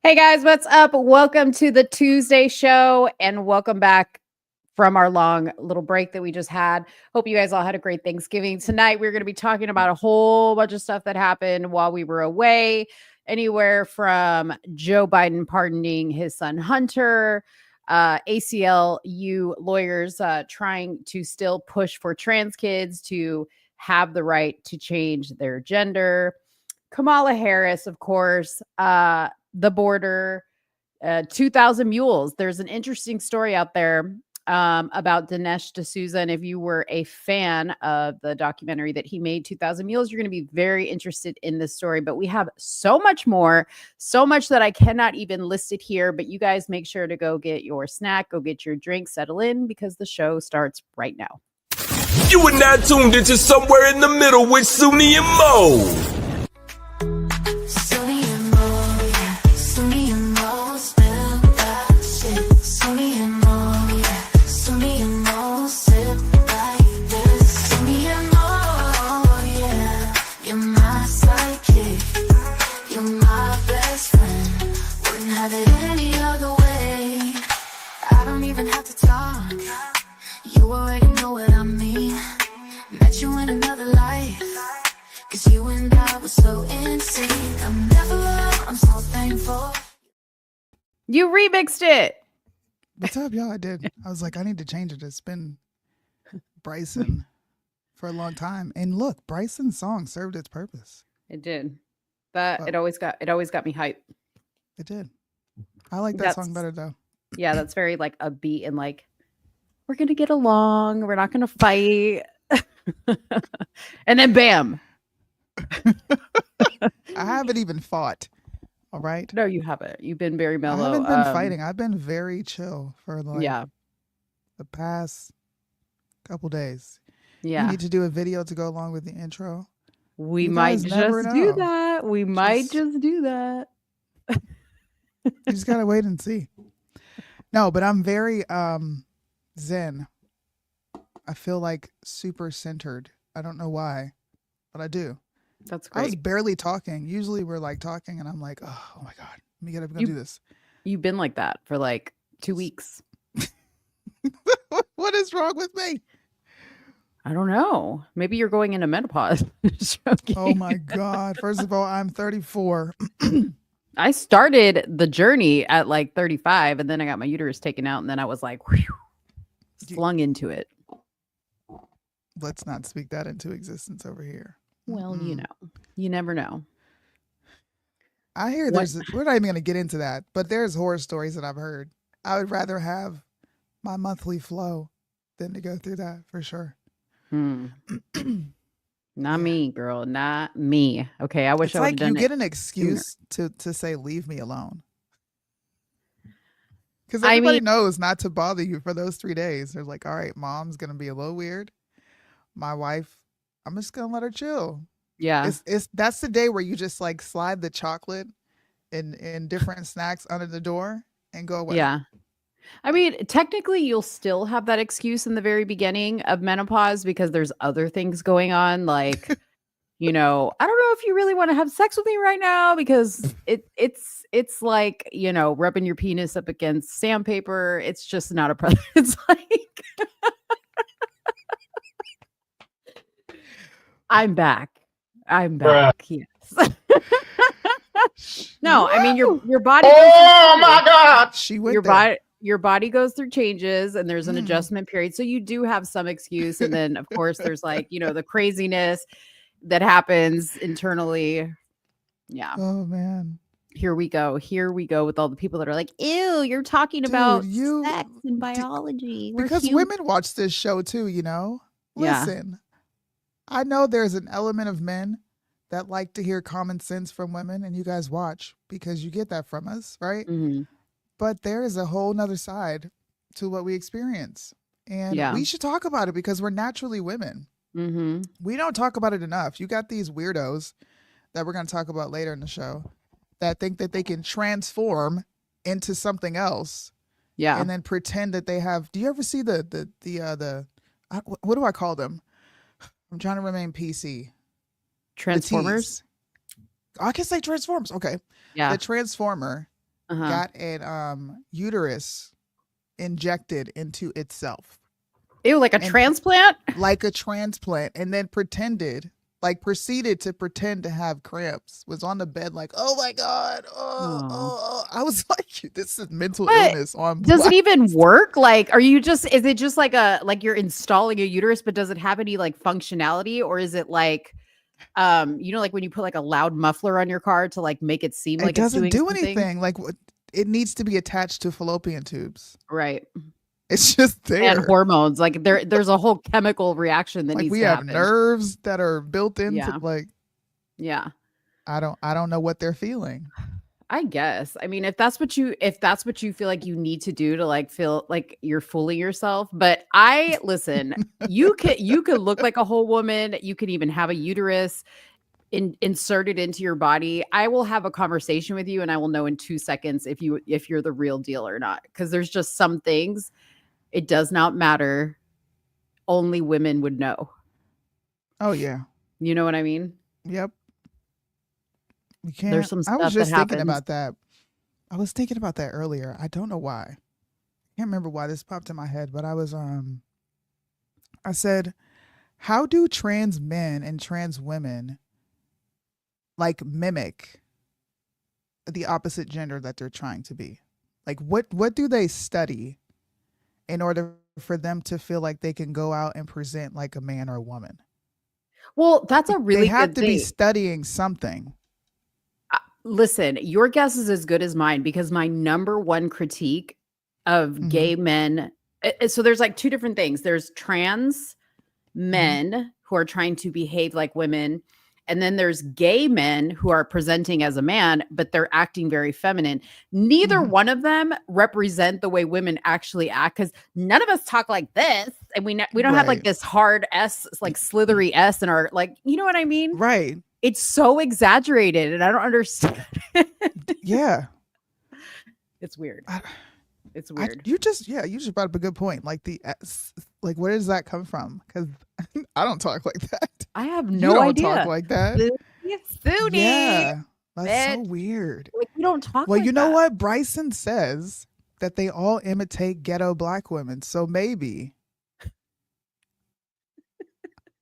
Hey guys, what's up? Welcome to the Tuesday show and welcome back from our long little break that we just had. Hope you guys all had a great Thanksgiving. Tonight, we're going to be talking about a whole bunch of stuff that happened while we were away, anywhere from Joe Biden pardoning his son Hunter, ACLU lawyers trying to still push for trans kids to have the right to change their gender. Kamala Harris, of course, the border, 2,000 Mules. There's an interesting story out there about Dinesh D'Souza. And if you were a fan of the documentary that he made, 2,000 Mules, you're going to be very interested in this story. But we have so much more, so much that I cannot even list it here. But you guys make sure to go get your snack, go get your drink, settle in, because the show starts right now. You are now tuned into Somewhere in the Middle with Suni and Mo. You remixed it. What's up, y'all? I did. I was like, I need to change it. It's been Bryson for a long time. And look, Bryson's song served its purpose. It did. But it always got me hyped. It did. I like that song better though. Yeah, that's very like upbeat and like we're gonna get along. We're not gonna fight. And then bam. I haven't even fought. All right. No, you haven't. You've been very mellow. I haven't been fighting. I've been very chill for like the past couple days. Yeah. You need to do a video to go along with the intro. We might just do that. We might just do that. You just gotta wait and see. No, but I'm very zen. I feel like super centered. I don't know why, but I do. That's great. I was barely talking. Usually we're like talking and I'm like, oh my God, let me get up and go do this. You've been like that for like 2 weeks. What is wrong with me? I don't know. Maybe you're going into menopause. Oh my God. First of all, I'm 34. I started the journey at like 35 and then I got my uterus taken out and then I was like, whew, flung into it. Let's not speak that into existence over here. Well, you know, you never know. I hear we're not even going to get into that, but there's horror stories that I've heard. I would rather have my monthly flow than to go through that for sure. Not me, girl. Not me. Okay. I wish I would have done it. You get an excuse to say, leave me alone. Because everybody knows not to bother you for those 3 days. They're like, all right, mom's going to be a little weird. My wife, I'm just going to let her chill. Yeah. That's the day where you just like slide the chocolate and different snacks under the door and go away. Yeah. I mean, technically you'll still have that excuse in the very beginning of menopause because there's other things going on. Like, you know, I don't know if you really want to have sex with me right now because it's like, you know, rubbing your penis up against sandpaper. It's just not a present. It's like I'm back. Yes. No, I mean your body. Oh my God! Your body goes through changes, and there's an adjustment period. So you do have some excuse, and then of course there's like the craziness that happens internally. Yeah. Oh man. Here we go with all the people that are like, ew, you're talking about sex and biology. Because women watch this show too, Listen, I know there's an element of men that like to hear common sense from women, and you guys watch because you get that from us, right? Mm-hmm. But there is a whole nother side to what we experience. And we should talk about it because we're naturally women. Mm-hmm. We don't talk about it enough. You got these weirdos that we're going to talk about later in the show that think that they can transform into something else. Yeah. And then pretend that they have. Do you ever see the what do I call them? I'm trying to remain PC. Transformers? I can say Transformers. Okay. Yeah. The Transformer Uh-huh. got an uterus injected into itself Ew, like a and transplant? like a transplant, and then proceeded to pretend to have cramps, was on the bed like, oh my God. Oh. I was like, this is mental But illness on does it black. even work? Like, is it just like you're installing a uterus, but does it have any like functionality? Or is it like, like when you put like a loud muffler on your car to like make it seem It like it's doesn't doing do something? anything. Like it needs to be attached to fallopian tubes. Right. It's just And there. hormones. Like there's a whole chemical reaction that Like needs we to have happen. nerves that are built into Yeah. like Yeah. I don't know what they're feeling. I guess. I mean, if that's what you feel like you need to do to like feel like you're fooling yourself, but I listen, you could look like a whole woman, you could even have a uterus inserted into your body. I will have a conversation with you and I will know in 2 seconds if you're the real deal or not, because there's just some things it does not matter. Only women would know. Oh yeah. You know what I mean? Yep. You There's can't. some I was stuff that just thinking happens. about that. I was thinking about that earlier. I don't know why. I can't remember why this popped in my head, but I said, how do trans men and trans women like mimic the opposite gender that they're trying to be? Like what do they study in order for them to feel like they can go out and present like a man or a woman? Well, that's a They really have good to be thing. studying something. Listen, your guess is as good as mine because my number one critique of Mm-hmm. gay men, so there's like two different things. There's trans Mm-hmm. men who are trying to behave like women, and then there's gay men who are presenting as a man, but they're acting very feminine. Neither Mm-hmm. one of them represent the way women actually act because none of us talk like this, and we don't have like Right. this hard S, like slithery S in our like, you know what I mean? Right. It's so exaggerated, and I don't understand. Yeah. It's weird. I, It's weird. you just brought up a good point. Like like where does that come from? Because I don't talk like that. I have You no don't talk idea. like that. Suni. Yeah, that's so Bitch. weird. Like, we don't talk Well, like you know that. what? Bryson says that they all imitate ghetto black women. So maybe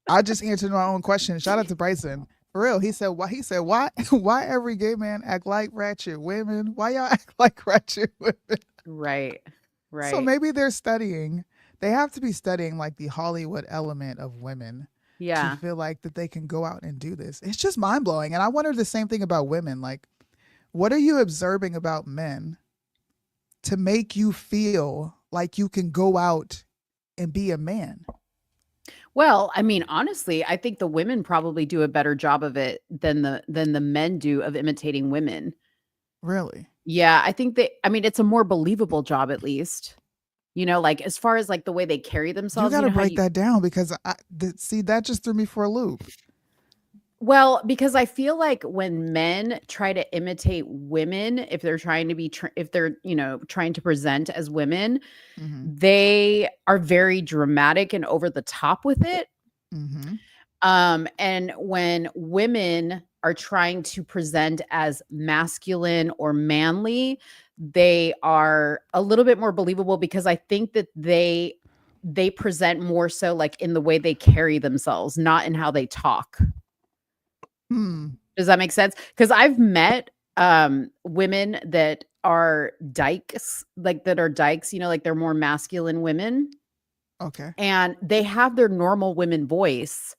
I just answered my own question. Shout out to Bryson. For real, he said why why every gay man act like ratchet women? Why y'all act like ratchet women? Right. Right. So maybe they're studying. They have to be studying like the Hollywood element of women to Yeah. feel like that they can go out and do this. It's just mind blowing. And I wonder the same thing about women. Like, what are you observing about men to make you feel like you can go out and be a man? Well, I mean, honestly, I think the women probably do a better job of it than the men do of imitating women. Really? Yeah, I mean, it's a more believable job at least. Like as far as like the way they carry You themselves, got to how break that down because see, that just threw me for a loop. Well, because I feel like when men try to imitate women, if they're trying to be, if they're, trying to present as women, Mm-hmm. they are very dramatic and over the top with it. Mm-hmm. And when women are trying to present as masculine or manly, they are a little bit more believable because I think that they present more so like in the way they carry themselves, not in how they talk. Hmm. Does that make sense? Because I've met women that are dykes, like like they're more masculine women. Okay. And they have their normal women voice,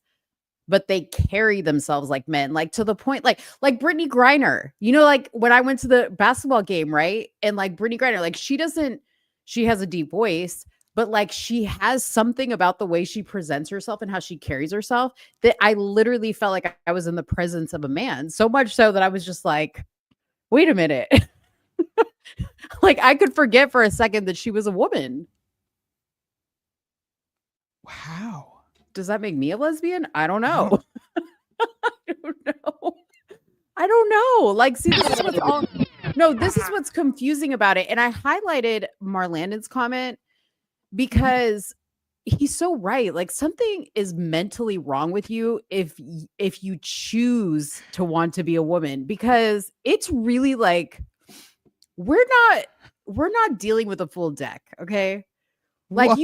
but they carry themselves like men, like to the point, like Brittany Griner, like when I went to the basketball game, right? And like Brittany Griner, like she has a deep voice, but like she has something about the way she presents herself and how she carries herself that I literally felt like I was in the presence of a man. So much so that I was just like, wait a minute. Like I could forget for a second that she was a woman. Wow. Does that make me a lesbian? I don't know. I don't know. I don't know. Like, see, this is what's confusing about it. And I highlighted Marlandon's comment because he's so right. Like something is mentally wrong with you if you choose to want to be a woman, because it's really like we're not dealing with a full deck, okay? Like What?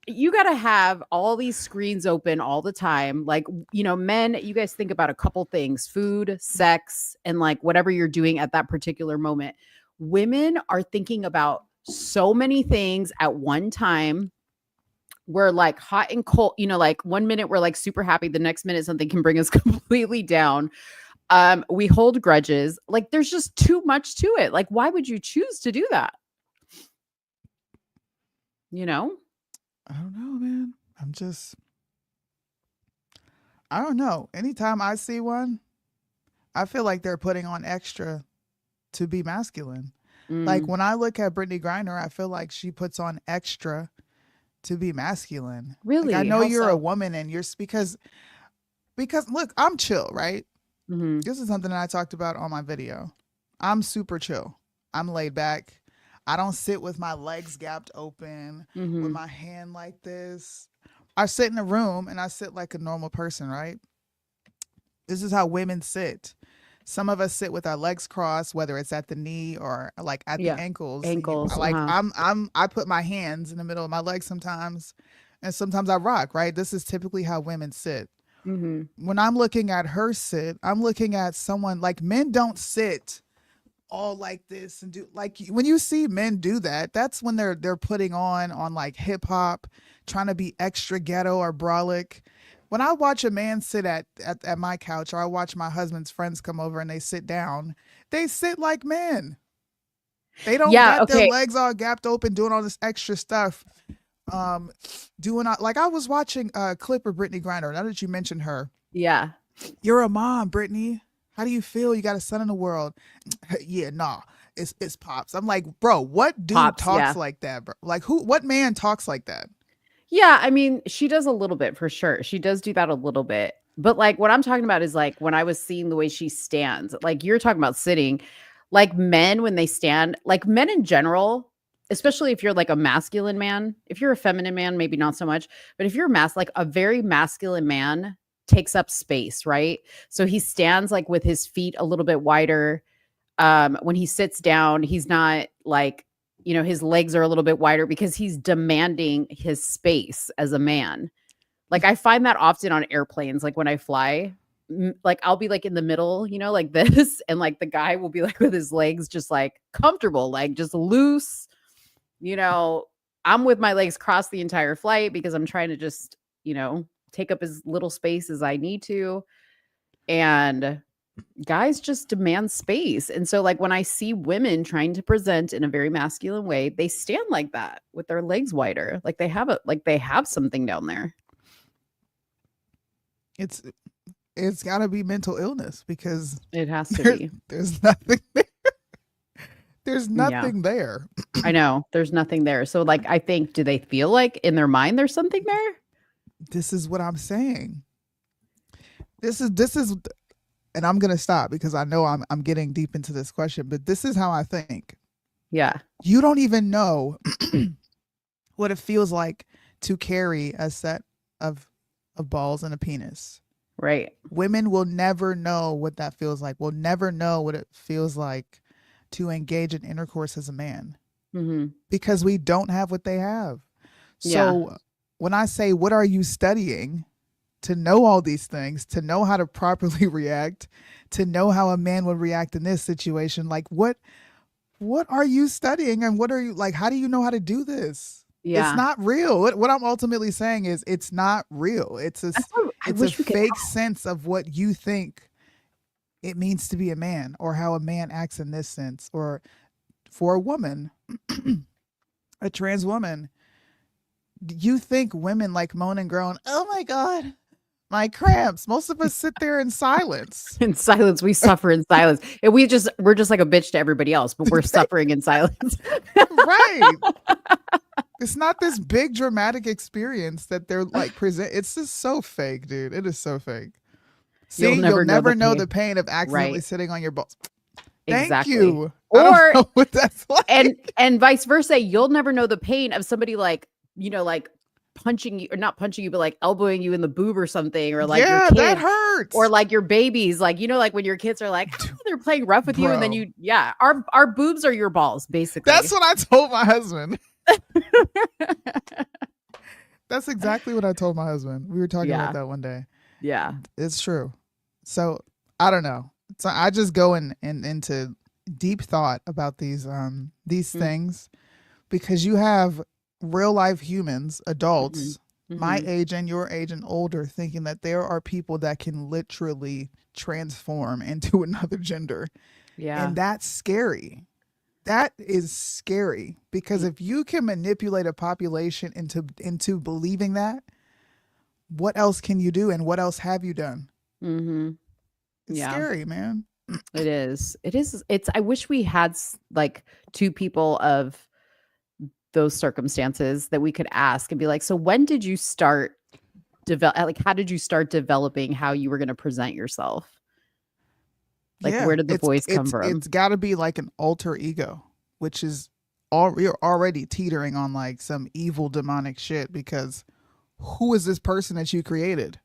you gotta have all these screens open all the time. Like, men, you guys think about a couple things: food, sex, and like whatever you're doing at that particular moment. Women are thinking about so many things at one time. We're like hot and cold, like 1 minute we're like super happy, the next minute something can bring us completely down. We hold grudges. Like there's just too much to it. Like, why would you choose to do that? You know? I don't know, man. I don't know. Anytime I see one, I feel like they're putting on extra to be masculine. Like Mm, when I look at Brittany Griner, I feel like she puts on extra to be masculine. Like I really? know How you're a so? woman and because look, I'm chill, right? Mhm. This is something that I talked about on my video. I'm super chill. I'm laid back. I don't sit with my legs gapped open with Mhm. my hand like this. I sit in a room and I sit like a normal person, right? This is how women sit. Some of us sit with our legs crossed, whether it's at the knee or like at the Yeah. ankles. Ankles, Like uh-huh. I put my hands in the middle of my legs sometimes, and sometimes I rock. Right, this is typically how women sit. Mhm. When I'm looking at her sit, I'm looking at someone like men don't sit all like this and do like when you see men do that, that's when they're putting on like hip hop, trying to be extra ghetto or brolic. When I watch a man sit at my couch, or I watch my husband's friends come over and they sit down, they sit like men. They don't Yeah, got their okay. legs all gapped open doing all this extra stuff. Um, like I was watching a clip of Brittany Griner. Now that you mentioned her, Yeah. you're a mom, Brittany. How do you feel? You got a son in the world. Yeah, nah. It's pops. I'm like, bro, what dude Pops, talks yeah. like that, bro? Like what man talks like that? Yeah, I mean, she does a little bit for sure. She does do that a little bit. But like what I'm talking about is like when I was seeing the way she stands, like you're talking about sitting, like men when they stand, like men in general, especially if you're like a masculine man, if you're a feminine man, maybe not so much, but if you're like a very masculine man takes up space, right? So he stands like with his feet a little bit wider. When he sits down, he's not like, his legs are a little bit wider because he's demanding his space as a man. Like I find that often on airplanes, like when I fly, like I'll be like in the middle, like this, and like the guy will be like with his legs just like comfortable, like just loose, you know. I'm with my legs crossed the entire flight because I'm trying to just, take up as little space as I need to. And guys just demand space. And so like when I see women trying to present in a very masculine way, they stand like that with their legs wider. Like they have something down there. It's it's gotta be mental illness because It has to there, be. there's nothing there. There's Yeah. nothing there. I know. There's nothing there. So like I think do they feel like in their mind there's something there? This is what I'm saying. This is and I'm gonna stop because I know I'm getting deep into this question, but this is how I think. Yeah. You don't even know what it feels like to carry a set of balls and a penis. Right. Women will never know what that feels like. Will never know what it feels like to engage in intercourse as a man Mhm. because we don't have what they have. Yeah. So when I say, what are you studying to know all these things, to know how to properly react, to know how a man would react in this situation, like what are you studying and what are you like, how do you know how to do this? It's Yeah. not real. What I'm ultimately saying is it's not real. That's what I it's a wish we could fake sense of what you think it means to be a man or how a man acts in this sense. Or for a woman, a trans woman, you think women like moan and groan, oh my God, my cramps. Most of us sit there in silence. in silence. We suffer in silence. And we're just like a bitch to everybody else, but we're suffering in silence. Right. It's not this big dramatic experience that they're like present. It's just so fake, dude. It is so fake. See, you'll Know the never know pain. the pain of accidentally Right. sitting on your balls. Thank Exactly. you. I Or don't know what that's like. and vice versa, you'll never know the pain of somebody like, like punching you, or not punching you, but like elbowing you in the boob or something, or like your Yeah, kids, that hurts. or like your babies, like, you know, like when your kids are like, "Oh," they're playing rough with you, and then Bro. our boobs are your balls, basically. That's what I told my husband. That's exactly what I told my husband. We were talking Yeah. about that one day. Yeah. It's true. So I don't know. So I just go into deep thought about these things, because you have real life humans, adults, my Mhm. age and your age and older, thinking that there are people that can literally transform into another gender. Yeah. And that's scary. That is scary, because if you can manipulate a population into believing that, what else can you do, and what else have you done? Mm-hmm. It's Yeah. scary, man. It is. It is. It's, I wish we had like two people of those circumstances that we could ask and be like, so when did you start like, how did you start developing how you were going to present yourself? Like, Yeah, where did the voice come from? It's got to be like an alter ego, which is you're already teetering on like some evil demonic shit, because who is this person that you created?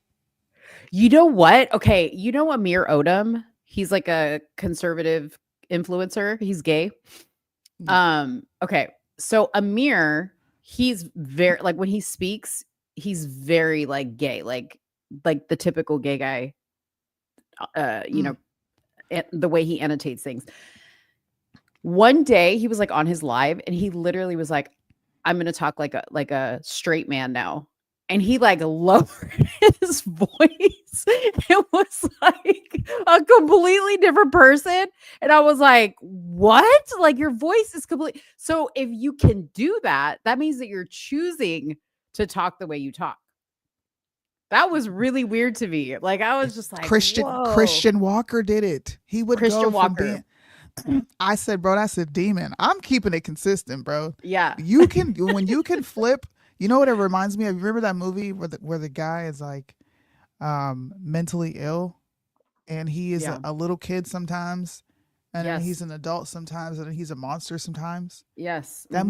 You know what? Okay, you know Amir Odom? He's like a conservative influencer. He's gay. Okay. So Amir, he's very, like, when he speaks, he's very like gay, like the typical gay guy. You know, the way he annotates things. One day he was like on his live, and he literally was like, I'm gonna talk like a straight man now. And he like lowered his voice. It was like a completely different person. And I was like, what? Like, your voice is complete. So if you can do that, that means that you're choosing to talk the way you talk. That was really weird to me. Like, I was just like, whoa. Christian Walker did it. He would Christian go from Walker. I said, bro, that's a demon. I'm keeping it consistent, bro. Yeah. You can when you can flip. You know what it reminds me of? You remember that movie where the guy is like mentally ill, and he is Yeah. a little kid sometimes, and then Yes. he's an adult sometimes, and then he's a monster sometimes. Yes. That Mhm.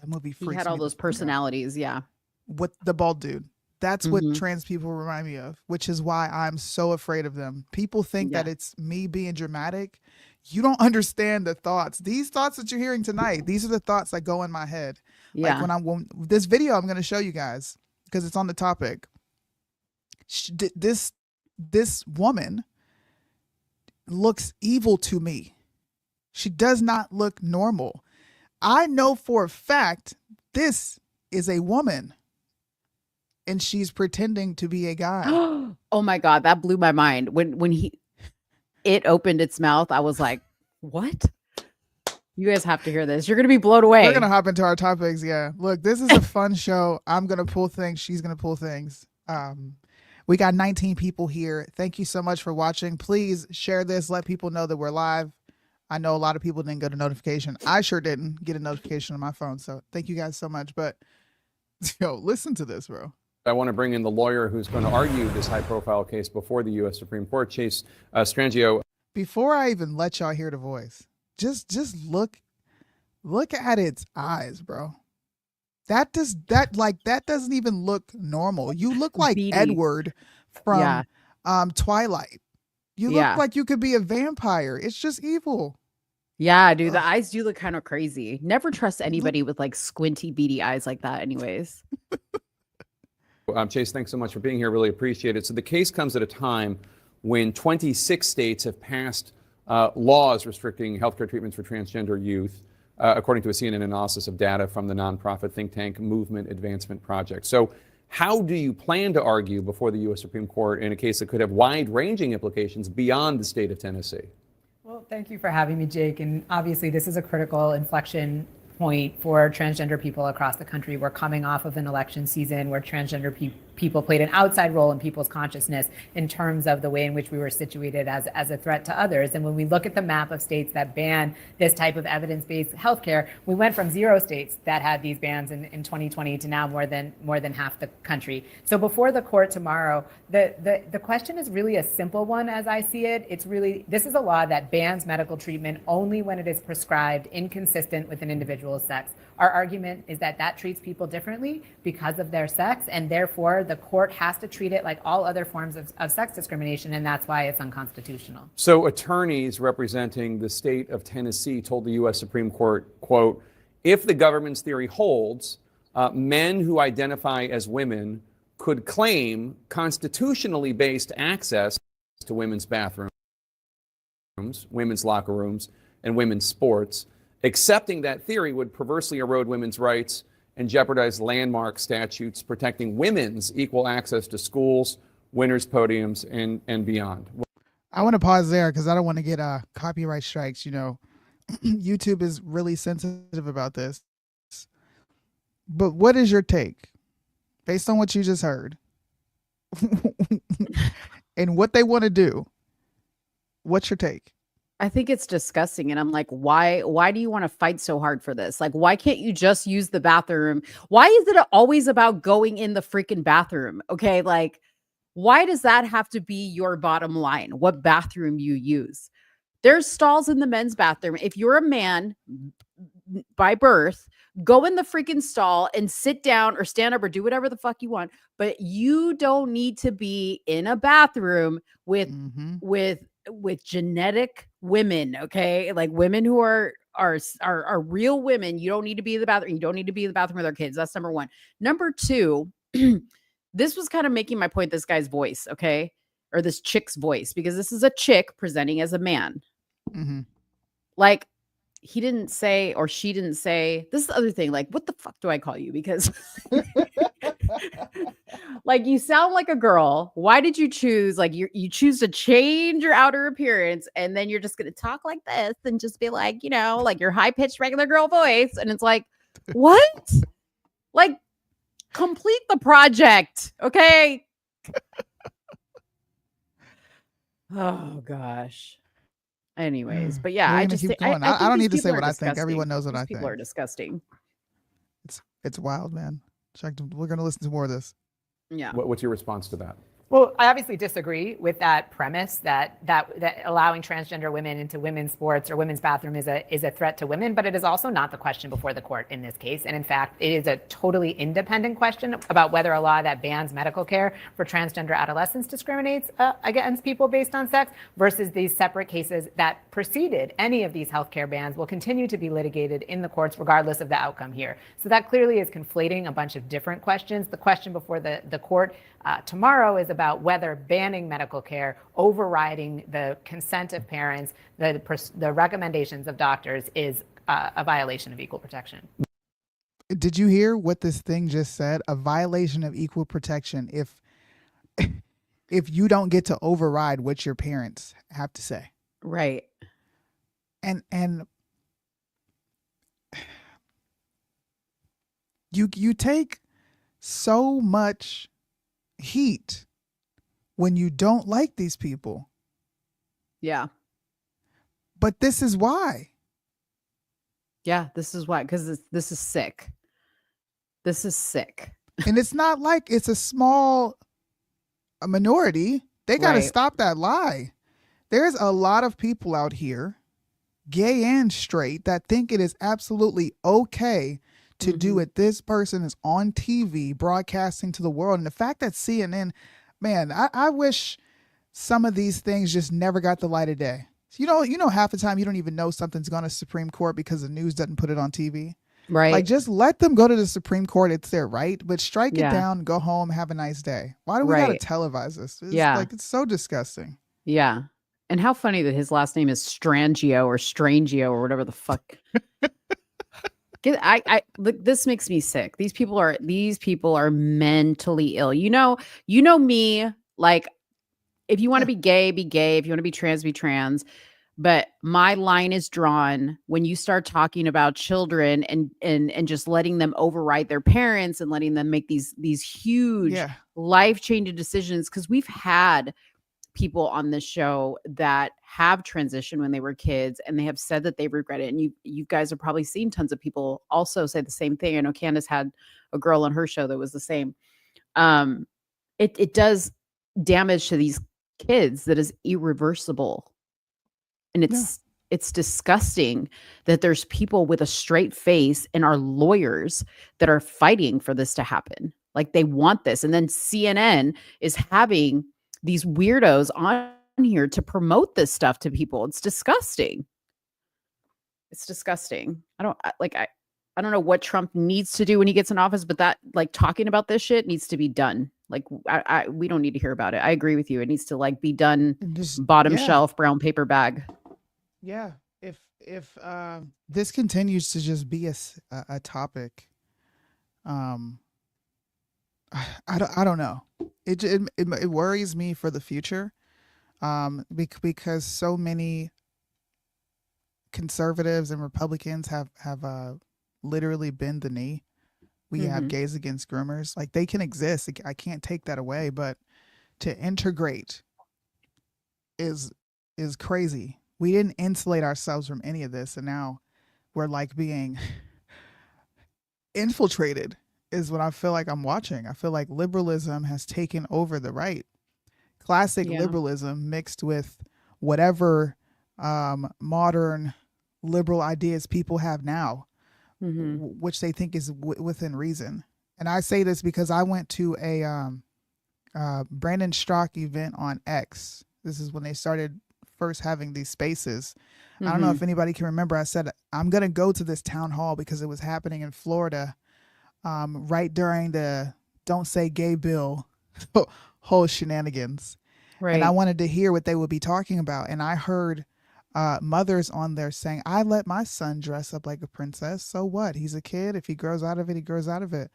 movie He freaks had all me those the fuck out. personalities. Yeah. With the bald dude. That's what Mhm. trans people remind me of, which is why I'm so afraid of them. People think that Yeah. it's me being dramatic. You don't understand the thoughts. These thoughts that you're hearing tonight, these are the thoughts that go in my head. Yeah. Like when this video I'm going to show you guys, because it's on the topic. This woman looks evil to me. She does not look normal. I know for a fact this is a woman, and she's pretending to be a guy. Oh my God, that blew my mind. When it opened its mouth, I was like, what? You guys have to hear this. You're going to be blown away. We're going to hop into our topics. Yeah. Look, this is a fun show. I'm going to pull things. She's going to pull things. We got 19 people here. Thank you so much for watching. Please share this. Let people know that we're live. I know a lot of people didn't get a notification. I sure didn't get a notification on my phone. So thank you guys so much. But yo, listen to this, bro. I want to bring in the lawyer who's going to argue this high-profile case before the U.S. Supreme Court, Chase Strangio. Before I even let y'all hear the voice, just look at its eyes, bro. That doesn't even look normal. You look like Beady. Edward from Yeah. Twilight. You look like you could be a vampire. It's just evil. Yeah, dude, the eyes do look kind of crazy. Never trust anybody with like squinty, beady eyes like that, anyways. Chase, thanks so much for being here. Really appreciate it. So the case comes at a time when 26 states have passed laws restricting healthcare treatments for transgender youth, according to a CNN analysis of data from the nonprofit think tank Movement Advancement Project. So how do you plan to argue before the U.S. Supreme Court in a case that could have wide-ranging implications beyond the state of Tennessee? Well, thank you for having me, Jake. And obviously, this is a critical inflection point for transgender people across the country. We're coming off of an election season where transgender people played an outside role in people's consciousness in terms of the way in which we were situated as a threat to others. And when we look at the map of states that ban this type of evidence-based healthcare, we went from 0 states that had these bans in 2020 to now more than half the country. So before the court tomorrow, the question is really a simple one as I see it. It's really, this is a law that bans medical treatment only when it is prescribed inconsistent with an individual's sex. Our argument is that that treats people differently because of their sex, and therefore the court has to treat it like all other forms of sex discrimination, and that's why it's unconstitutional. So attorneys representing the state of Tennessee told the U.S. Supreme Court, quote, if the government's theory holds, men who identify as women could claim constitutionally based access to women's bathrooms, women's locker rooms, and women's sports. Accepting that theory would perversely erode women's rights and jeopardize landmark statutes protecting women's equal access to schools, winners' podiums, and beyond. I want to pause there because I don't want to get copyright strikes. You know, YouTube is really sensitive about this. But what is your take based on what you just heard and what they want to do? What's your take? I think it's disgusting. And I'm like, why do you want to fight so hard for this? Like, why can't you just use the bathroom? Why is it always about going in the freaking bathroom? Okay. Like, why does that have to be your bottom line? What bathroom you use? There's stalls in the men's bathroom. If you're a man by birth, go in the freaking stall and sit down or stand up or do whatever the fuck you want. But you don't need to be in a bathroom with genetic women, okay? Like women who are real women. You don't need to be in the bathroom. You don't need to be in the bathroom with their kids. That's number one. Number two, this was kind of making my point, this guy's voice, okay? Or this chick's voice, because this is a chick presenting as a man. Like, he didn't say, or she didn't say, this is the other thing, like, what the fuck do I call you? Because like, you sound like a girl. Why did you choose, like, you choose to change your outer appearance, and then you're just going to talk like this and just be like, you know, like your high-pitched regular girl voice. And it's like, what? Like, complete the project, okay? Oh, gosh. Anyways, but yeah, We're I gonna just keep think, going. I I don't these need to say people what are I think. disgusting. Everyone knows what These I think. People are disgusting. It's wild, man. We're gonna listen to more of this. Yeah. What's your response to that? Well, I obviously disagree with that premise that allowing transgender women into women's sports or women's bathroom is a threat to women, but it is also not the question before the court in this case. And in fact, it is a totally independent question about whether a law that bans medical care for transgender adolescents discriminates against people based on sex versus these separate cases that preceded any of these healthcare bans will continue to be litigated in the courts regardless of the outcome here. So that clearly is conflating a bunch of different questions. The question before the court tomorrow is about whether banning medical care, overriding the consent of parents, the recommendations of doctors is a violation of equal protection. Did you hear what this thing just said? A violation of equal protection if you don't get to override what your parents have to say. Right. And you take so much heat when you don't like these people. Yeah. But this is why. Yeah. This is why. Because this is sick. This is sick. And it's not like it's a minority. They got to Right. stop that lie. There's a lot of people out here, gay and straight, that think it is absolutely okay to do it. This person is on TV broadcasting to the world. And the fact that CNN, man, I wish some of these things just never got the light of day. You know, half the time you don't even know something's gone to Supreme Court because the news doesn't put it on TV. Right. Like, just let them go to the Supreme Court. It's their right, but strike Yeah. it down, go home, have a nice day. Why do we got to Right. televise this? It's so disgusting. Yeah. And how funny that his last name is Strangio or whatever the fuck. Look, this makes me sick. These people are mentally ill. You know me, like, if you want to be gay, be gay. If you want to be trans. But my line is drawn when you start talking about children and just letting them override their parents and letting them make these huge life-changing decisions. Because we've had people on this show that have transitioned when they were kids and they have said that they regret it. And you guys have probably seen tons of people also say the same thing. I know Candace had a girl on her show that was the same. It does damage to these kids that is irreversible. And it's disgusting that there's people with a straight face and our lawyers that are fighting for this to happen. Like they want this. And then CNN is having these weirdos on here to promote this stuff to people. It's disgusting. It's disgusting. I don't know what Trump needs to do when he gets in office, but that like talking about this shit needs to be done. Like we don't need to hear about it. I agree with you. It needs to like be done And just bottom yeah, shelf brown paper bag. yeah. If this continues to just be a topic, um, I don't know. It worries me for the future, because so many conservatives and Republicans have literally bend the knee. We have Mhm. gays against groomers. Like they can exist. I can't take that away, but to integrate is crazy. We didn't insulate ourselves from any of this, and now we're like being infiltrated is what I feel like I'm watching. I feel like liberalism has taken over the right. Classic Yeah. liberalism mixed with whatever modern liberal ideas people have now, Mhm. which they think is within reason. And I say this because I went to a Brandon Straka event on X. This is when they started first having these spaces. I don't know Mhm. if anybody can remember. I said I'm gonna go to this town hall because it was happening in Florida, right during the "Don't Say Gay" bill whole shenanigans, and I Right. wanted to hear what they would be talking about. And I heard mothers on there saying, "I let my son dress up like a princess. So what? He's a kid. If he grows out of it, he grows out of it.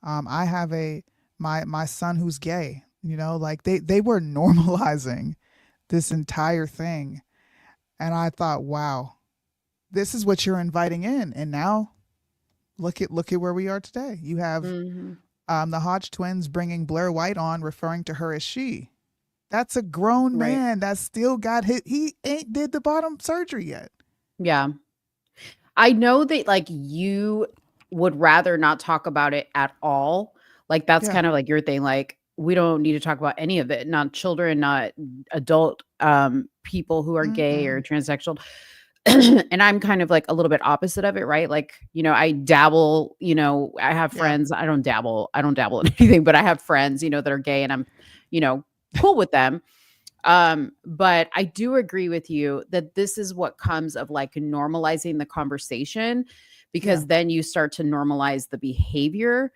I have my son who's gay." You know, like they were normalizing this entire thing. And I thought, wow, this is what you're inviting in. And now look at where we are today. You have Mhm. the Hodge twins bringing Blair White on, referring to her as she. That's a grown Right. man that still got hit. He ain't did the bottom surgery yet. Yeah. I know that like you would rather not talk about it at all. Like that's Yeah. kind of like your thing. Like we don't need to talk about any of it. Not children, not adult people who are gay or Mm-mm. transsexual. And I'm kind of like a little bit opposite of it, right? Like, I dabble, I have Yeah. friends. I don't dabble in anything, but I have friends, that are gay and I'm, cool with them. But I do agree with you that this is what comes of like normalizing the conversation, because Yeah. then you start to normalize the behavior,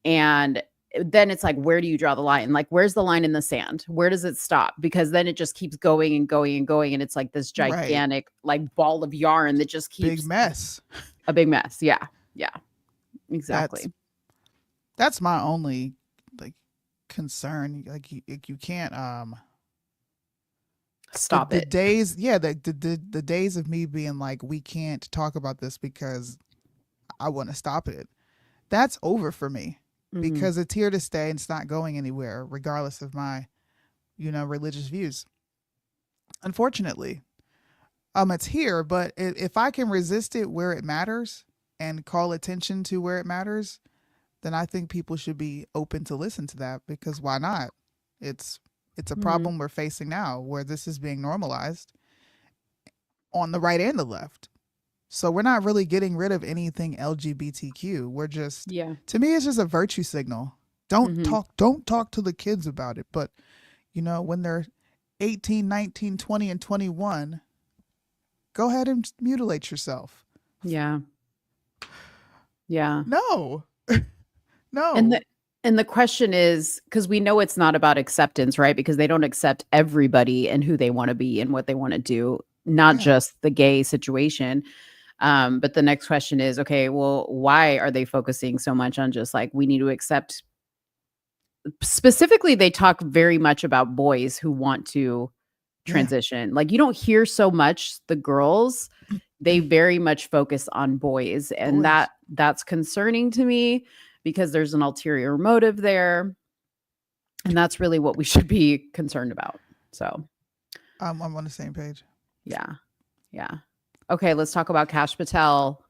and then it's like, where do you draw the line? Like, where's the line in the sand? Where does it stop? Because then it just keeps going and going and going. And it's like this Right. gigantic like ball of yarn that just Big keeps mess. a big mess. Yeah. Yeah. That's Exactly. that's my only like concern. Like you can't Stop the it. days, yeah, the days of me being like, we can't talk about this because I want to stop it. That's over for me, Mhm. because it's here to stay and it's not going anywhere, regardless of my, religious views. Unfortunately, it's here, but if I can resist it where it matters and call attention to where it matters, then I think people should be open to listen to that, because why not? It's a Mhm. problem we're facing now where this is being normalized on the right and the left. So we're not really getting rid of anything LGBTQ. We're just, Yeah. to me, it's just a virtue signal. Don't Mhm. talk to the kids about it. But, when they're 18, 19, 20, and 21, go ahead and mutilate yourself. Yeah. Yeah. No. No. And the question is, because we know it's not about acceptance, right? Because they don't accept everybody and who they want to be and what they want to do, not Yeah. just the gay situation. But the next question is, okay, well, why are they focusing so much on just like, we need to accept? Specifically, they talk very much about boys who want to Yeah. transition. Like, you don't hear so much the girls. They very much focus on boys, and Boys. that's concerning to me, because there's an ulterior motive there, and that's really what we should be concerned about. So, I'm on the same page. yeah. Yeah. Okay, let's talk about Kash Patel.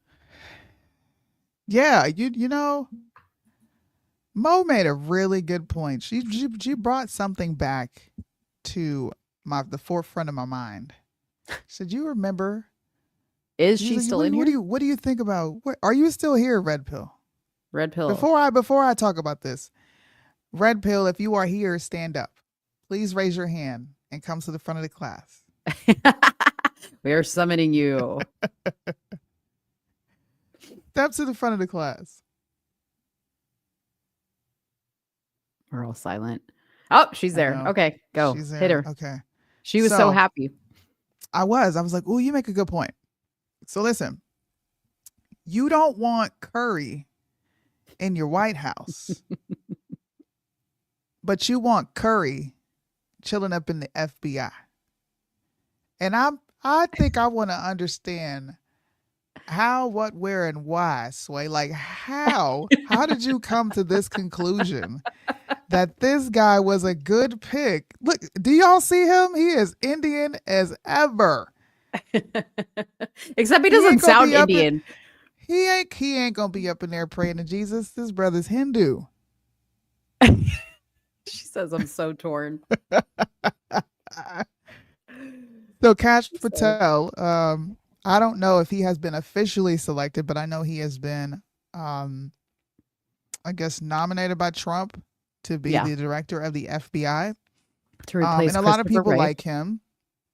Yeah, Mo made a really good point. She brought something back to the forefront of my mind. She said, "You remember Is He's she like, still what, in what here? what do you think about? What are you still here, Red Pill? Red pill. Before I talk about this, Red Pill, if you are here, stand up. Please raise your hand and come to the front of the class. We are summoning you. Step to the front of the class. We're all silent. Oh, she's I there. know. Okay, go. She's Hit there. her. Okay. She was so So- happy. I was like, oh, you make a good point. So listen, you don't want Curry in your White House, but you want Curry chilling up in the FBI. And I think I want to understand how, what, where, and why, Sway. Like how did you come to this conclusion that this guy was a good pick? Look, do y'all see him? He is Indian as ever. Except he He doesn't ain't gonna sound be up in- Indian. He ain't gonna be up in there praying to Jesus. This brother's Hindu. She says I'm so torn. So Kash Patel, I don't know if he has been officially selected, but I know he has been, I guess, nominated by Trump to be Yeah. the director of the FBI. To replace And a lot of Christopher people Wray. like him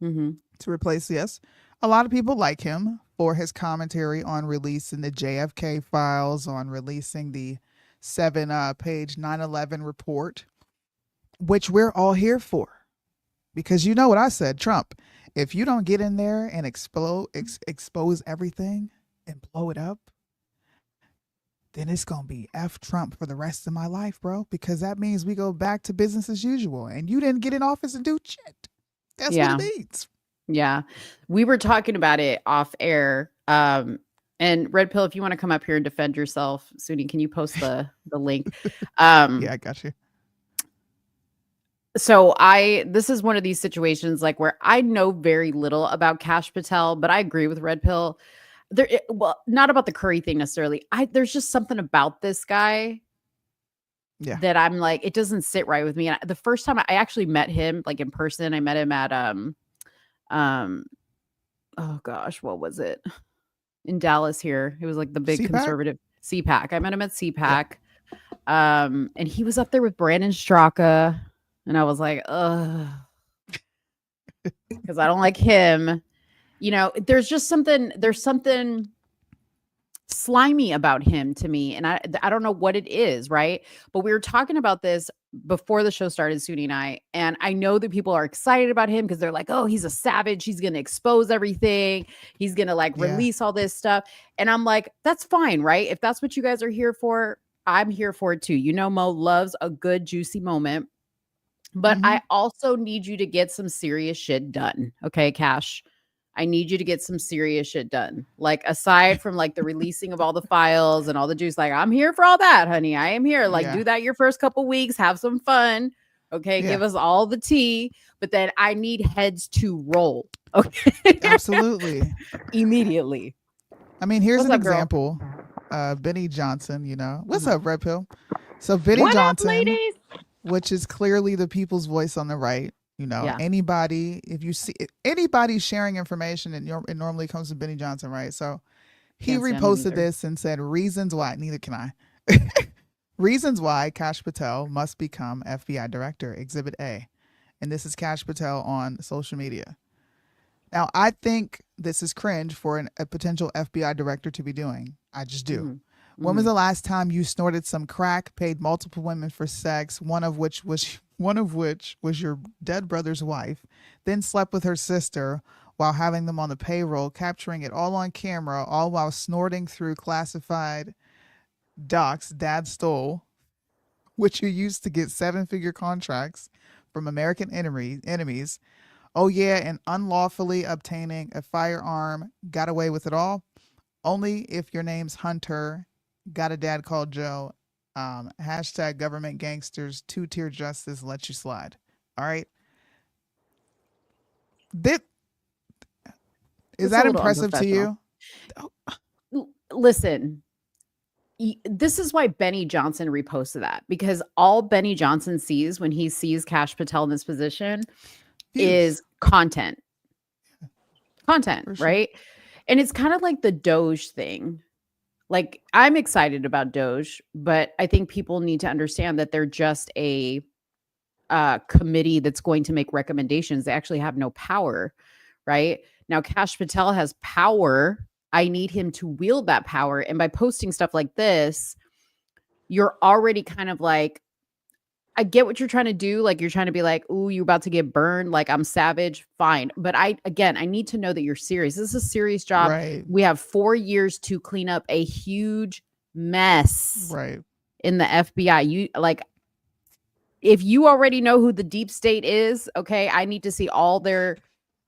Mm-hmm. to replace, yes. A lot of people like him for his commentary on releasing the JFK files, on releasing the 7-page 9/11 report, which we're all here for. Because you know what I said, Trump, if you don't get in there and expose everything and blow it up, then it's going to be F Trump for the rest of my life, bro. Because that means we go back to business as usual. And you didn't get in office and do shit. That's Yeah. what it means. Yeah. We were talking about it off air. And Red Pill, if you want to come up here and defend yourself, Suni, can you post the link? Yeah, I got you. So this is one of these situations like where I know very little about Kash Patel, but I agree with Red Pill. Well, not about the Curry thing necessarily. There's just something about this guy Yeah. that I'm like, it doesn't sit right with me. And the first time I actually met him, like in person, I met him at oh gosh, what was it? In Dallas here. It was like the big CPAC? conservative CPAC. I met him at CPAC. And he was up there with Brandon Straka. And I was like, ugh. Because I don't like him. You know, there's something slimy about him to me. And I don't know what it is, right? But we were talking about this before the show started, Suni and I. And I know that people are excited about him because they're like, oh, he's a savage. He's going to expose everything. He's going to like Yeah. release all this stuff. And I'm like, that's fine, right? If that's what you guys are here for, I'm here for it too. You know, Mo loves a good, juicy moment. But Mhm. I also need you to get some serious shit done. Okay, Kash. I need you to get some serious shit done. Like aside from like the releasing of all the files and all the juice, like I'm here for all that, honey. I am here. Like Yeah. do that your first couple weeks, have some fun. Okay, Yeah. give us all the tea, but then I need heads to roll. Okay. Absolutely. Immediately. I mean, here's What's an up, girl? example. Benny Johnson, you know. What's Mhm. up, Red Pill? So Benny What up, Johnson, ladies? which is clearly the people's voice on the right. You know, Yeah. anybody, if you see anybody sharing information, it normally comes to Benny Johnson, right? So he Can't stand him reposted either. this and said, reasons why, neither can I. Reasons why Kash Patel must become FBI director, Exhibit A. And this is Kash Patel on social media. Now, I think this is cringe for a potential FBI director to be doing. I just do. Mhm. When was the last time you snorted some crack, paid multiple women for sex, one of which was your dead brother's wife, then slept with her sister while having them on the payroll, capturing it all on camera, all while snorting through classified docs dad stole, which you used to get 7-figure contracts from American enemies. Oh yeah, and unlawfully obtaining a firearm, got away with it all. Only if your name's Hunter, got a dad called Joe, hashtag government gangsters, 2-tier justice, let you slide. All right. Is It's a that little impressive to you? Listen, this is why Benny Johnson reposted that, because all Benny Johnson sees when he sees Kash Patel in this position Views. is content, For sure. right? And it's kind of like the Doge thing. Like, I'm excited about Doge, but I think people need to understand that they're just a committee that's going to make recommendations. They actually have no power, right? Now, Kash Patel has power. I need him to wield that power. And by posting stuff like this, you're already kind of like, I get what you're trying to do. Like, you're trying to be like, ooh, you're about to get burned. Like, I'm savage. Fine. But I need to know that you're serious. This is a serious job. Right. We have 4 years to clean up a huge mess Right. in the FBI. You like, if you already know who the deep state is, okay, I need to see all their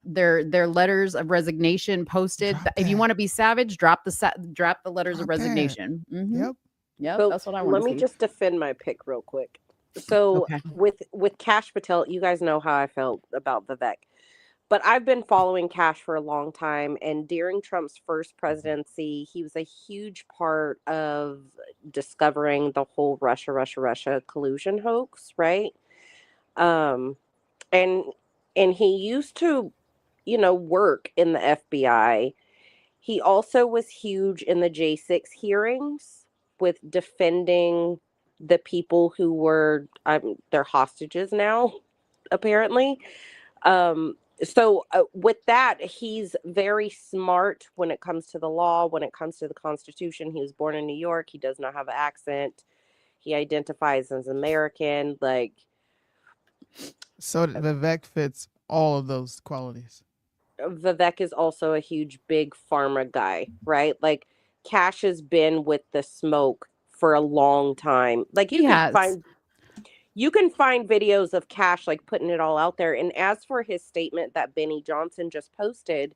letters of resignation posted. Drop If you that. want to be savage, drop the letters of Drop that. resignation. Mhm. Yep. Yep, So that's what I want let to me see. just defend my pick real quick. So Okay. with Kash Patel, you guys know how I felt about Vivek. But I've been following Cash for a long time, and during Trump's first presidency, he was a huge part of discovering the whole Russia collusion hoax, right? Um, and he used to, work in the FBI. He also was huge in the J6 hearings with defending the people who were they're hostages now, apparently. So with that, he's very smart when it comes to the law, when it comes to the Constitution. He was born in New York. He does not have an accent. He identifies as American. Like, So Vivek fits all of those qualities. Vivek is also a huge, big pharma guy, right? Like, Cash has been with the smoke for a long time. Like, He has. you can find videos of Cash like putting it all out there. And as for his statement that Benny Johnson just posted,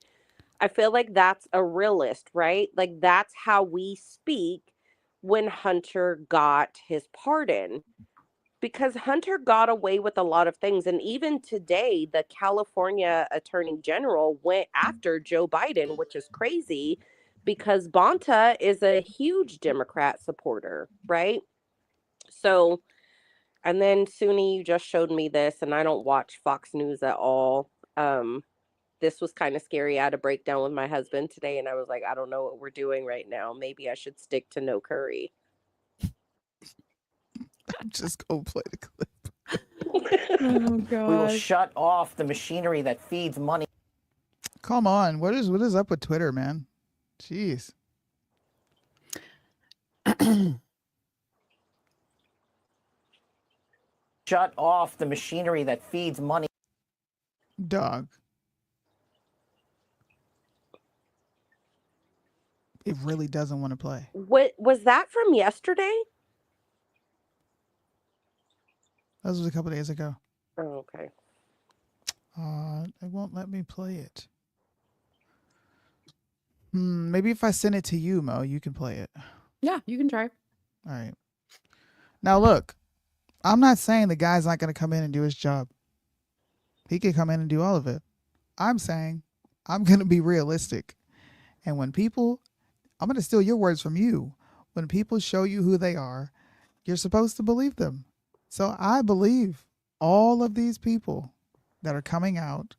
I feel like that's a realist, right? Like, that's how we speak when Hunter got his pardon. Because Hunter got away with a lot of things. And even today, the California Attorney General went after Joe Biden, which is crazy because Bonta is a huge Democrat supporter, right? So, and then Suni, you just showed me this, and I don't watch Fox News at all. This was kind of scary. I had a breakdown with my husband today, and I was like, I don't know what we're doing right now. Maybe I should stick to no curry. Just go play the clip. Oh We will god. shut off the machinery that feeds money. Come on. What is up with Twitter, man? Jeez. Shut off the machinery that feeds money. Dog. It really doesn't want to play. What was that from yesterday? That was a couple days ago. Oh, okay. It won't let me play it. Maybe if I send it to you, Mo, you can play it. Yeah, you can try. All right. Now look, I'm not saying the guy's not going to come in and do his job. He could come in and do all of it. I'm saying I'm going to be realistic. And when people, I'm going to steal your words from you. When people show you who they are, you're supposed to believe them. So I believe all of these people that are coming out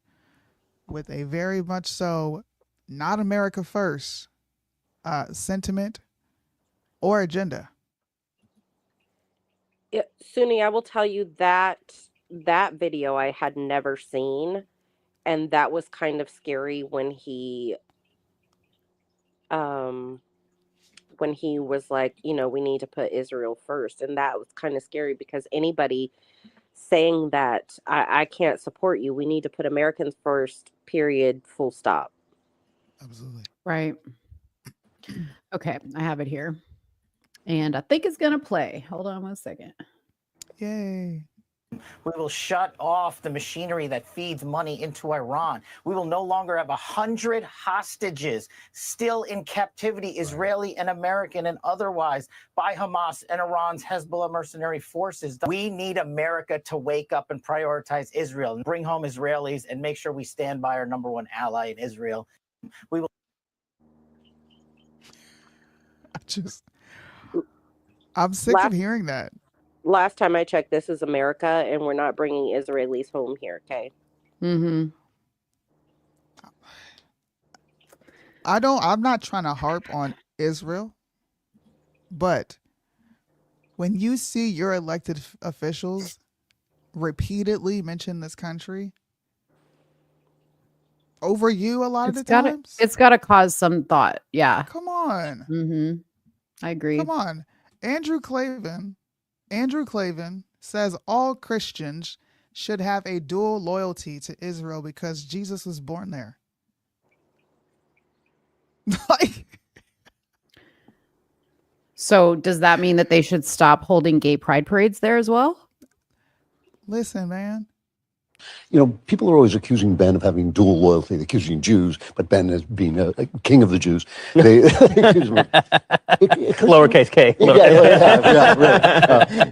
with a very much so not America first sentiment or agenda. Yeah, Suni, I will tell you that video I had never seen, and that was kind of scary when he was like, we need to put Israel first, and that was kind of scary because anybody saying that I can't support you, we need to put Americans first, period, full stop. Absolutely. Right. Okay, I have it here. And I think it's gonna play. Hold on 1 second. Yay. We will shut off the machinery that feeds money into Iran. We will no longer have 100 hostages still in captivity, Israeli and American and otherwise, by Hamas and Iran's Hezbollah mercenary forces. We need America to wake up and prioritize Israel and bring home Israelis and make sure we stand by our number one ally in Israel. We will. I'm sick of hearing that. Last time I checked, this is America, and we're not bringing Israelis home here, okay? Mm-hmm. I'm not trying to harp on Israel, but when you see your elected officials repeatedly mention this country over you a lot of the times, it's gotta cause some thought. Yeah. come on. Mm-hmm. I agree. Come on. Andrew Clavin says all Christians should have a dual loyalty to Israel because Jesus was born there. Like, So does that mean that they should stop holding gay pride parades there as well? listen, man. You know, people are always accusing Ben of having dual loyalty. They're accusing Jews, but Ben as being a king of the Jews. They accuse him of- Lowercase k.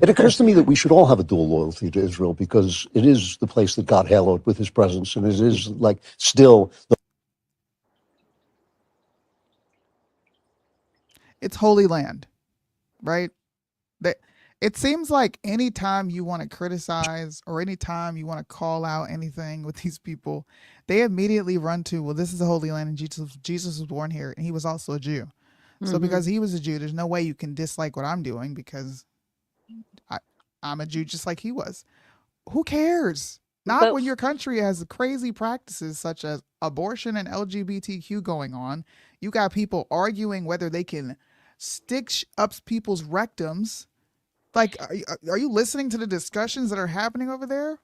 It occurs to me that we should all have a dual loyalty to Israel because it is the place that God hallowed with his presence, and it is like still the It's Holy Land, right? It seems like anytime you want to criticize or anytime you want to call out anything with these people, they immediately run to, well, this is the Holy Land and Jesus was born here and he was also a Jew. So because he was a Jew, there's no way you can dislike what I'm doing because I'm a Jew just like he was. Who cares? Not when your country has crazy practices such as abortion and LGBTQ going on. You got people arguing whether they can stick up people's rectums. Like, are you listening to the discussions that are happening over there?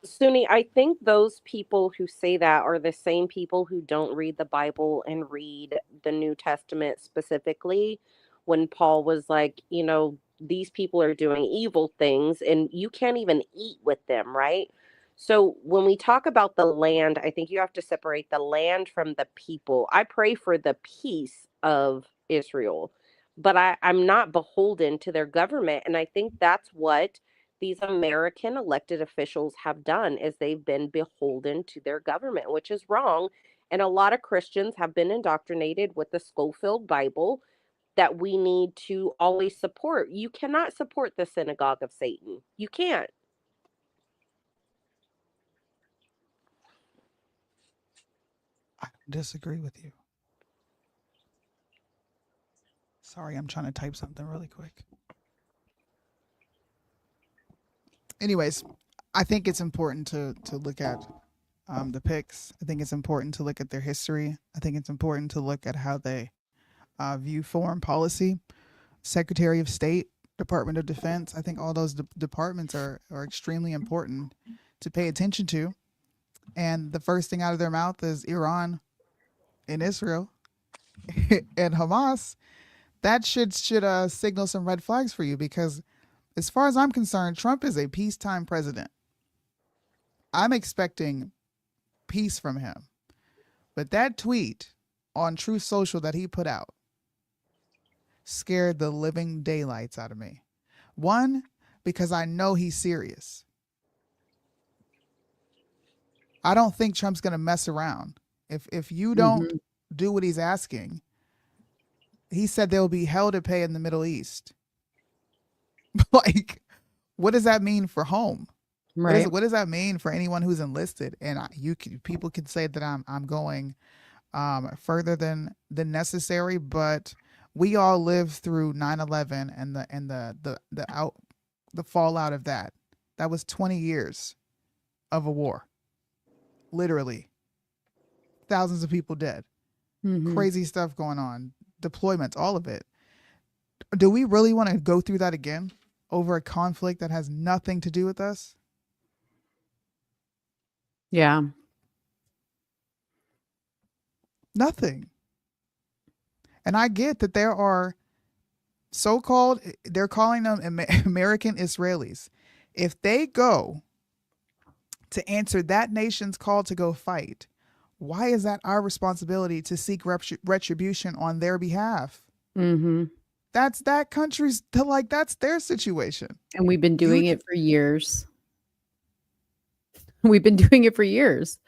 Suni, I think those people who say that are the same people who don't read the Bible and read the New Testament specifically when Paul was like, you know, these people are doing evil things and you can't even eat with them, right? So when we talk about the land, I think you have to separate the land from the people. I pray for the peace of Israel, but I'm not beholden to their government. And I think that's what these American elected officials have done is they've been beholden to their government, which is wrong. And a lot of Christians have been indoctrinated with the Schofield Bible that we need to always support. You cannot support the synagogue of Satan. You can't. I disagree with you. Sorry, I'm trying to type something really quick. Anyways, I think it's important to look at the picks. I think it's important to look at their history. I think it's important to look at how they view foreign policy. Secretary of State, Department of Defense. I think all those departments are extremely important to pay attention to. And the first thing out of their mouth is Iran and Israel and Hamas. That should signal some red flags for you because as far as I'm concerned, Trump is a peacetime president. I'm expecting peace from him. But that tweet on Truth Social that he put out scared the living daylights out of me. One, because I know he's serious. I don't think Trump's going to mess around. If you don't do what he's asking, he said there will be hell to pay in the Middle East. Like, what does that mean for home? Right. What does that mean for anyone who's enlisted? And people can say that I'm going further than necessary, but we all lived through 9/11 and the fallout of that. That was 20 years of a war. Literally. Thousands of people dead. Crazy stuff going on. Deployments, all of it. Do we really want to go through that again over a conflict that has nothing to do with us? Yeah. Nothing. And I get that there are they're calling them American Israelis. If they go to answer that nation's call to go fight, why is that our responsibility to seek retribution on their behalf? That's that country's, that's their situation. And we've been doing it for years. We've been doing it for years.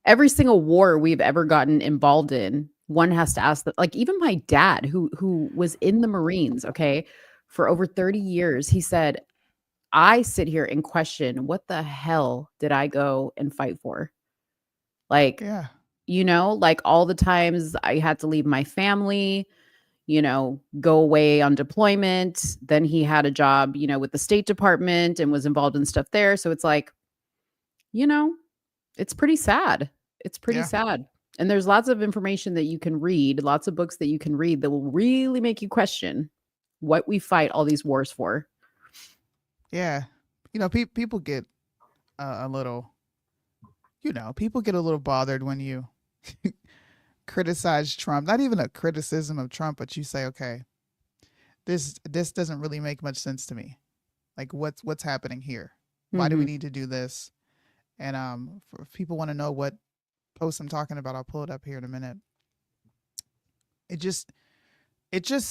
Every single war we've ever gotten involved in, one has to ask that. Like even my dad, who was in the Marines, okay, for over 30 years, he said, I sit here and question what the hell did I go and fight for? Like, Yeah. like all the times I had to leave my family, go away on deployment. Then he had a job, with the State Department and was involved in stuff there. So it's like, it's pretty sad. It's pretty Yeah. sad. And there's lots of information that you can read, lots of books that you can read that will really make you question what we fight all these wars for. Yeah. People get a little, people get a little bothered when you criticize Trump. Not even a criticism of Trump, but you say, okay, this doesn't really make much sense to me. Like what's happening here? Why do we need to do this? And if people want to know what post I'm talking about, I'll pull it up here in a minute. It just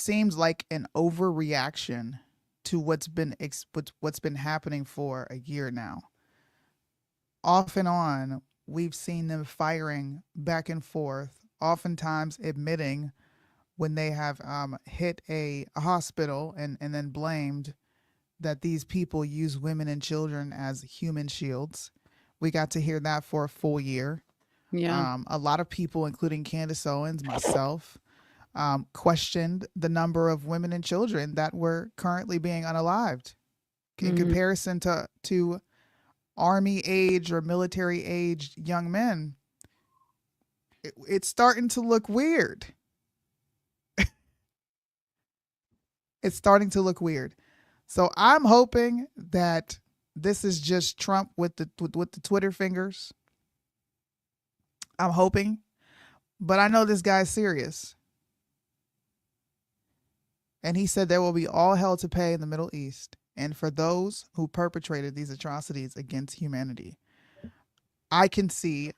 seems like an overreaction to what's been happening for a year now. Off and on, we've seen them firing back and forth, oftentimes admitting when they have hit a hospital and then blamed that these people use women and children as human shields. We got to hear that for a full year. Yeah. A lot of people, including Candace Owens, myself, questioned the number of women and children that were currently being unalived in comparison to army age or military aged young men. It's starting to look weird. It's starting to look weird. So I'm hoping that this is just Trump with the Twitter fingers. I'm hoping, but I know this guy's serious. And he said there will be all hell to pay in the Middle East and for those who perpetrated these atrocities against humanity. I can see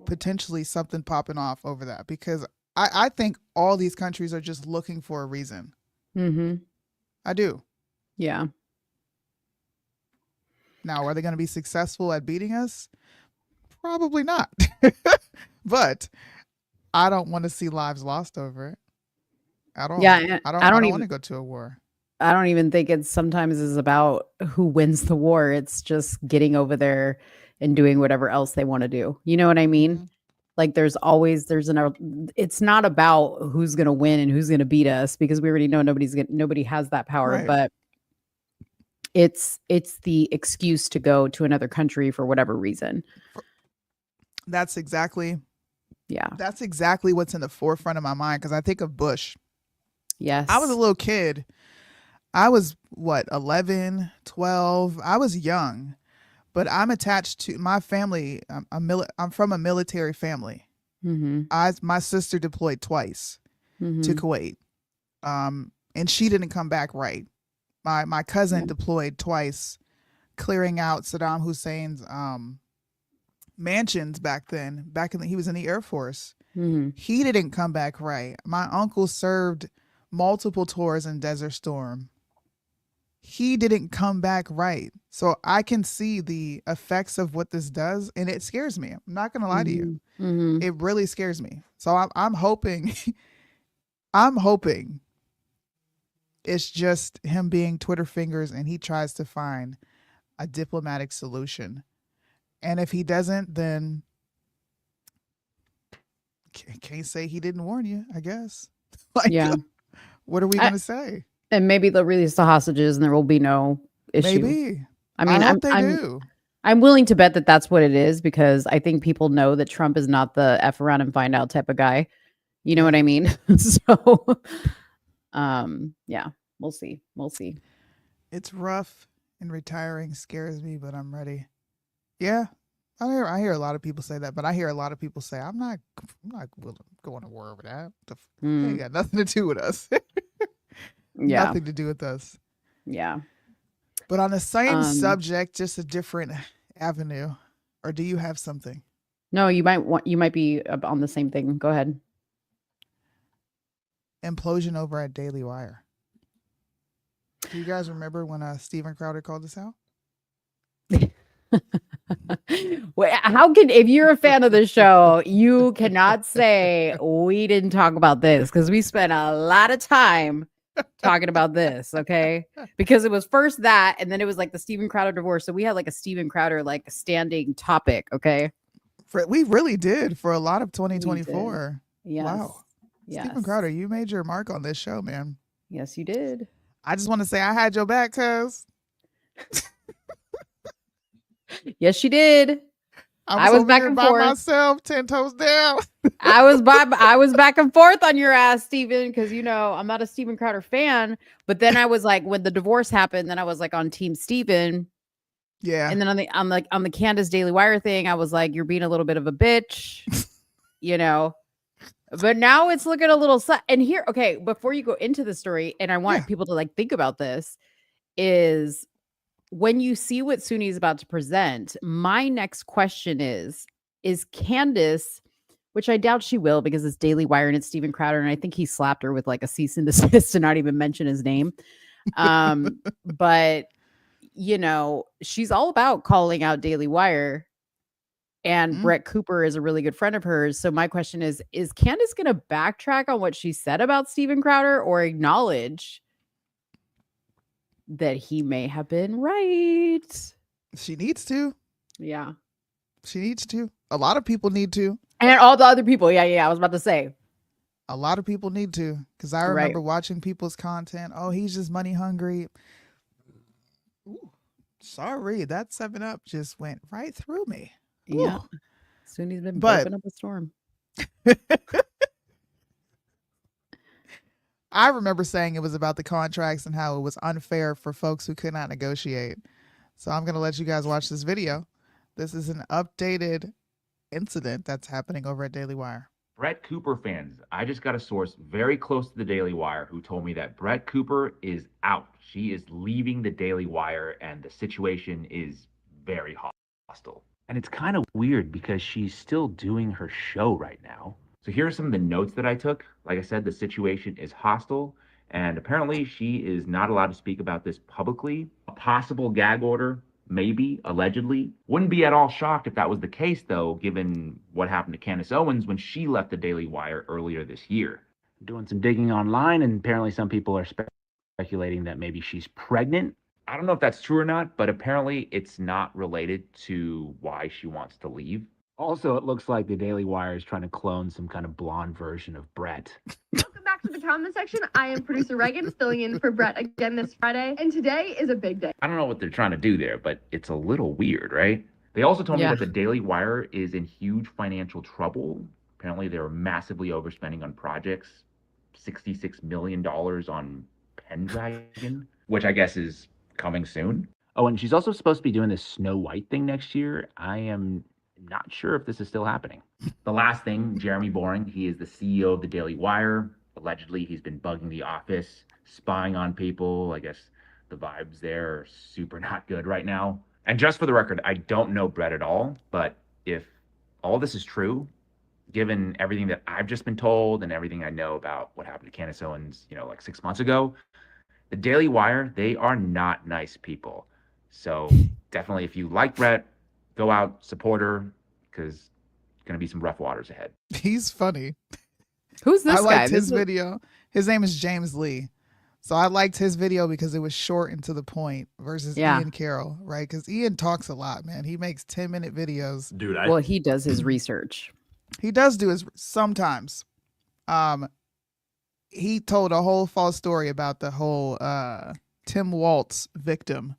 potentially something popping off over that because I think all these countries are just looking for a reason. I do. Yeah. Now, are they going to be successful at beating us? Probably not. But I don't want to see lives lost over it at all. Yeah, I I don't don't even want to go to a war. I don't even think it's sometimes is about who wins the war. It's just getting over there and doing whatever else they want to do. You know what I mean? Like it's not about who's going to win and who's going to beat us because we already know nobody has that power, Right. but it's the excuse to go to another country for whatever reason. That's exactly Yeah. what's in the forefront of my mind because I think of Bush. Yes. I was a little kid. I was 11, 12. I was young, but I'm attached to my family. I'm from a military family. My sister deployed twice to Kuwait, and she didn't come back right. My cousin deployed twice, clearing out Saddam Hussein's mansions back then. He was in the Air Force. He didn't come back right. My uncle served multiple tours in Desert Storm. He didn't come back right. So I can see the effects of what this does, and it scares me. I'm not going to lie to you. It really scares me. So I'm hoping, I'm hoping it's just him being Twitter fingers and he tries to find a diplomatic solution. And if he doesn't, then can't say he didn't warn you, I guess. Yeah. What are we going to say? And maybe they'll release the hostages and there will be no issue. Maybe. I mean, I hope they do. I'm willing to bet that that's what it is because I think people know that Trump is not the F around and find out type of guy. You know what I mean? So, yeah, we'll see. We'll see. It's rough and retiring scares me, but I'm ready. Yeah. I hear a lot of people say that, but I hear a lot of people say, I'm not going to war over that. It ain't got nothing to do with us. Yeah. Nothing to do with us. Yeah. But on the same subject, just a different avenue. Or do you have something? No, you might be on the same thing. Go ahead. Implosion over at Daily Wire. Do you guys remember when Steven Crowder called this out? Wait, if you're a fan of the show, you cannot say we didn't talk about this because we spent a lot of time talking about this, okay? Because it was first that, and then it was like the Steven Crowder divorce. So we had like a Steven Crowder like standing topic, okay? We really did for a lot of 2024. Yes. Wow. Yes. Stephen Crowder, you made your mark on this show, man. Yes, you did. I just want to say I had your back, cuz Yes, you did. I was was over back here and by forth. myself, 10 toes down. I was back and forth on your ass, Steven, because I'm not a Steven Crowder fan. But then I was like, when the divorce happened, then I was like on Team Steven. Yeah. And then on the Candace Daily Wire thing, I was like, you're being a little bit of a bitch, But now it's looking a little and here, okay, before you go into the story, and I want people to think about this, is when you see what Suni is about to present, my next question is Candace, which I doubt she will because it's Daily Wire and it's Steven Crowder, and I think he slapped her with a cease and desist to not even mention his name. But she's all about calling out Daily Wire, and Brett Cooper is a really good friend of hers. So my question is Candace going to backtrack on what she said about Steven Crowder or acknowledge that he may have been right? She needs to. Yeah. She needs to. A lot of people need to. And all the other people. Yeah. I was about to say. A lot of people need to. Because I remember watching people's content. Oh, he's just money hungry. Ooh, sorry. That 7-Up just went right through me. Yeah. Suni's been burping up a storm. I remember saying it was about the contracts and how it was unfair for folks who could not negotiate. So I'm going to let you guys watch this video. This is an updated incident that's happening over at Daily Wire. Brett Cooper fans, I just got a source very close to the Daily Wire who told me that Brett Cooper is out. She is leaving the Daily Wire and the situation is very hostile. And it's kind of weird because she's still doing her show right now. So here are some of the notes that I took. Like I said, the situation is hostile, and apparently she is not allowed to speak about this publicly. A possible gag order, maybe, allegedly. Wouldn't be at all shocked if that was the case, though, given what happened to Candace Owens when she left the Daily Wire earlier this year. Doing some digging online, and apparently some people are speculating that maybe she's pregnant. I don't know if that's true or not, but apparently it's not related to why she wants to leave. Also, it looks like the Daily Wire is trying to clone some kind of blonde version of Brett. Welcome back to the comment section. I am producer Reagan, filling in for Brett again this Friday, and today is a big day. I don't know what they're trying to do there, but it's a little weird, right? They also told me that the Daily Wire is in huge financial trouble. Apparently, they're massively overspending on projects. $66 million on Pendragon, which I guess is coming soon. Oh, and she's also supposed to be doing this Snow White thing next year. I am not sure if this is still happening. The last thing, Jeremy Boring, he is the CEO of the Daily Wire. Allegedly, he's been bugging the office, spying on people. I guess the vibes there are super not good right now. And just for the record, I don't know Brett at all, but if all this is true, given everything that I've just been told and everything I know about what happened to Candace Owens, 6 months ago, the Daily Wire, they are not nice people. So definitely, if you like Brett, go out, support her, because it's going to be some rough waters ahead. He's funny. Who's this guy? I liked his video. His name is James Lee. So I liked his video because it was short and to the point versus Ian Carroll, right? Because Ian talks a lot, man. He makes 10-minute videos. Dude, well, he does his research. He does do his sometimes. He told a whole false story about the whole Tim Waltz victim.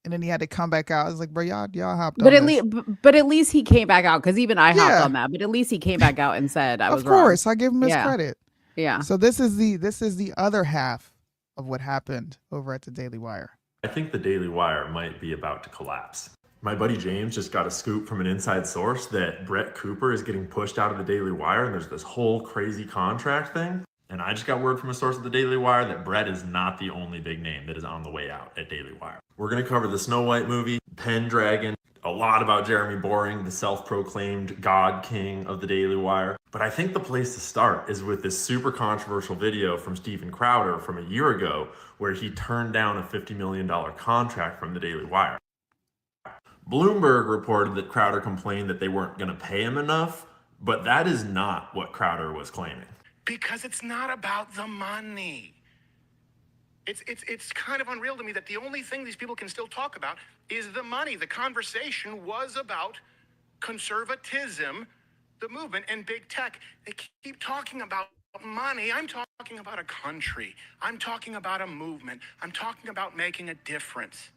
And then he had to come back out. I was like, bro, y'all hopped on this. But at least he came back out, because even I hopped on that. But at least he came back out and said I was wrong. Of course, I give him his credit. Yeah. So this is the other half of what happened over at the Daily Wire. I think the Daily Wire might be about to collapse. My buddy James just got a scoop from an inside source that Brett Cooper is getting pushed out of the Daily Wire, and there's this whole crazy contract thing. And I just got word from a source at the Daily Wire that Brett is not the only big name that is on the way out at Daily Wire. We're going to cover the Snow White movie, Pendragon, a lot about Jeremy Boring, the self-proclaimed God King of the Daily Wire. But I think the place to start is with this super controversial video from Steven Crowder from a year ago, where he turned down a $50 million contract from the Daily Wire. Bloomberg reported that Crowder complained that they weren't going to pay him enough, but that is not what Crowder was claiming. Because it's not about the money. It's kind of unreal to me that the only thing these people can still talk about is the money. The conversation was about conservatism, the movement, and big tech. They keep talking about money. I'm talking about a country. I'm talking about a movement. I'm talking about making a difference.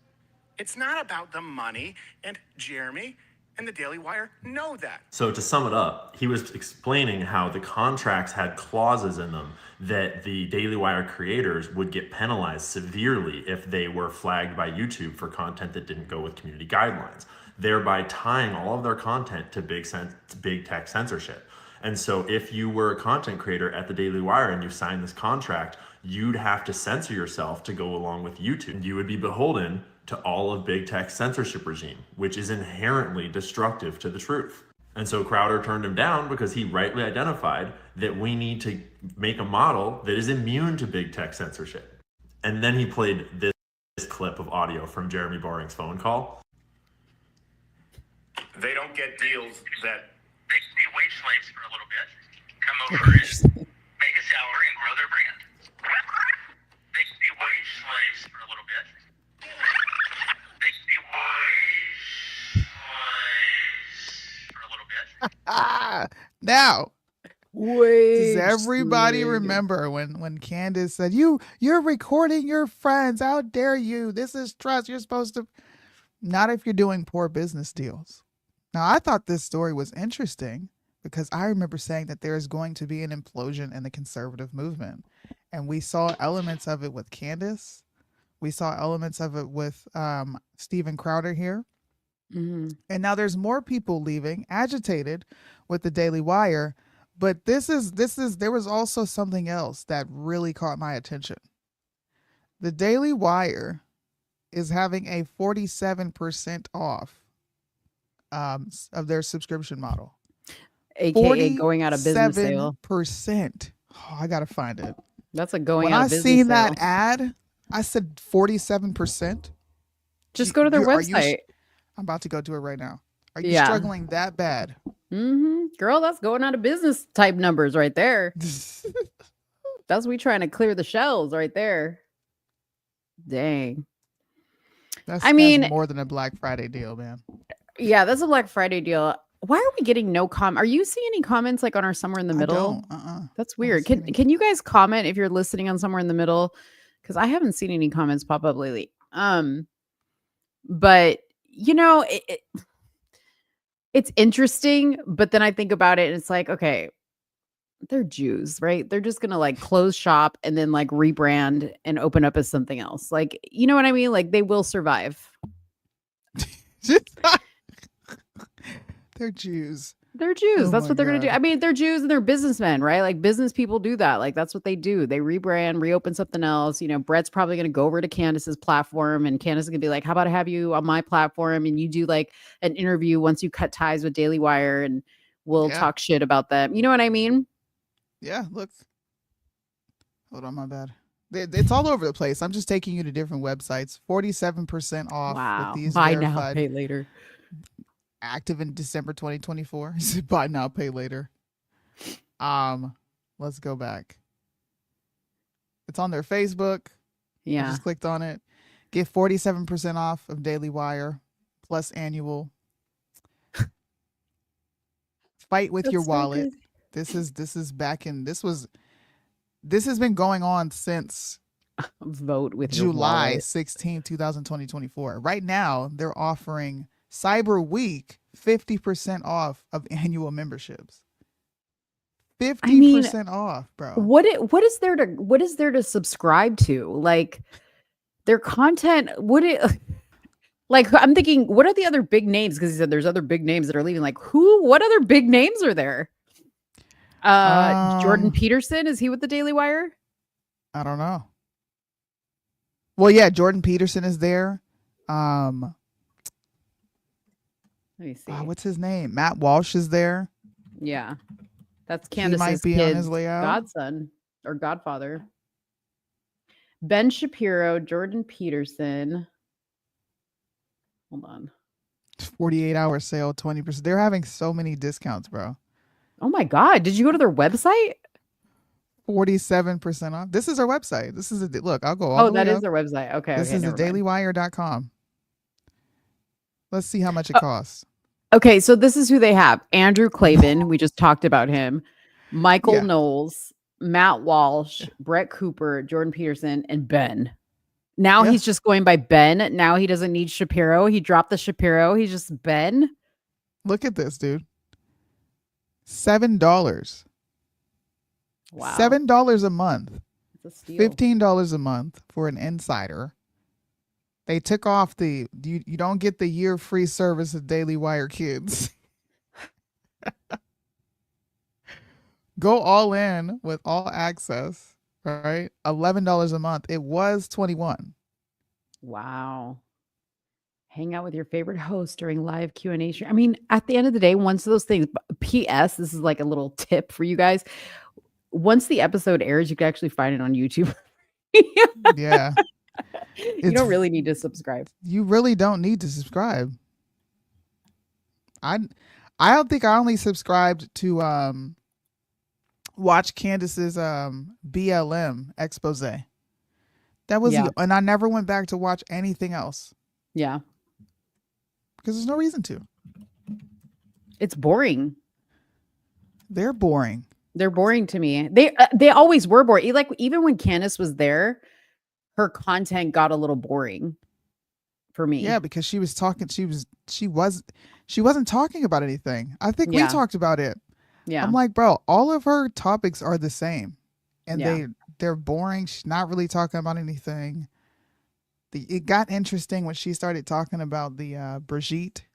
It's not about the money, and Jeremy and the Daily Wire know that. So to sum it up, he was explaining how the contracts had clauses in them that the Daily Wire creators would get penalized severely if they were flagged by YouTube for content that didn't go with community guidelines, thereby tying all of their content to big tech censorship. And so if you were a content creator at the Daily Wire and you signed this contract, you'd have to censor yourself to go along with YouTube. You would be beholden to all of big tech's censorship regime, which is inherently destructive to the truth. And so Crowder turned him down because he rightly identified that we need to make a model that is immune to big tech censorship. And then he played this clip of audio from Jeremy Boring's phone call. They don't get deals that They can be wage slaves for a little bit, come over and make a salary and grow their brand. They can be wage slaves for a little bit. They can be wage slaves for a little bit. Now, Wage does everybody slave. remember when Candace said, you're recording your friends, how dare you, this is trust, you're supposed to, not if you're doing poor business deals. Now, I thought this story was interesting because I remember saying that there is going to be an implosion in the conservative movement. And we saw elements of it with Candace. We saw elements of it with Steven Crowder here. Mm-hmm. And now there's more people leaving, agitated with the Daily Wire. But there was also something else that really caught my attention. The Daily Wire is having a 47% off of their subscription model. AKA going out of business sale. 47%. Oh, I gotta find it. That's a going When out I of business seen sale. that ad, I said 47%. Just go to their Are you website. I'm about to go to it right now. Are you Yeah. struggling that bad? Mm-hmm. Girl, that's going out of business type numbers right there. That's we trying to clear the shelves right there. Dang. That's mean- more than a Black Friday deal, man. Yeah, that's a Black Friday deal. Why are we getting no Are you seeing any comments like on our Somewhere in the Middle? I don't. That's weird. Can you guys comment if you're listening on Somewhere in the Middle? Because I haven't seen any comments pop up lately. But you know, it's interesting. But then I think about it, and it's like, okay, they're Jews, right? They're just gonna like close shop and then like rebrand and open up as something else. Like, you know what I mean? Like they will survive. They're Jews. They're Jews. Oh That's my what they're going to do. God. I mean, they're Jews and they're businessmen, right? Like business people do that. Like that's what they do. They rebrand, reopen something else. You know, Brett's probably going to go over to Candace's platform and Candace is going to be like, how about I have you on my platform and you do like an interview once you cut ties with Daily Wire and we'll Yeah. talk shit about them. You know what I mean? Yeah, look. Hold on, my bad. It's all over the place. I'm just taking you to different websites. 47% off Wow. with these Buy now, verified, pay later. active in December 2024. Buy now, pay later. Let's go back. It's on their Facebook. I Yeah. just clicked on it. Get 47% off of Daily Wire plus annual. Fight with your That's so wallet. crazy. This has been going on since Vote with your July wallet. 16, 2024. Right now, they're offering Cyber Week 50% off of annual memberships. 50% off, bro. What is there to subscribe to? Like their content, like I'm thinking, what are the other big names? Because he said there's other big names that are leaving. Like what other big names are there? Jordan Peterson, is he with the Daily Wire? I don't know. Well, yeah, Jordan Peterson is there. Let me see. What's his name? Matt Walsh is there. Yeah. That's He might Candace's be on kid's his way out. godson or godfather. Ben Shapiro, Jordan Peterson. Hold on. 48-hour sale, 20%. They're having so many discounts, bro. Oh my God. Did you go to their website? 47% off. This is our website. This is look, I'll go all Oh, the way that is up. their website. Okay. This okay, is never mind. thedailywire.com. Let's see how much it costs. Okay, so this is who they have. Andrew Klavan, we just talked about him. Michael Yeah. Knowles, Matt Walsh, Brett Cooper, Jordan Peterson, and Ben. Now Yeah. he's just going by Ben. Now he doesn't need Shapiro. He dropped the Shapiro. He's just Ben. Look at this, dude. $7. Wow. $7 a month. It's a steal. $15 a month for an insider. They took off you don't get the year free service of Daily Wire Kids. Go all in with all access, right? $11 a month. It was $21. Wow. Hang out with your favorite host during live Q&A. I mean, at the end of the day, once those things, P.S., this is like a little tip for you guys. Once the episode airs, you can actually find it on YouTube. Yeah. You don't really need to subscribe. You really don't need to subscribe. I don't think I only subscribed to watch Candace's BLM expose. That was and I never went back to watch anything else. Yeah. Because there's no reason to. It's boring. They're boring. They're boring to me. They always were boring. Like even when Candace was there, her content got a little boring for me. Yeah, because she was talking. She wasn't talking about anything. I think we talked about it. Yeah. I'm like, bro, all of her topics are the same, and Yeah. they're boring. She's not really talking about anything. It got interesting when she started talking about the Brigitte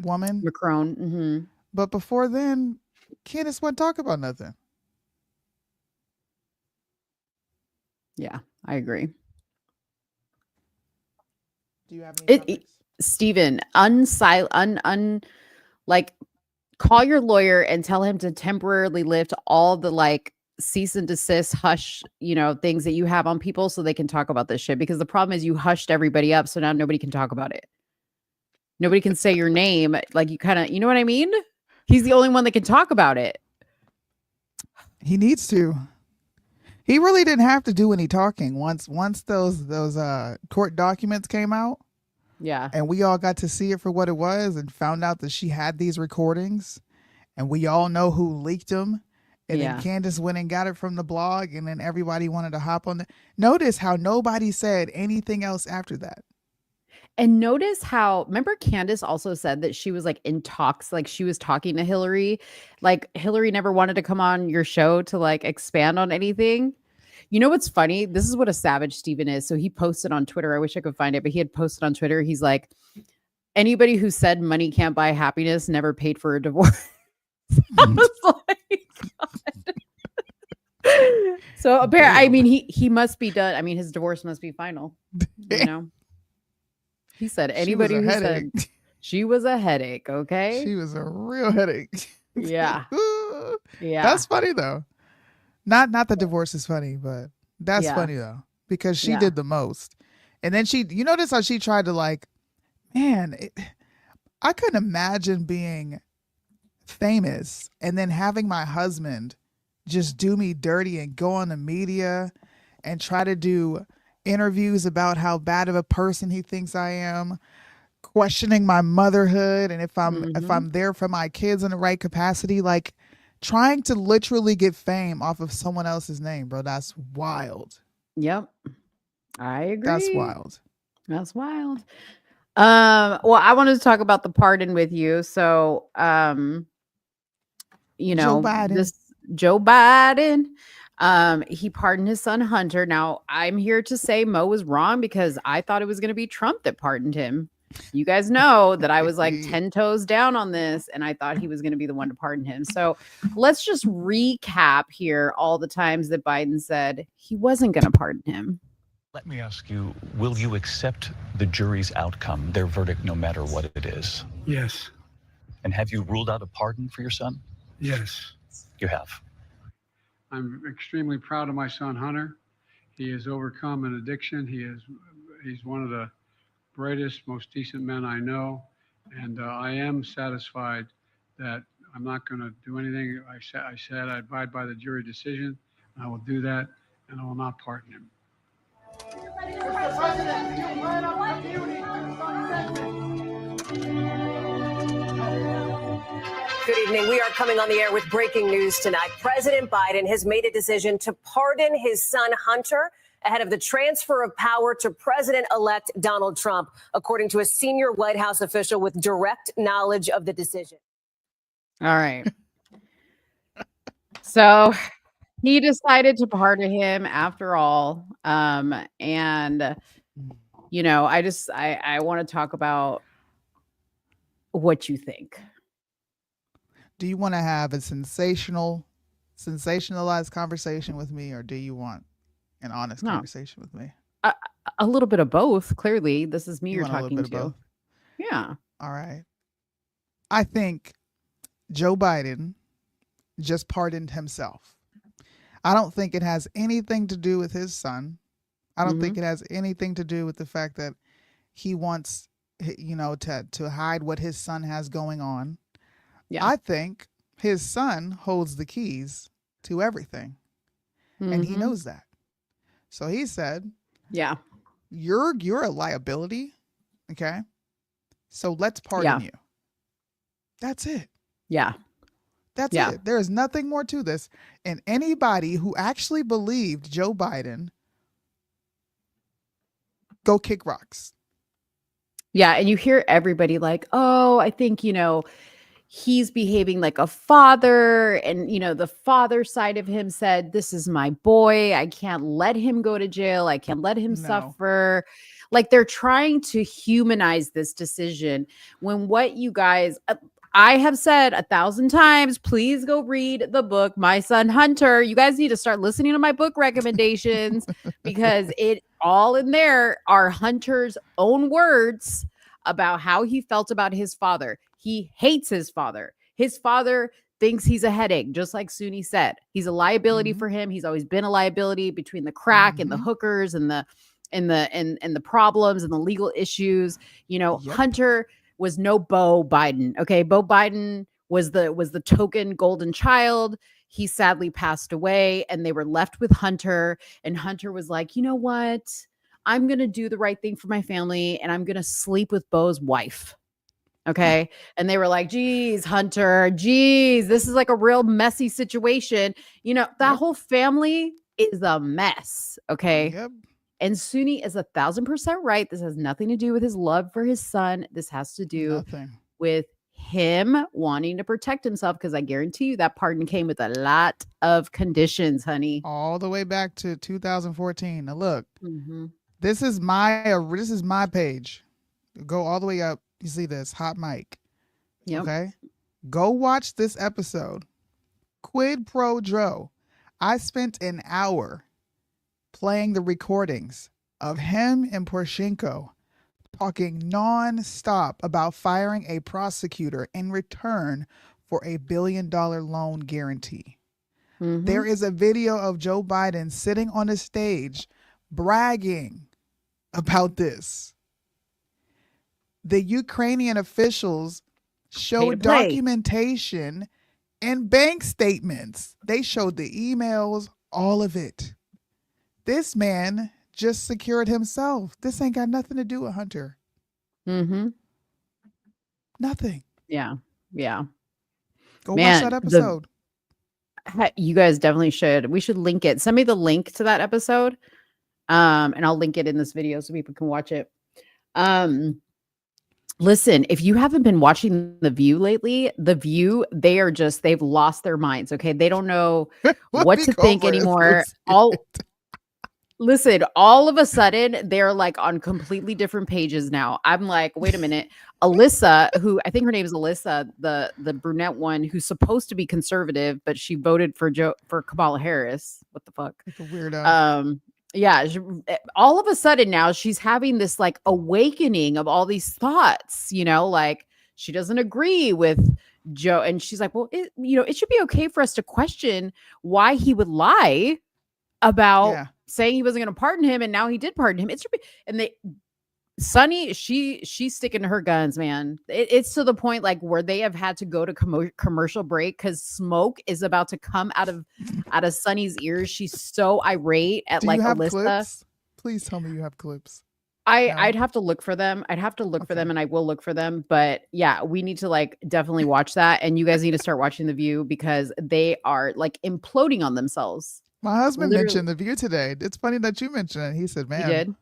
woman, Macron. Mm-hmm. but before then, Candace wouldn't talk about nothing. Yeah, I agree. Do you have any topics? Steven, like call your lawyer and tell him to temporarily lift all the like cease and desist hush, things that you have on people so they can talk about this shit, because the problem is you hushed everybody up, so now nobody can talk about it. Nobody can say your name. Like you kind of, you know what I mean? He's the only one that can talk about it. He needs to. He really didn't have to do any talking once those court documents came out. Yeah. And we all got to see it for what it was and found out that she had these recordings, and we all know who leaked them. And then Candace went and got it from the blog, and then everybody wanted to hop on. Notice how nobody said anything else after that. And notice how, remember Candace also said that she was like in talks, like she was talking to Hillary. Like Hillary never wanted to come on your show to like expand on anything. You know what's funny? This is what a savage Steven is. So he posted on Twitter. I wish I could find it, but he had posted on Twitter. He's like, anybody who said money can't buy happiness never paid for a divorce. I was like, God. So apparently, I mean, he must be done. I mean, his divorce must be final. He said anybody who said she was a headache. Okay. She was a real headache. Yeah. Yeah. That's funny though. Not the divorce is funny, but that's funny though, because she did the most. And then you notice how she tried to like, I couldn't imagine being famous and then having my husband just do me dirty and go on the media and try to do interviews about how bad of a person he thinks I am, questioning my motherhood and if I'm there for my kids in the right capacity, like trying to literally get fame off of someone else's name, bro. That's wild. Yep. I agree. That's wild. That's wild. Well, I wanted to talk about the pardon with you. So, Joe Biden. Joe Biden, he pardoned his son Hunter. Now, I'm here to say Mo was wrong because I thought it was going to be Trump that pardoned him. You guys know that I was like 10 toes down on this, and I thought he was going to be the one to pardon him. So let's just recap here all the times that Biden said he wasn't going to pardon him. Let me ask you, will you accept the jury's outcome, their verdict, no matter what it is? Yes. And have you ruled out a pardon for your son? Yes. You have. I'm extremely proud of my son, Hunter. He has overcome an addiction. He's one of the brightest, most decent men I know. And I am satisfied that I'm not going to do anything. I said I abide by the jury decision. I will do that, and I will not pardon him. Mr. President, do you plan on reviewing the Good evening. We are coming on the air with breaking news tonight. President Biden has made a decision to pardon his son Hunter ahead of the transfer of power to President-elect Donald Trump, according to a senior White House official with direct knowledge of the decision. All right. So he decided to pardon him after all. And you know, I want to talk about what you think. Do you want to have a sensationalized conversation with me, or do you want an honest No. conversation with me? A little bit of both. Clearly, this is me You you're want a little talking bit of to. both? Yeah. All right. I think Joe Biden just pardoned himself. I don't think it has anything to do with his son. I don't think it has anything to do with the fact that he wants, you know, to hide what his son has going on. Yeah. I think his son holds the keys to everything, and he knows that. So he said, Yeah. You're a liability, okay? So let's pardon you. That's it. Yeah. That's Yeah. it. There is nothing more to this. And anybody who actually believed Joe Biden, go kick rocks. Yeah. And you hear everybody like, oh, I think, you know, he's behaving like a father. And, you know, the father side of him said, this is my boy. I can't let him go to jail. I can't let him suffer. Like they're trying to humanize this decision when what you guys, I have said 1,000 times, please go read the book, My Son Hunter. You guys need to start listening to my book recommendations because it all in there are Hunter's own words about how he felt about his father. He hates his father. His father thinks he's a headache, just like Suni said. He's a liability for him. He's always been a liability between the crack and the hookers and the problems and the legal issues. You know, Hunter was no Beau Biden. Okay, Beau Biden was the token golden child. He sadly passed away, and they were left with Hunter. And Hunter was like, you know what? I'm gonna do the right thing for my family, and I'm gonna sleep with Beau's wife. Okay. And they were like, geez, Hunter, geez, this is like a real messy situation. You know, that whole family is a mess. Okay. Yep. And Suni is 1,000% right. This has nothing to do with his love for his son. This has to do Nothing. with him wanting to protect himself, because I guarantee you that pardon came with a lot of conditions, honey. All the way back to 2014. Now look, Mm-hmm. this is my page. Go all the way up. You see this hot mic. Yep. Okay. Go watch this episode. Quid pro Dro. I spent an hour playing the recordings of him and Poroshenko talking nonstop about firing a prosecutor in return for a $1 billion loan guarantee. There is a video of Joe Biden sitting on a stage bragging about this. The Ukrainian officials showed documentation and bank statements. They showed the emails, all of it. This man just secured himself. This ain't got nothing to do with Hunter. Nothing. Yeah. Yeah. Go watch that episode. You guys definitely should. We should link it. Send me the link to that episode. And I'll link it in this video so people can watch it. Listen, if you haven't been watching The View lately, The View, they've lost their minds. Okay. They don't know what to think anymore. Listen, all of a sudden they're like on completely different pages now. I'm like, wait a minute. Alyssa, who I think her name is Alyssa, the brunette one who's supposed to be conservative, but she voted for Kamala Harris. What the fuck? Like a weirdo. Yeah, all of a sudden now she's having this like awakening of all these thoughts, you know, like she doesn't agree with Joe. And she's like, well, it should be okay for us to question why he would lie about saying he wasn't going to pardon him. And now he did pardon him. It should be. And Sunny, she's sticking to her guns, man. It's to the point like where they have had to go to commercial break because smoke is about to come out of Sunny's ears. She's so irate at Do like you have Alyssa. clips? Please tell me you have clips. I'd have to look for them. I'd have to look for them, and I will look for them. But yeah, we need to like definitely watch that, and you guys need to start watching The View because they are like imploding on themselves. My husband Literally. mentioned The View today. It's funny that you mentioned it. He said, He man, did?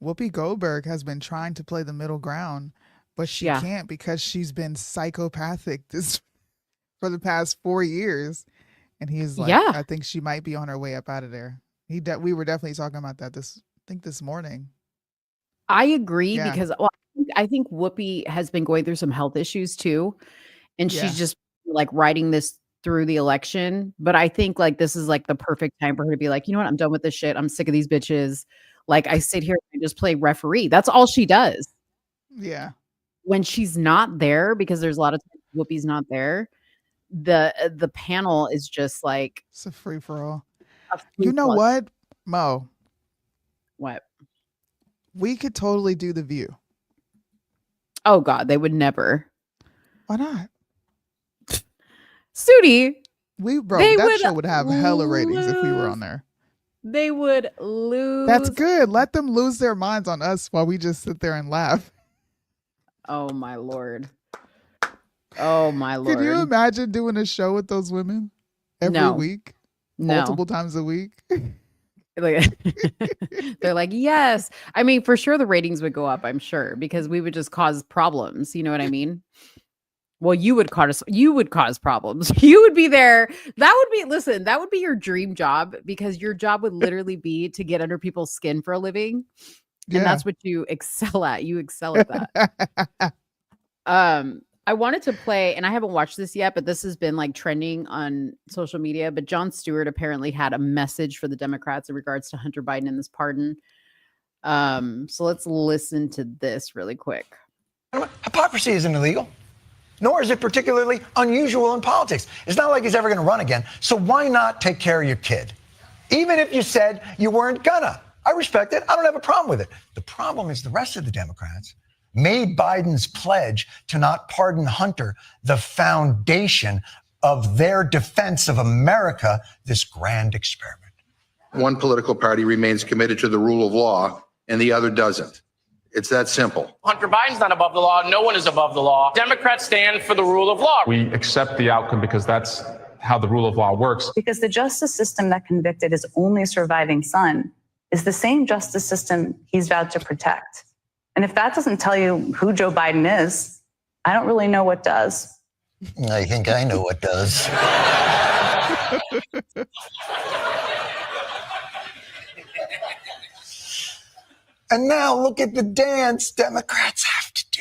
Whoopi Goldberg has been trying to play the middle ground, but she Yeah. can't because she's been psychopathic for the past 4 years. And he's like, Yeah. I think she might be on her way up out of there. We were definitely talking about that this morning. I agree Yeah. because I think Whoopi has been going through some health issues too, and Yeah. she's just like riding this through the election. But I think like this is like the perfect time for her to be like, you know what, I'm done with this shit. I'm sick of these bitches. Like I sit here and just play referee. That's all she does. Yeah. When she's not there, because there's a lot of times Whoopi's not there, the panel is just like It's a free for all. a You know free-for-all. what, Mo? What? We could totally do The View. Oh God, they would never. Why not? Sudi, That show would have hella ratings if we were on there. They would lose. That's good. Let them lose their minds on us while we just sit there and laugh. Oh my Lord. Oh my Lord. Could you imagine doing a show with those women every No. week? No. Multiple times a week? Like, they're like, yes. I mean, for sure the ratings would go up, I'm sure, because we would just cause problems. You know what I mean? Well, you would cause problems. You would be there. That would be your dream job, because your job would literally be to get under people's skin for a living. Yeah. And that's what you excel at. You excel at that. I wanted to play, and I haven't watched this yet, but this has been like trending on social media. But Jon Stewart apparently had a message for the Democrats in regards to Hunter Biden and this pardon. So let's listen to this really quick. Hypocrisy isn't illegal, nor is it particularly unusual in politics. It's not like he's ever going to run again. So why not take care of your kid? Even if you said you weren't gonna. I respect it. I don't have a problem with it. The problem is the rest of the Democrats made Biden's pledge to not pardon Hunter the foundation of their defense of America, this grand experiment. One political party remains committed to the rule of law and the other doesn't. It's that simple. Hunter Biden's not above the law. No one is above the law. Democrats stand for the rule of law. We accept the outcome because that's how the rule of law works. Because the justice system that convicted his only surviving son is the same justice system he's vowed to protect. And if that doesn't tell you who Joe Biden is, I don't really know what does. I think I know what does. And now look at the dance Democrats have to do.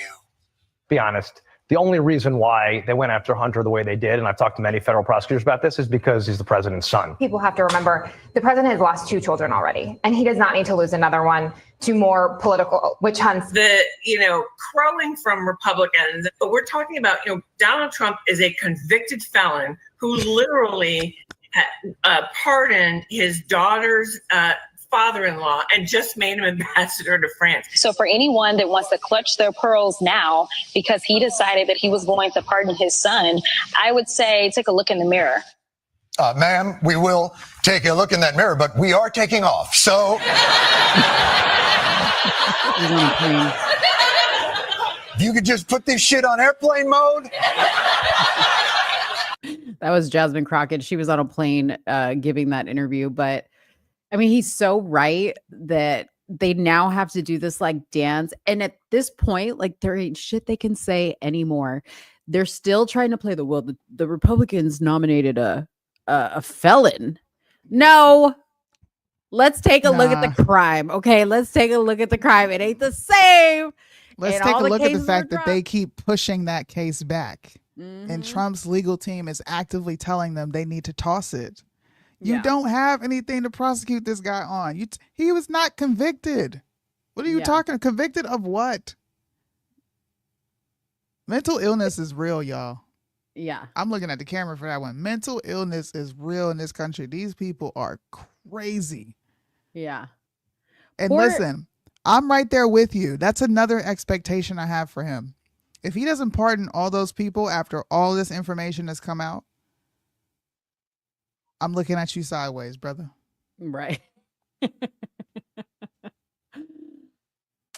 Be honest. The only reason why they went after Hunter the way they did, and I've talked to many federal prosecutors about this, is because he's the president's son. People have to remember the president has lost 2 children already, and he does not need to lose another one to more political witch hunts. The, crowing from Republicans, but we're talking about, Donald Trump is a convicted felon who literally pardoned his daughter's father-in-law and just made him ambassador to France. So for anyone that wants to clutch their pearls now because he decided that he was going to pardon his son, I would say take a look in the mirror. Ma'am, we will take a look in that mirror, but we are taking off. So if you could just put this shit on airplane mode. That was Jasmine Crockett. She was on a plane giving that interview. But I mean, he's so right that they now have to do this like dance. And at this point, like there ain't shit they can say anymore. They're still trying to play the Republicans nominated a felon. No. Let's take a look at the crime. Okay, let's take a look at the crime. It ain't the same. Let's And take all a look at the cases fact are that they keep pushing that case back. And Trump's legal team is actively telling them they need to toss it. You don't have anything to prosecute this guy on. He was not convicted. What are you talking? Convicted of what? Mental illness is real, y'all. Yeah. I'm looking at the camera for that one. Mental illness is real in this country. These people are crazy. Yeah. And listen, I'm right there with you. That's another expectation I have for him. If he doesn't pardon all those people after all this information has come out, I'm looking at you sideways, brother. Right.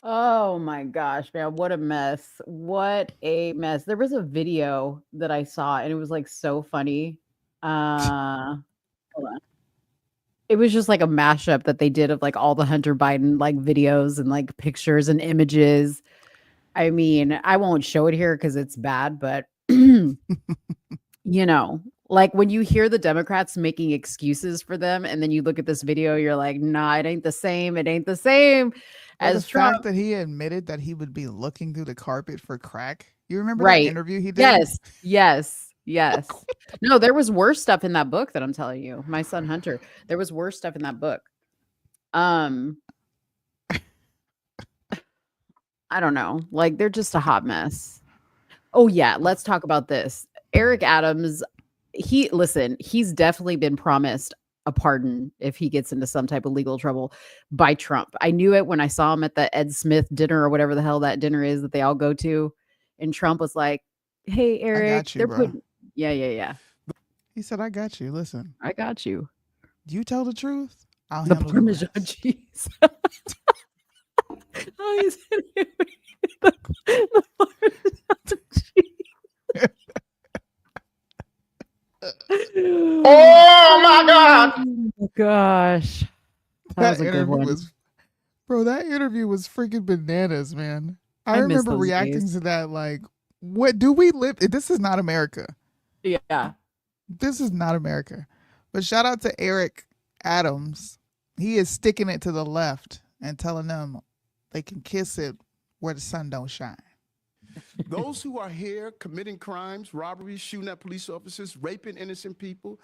Oh my gosh, man, what a mess. What a mess. There was a video that I saw and it was like so funny. Hold on. It was just like a mashup that they did of like all the Hunter Biden like videos and like pictures and images. I mean, I won't show it here because it's bad, but you know, like when you hear the Democrats making excuses for them and then you look at this video, you're like, nah, it ain't the same. It ain't the same Well, as the Trump. fact that he admitted that he would be looking through the carpet for crack. You remember Right. that interview he did? Yes. Yes. Yes. No, there was worse stuff in that book that I'm telling you. My son Hunter. There was worse stuff in that book. I don't know. Like they're just a hot mess. Oh yeah, let's talk about this. Eric Adams, he's definitely been promised a pardon if he gets into some type of legal trouble by Trump. I knew it when I saw him at the Ed Smith dinner or whatever the hell that dinner is that they all go to. And Trump was like, "Hey, Eric, got you, they're bro." putting yeah. He said, I got you. Listen, I got you. you tell the truth. I'll The handle the Parmesan rest." cheese. Oh, he's the Parmesan cheese. Oh my God. Oh gosh. That was a good interview one. Bro, that interview was freaking bananas, man. I I miss remember those reacting days. to that like, what do we live? This is not America. Yeah. This is not America. But shout out to Eric Adams. He is sticking it to the left and telling them they can kiss it where the sun don't shine. Those who are here committing crimes, robberies, shooting at police officers, raping innocent people,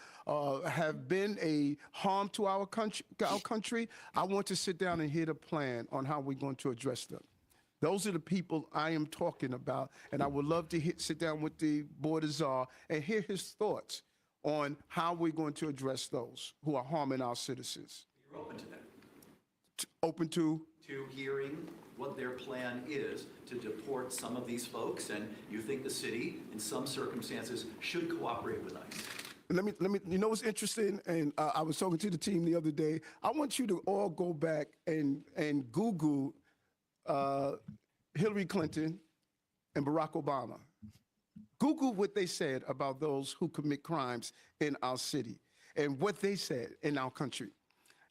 have been a harm to our country. I want to sit down and hear the plan on how we're going to address them. Those are the people I am talking about, and I would love to sit down with the board of czar and hear his thoughts on how we're going to address those who are harming our citizens. You're open to that, Open to hearing what their plan is to deport some of these folks, and you think the city, in some circumstances, should cooperate with ICE. Let me. You know what's interesting? And I was talking to the team the other day. I want you to all go back and Google Hillary Clinton and Barack Obama. Google what they said about those who commit crimes in our city and what they said in our country.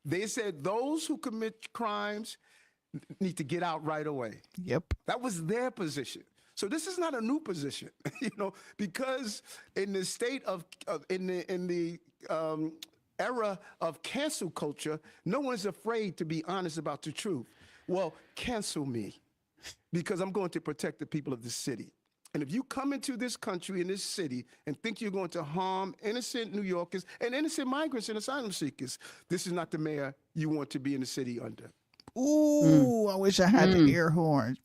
They said those who commit crimes need to get out right away. Yep. That was their position. So this is not a new position, because in the state of in the era of cancel culture, no one's afraid to be honest about the truth. Well, cancel me, because I'm going to protect the people of this city. And if you come into this country, in this city, and think you're going to harm innocent New Yorkers and innocent migrants and asylum seekers, this is not the mayor you want to be in the city under. Ooh, I wish I had the air horns.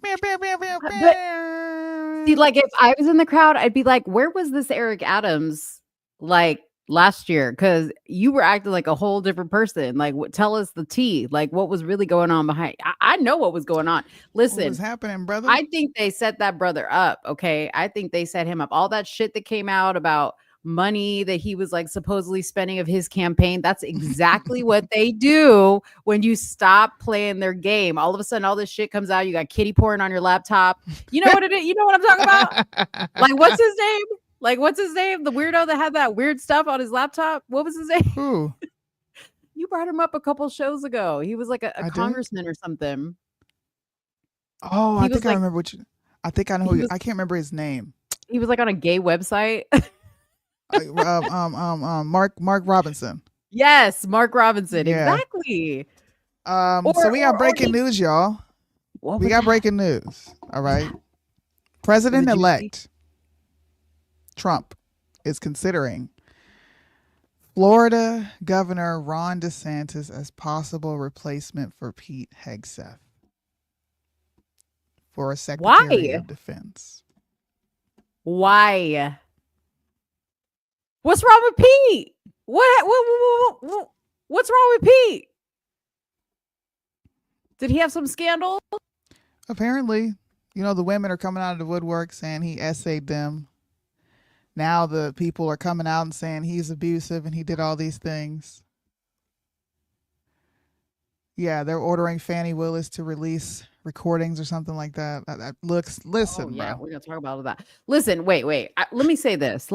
See, like if I was in the crowd, I'd be like, where was this Eric Adams like last year? Because you were acting like a whole different person. Like, tell us the tea. Like, what was really going on behind? I know what was going on. Listen, What was happening, brother? I think they set that brother up. Okay. I think they set him up. All that shit that came out about money that he was like supposedly spending of his campaign. That's exactly what they do when you stop playing their game. All of a sudden, all this shit comes out. You got kitty porn on your laptop. You know what it is? You know what I'm talking about? Like, what's his name? Like, what's his name? The weirdo that had that weird stuff on his laptop. What was his name? Who? You brought him up a couple shows ago. He was like a did? congressman or something. Oh, He I was think I like- remember what you. I think I know. He Who, was- I can't remember his name. He was like on a gay website. Mark Robinson. Yes, Mark Robinson. Yeah. Exactly. So we got breaking news, y'all. What We was got that? breaking news. All right. President-elect Trump is considering Florida Governor Ron DeSantis as possible replacement for Pete Hegseth for a Secretary Why? of Defense. Why? What's wrong with Pete? What's wrong with Pete? Did he have some scandal? Apparently, the women are coming out of the woodwork saying he essayed them. Now the people are coming out and saying he's abusive and he did all these things. Yeah, they're ordering Fannie Willis to release recordings or something like that. That looks. Listen, Oh yeah, bro. we're gonna talk about all that. Listen, wait. Let me say this.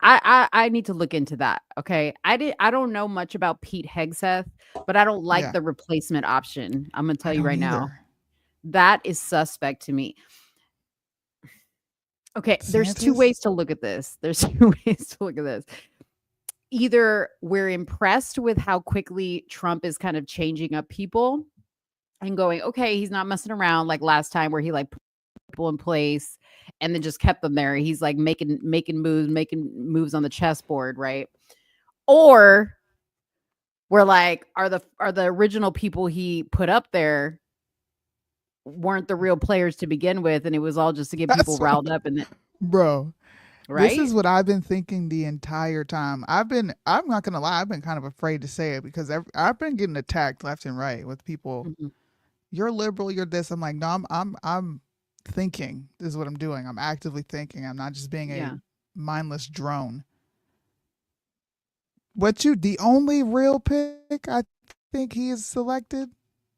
I need to look into that. Okay. I don't know much about Pete Hegseth, but I don't like Yeah, the replacement option. I'm gonna tell I you don't right now. either. That is suspect to me. Okay, there's two DeSantis? ways to look at this. There's two ways to look at this. Either we're impressed with how quickly Trump is kind of changing up people and going, okay, he's not messing around like last time where he like put people in place and then just kept them there. He's like making moves on the chessboard, right? Or we're like, are the original people he put up there weren't the real players to begin with, and it was all just to get people That's what, riled up and then, bro. This right? is what I've been thinking the entire time. I'm not gonna lie, I've been kind of afraid to say it because I've been getting attacked left and right with people. Mhm. You're liberal, you're this. I'm like, no, I'm thinking. This is what I'm doing. I'm actively thinking. I'm not just being Yeah. a mindless drone. The only real pick I think he is selected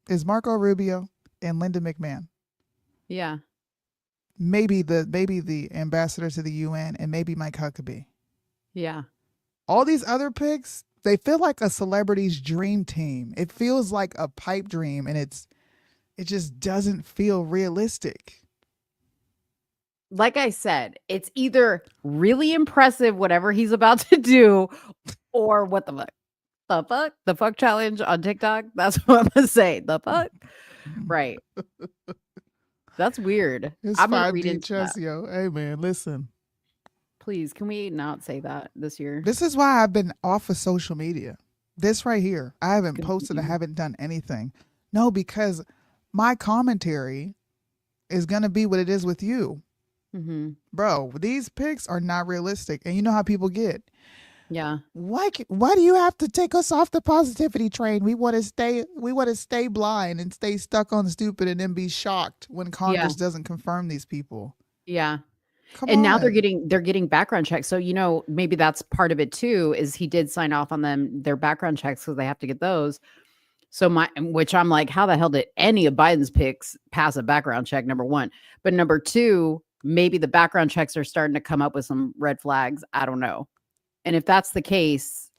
is Marco Rubio and Linda McMahon. Yeah. Maybe the ambassador to the UN and maybe Mike Huckabee. Yeah. All these other picks, they feel like a celebrity's dream team. It feels like a pipe dream, and it just doesn't feel realistic. Like I said, it's either really impressive, whatever he's about to do, or what the fuck? The fuck? The fuck challenge on TikTok? That's what I'm gonna say. The fuck? Right. That's weird. It's I'm gonna read 5D into chess, that. yo. Hey man, listen. Please, can we not say that this year? This is why I've been off of social media. This right here. I haven't Good for posted, I you. haven't done anything. No, because my commentary is gonna be what it is with you. Mm-hmm. Bro, these picks are not realistic. And you know how people get. Yeah. Why do you have to take us off the positivity train? We want to stay blind and stay stuck on stupid and then be shocked when Congress doesn't confirm these people. Yeah. Come And now on. they're getting background checks. So, you know, maybe that's part of it too, is he did sign off on their background checks because they have to get those. So which I'm like, how the hell did any of Biden's picks pass a background check? Number one. But number two, maybe the background checks are starting to come up with some red flags. I don't know. And if that's the case,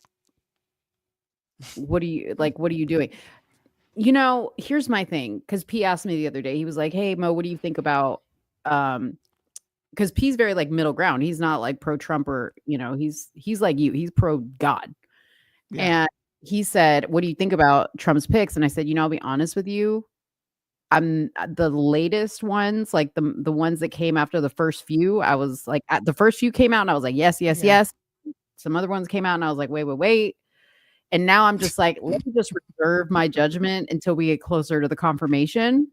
what are you doing? You know, here's my thing. Cause P asked me the other day, he was like, hey Mo, what do you think about, because P's very like middle ground. He's not like pro Trump or, you know, he's like you, he's pro God. Yeah. And he said, what do you think about Trump's picks? And I said, you know, I'll be honest with you. I'm the latest ones, like the ones that came after the first few. I was like, the first few came out and I was like, yes. Some other ones came out and I was like, wait. And now I'm just like, let me just reserve my judgment until we get closer to the confirmation.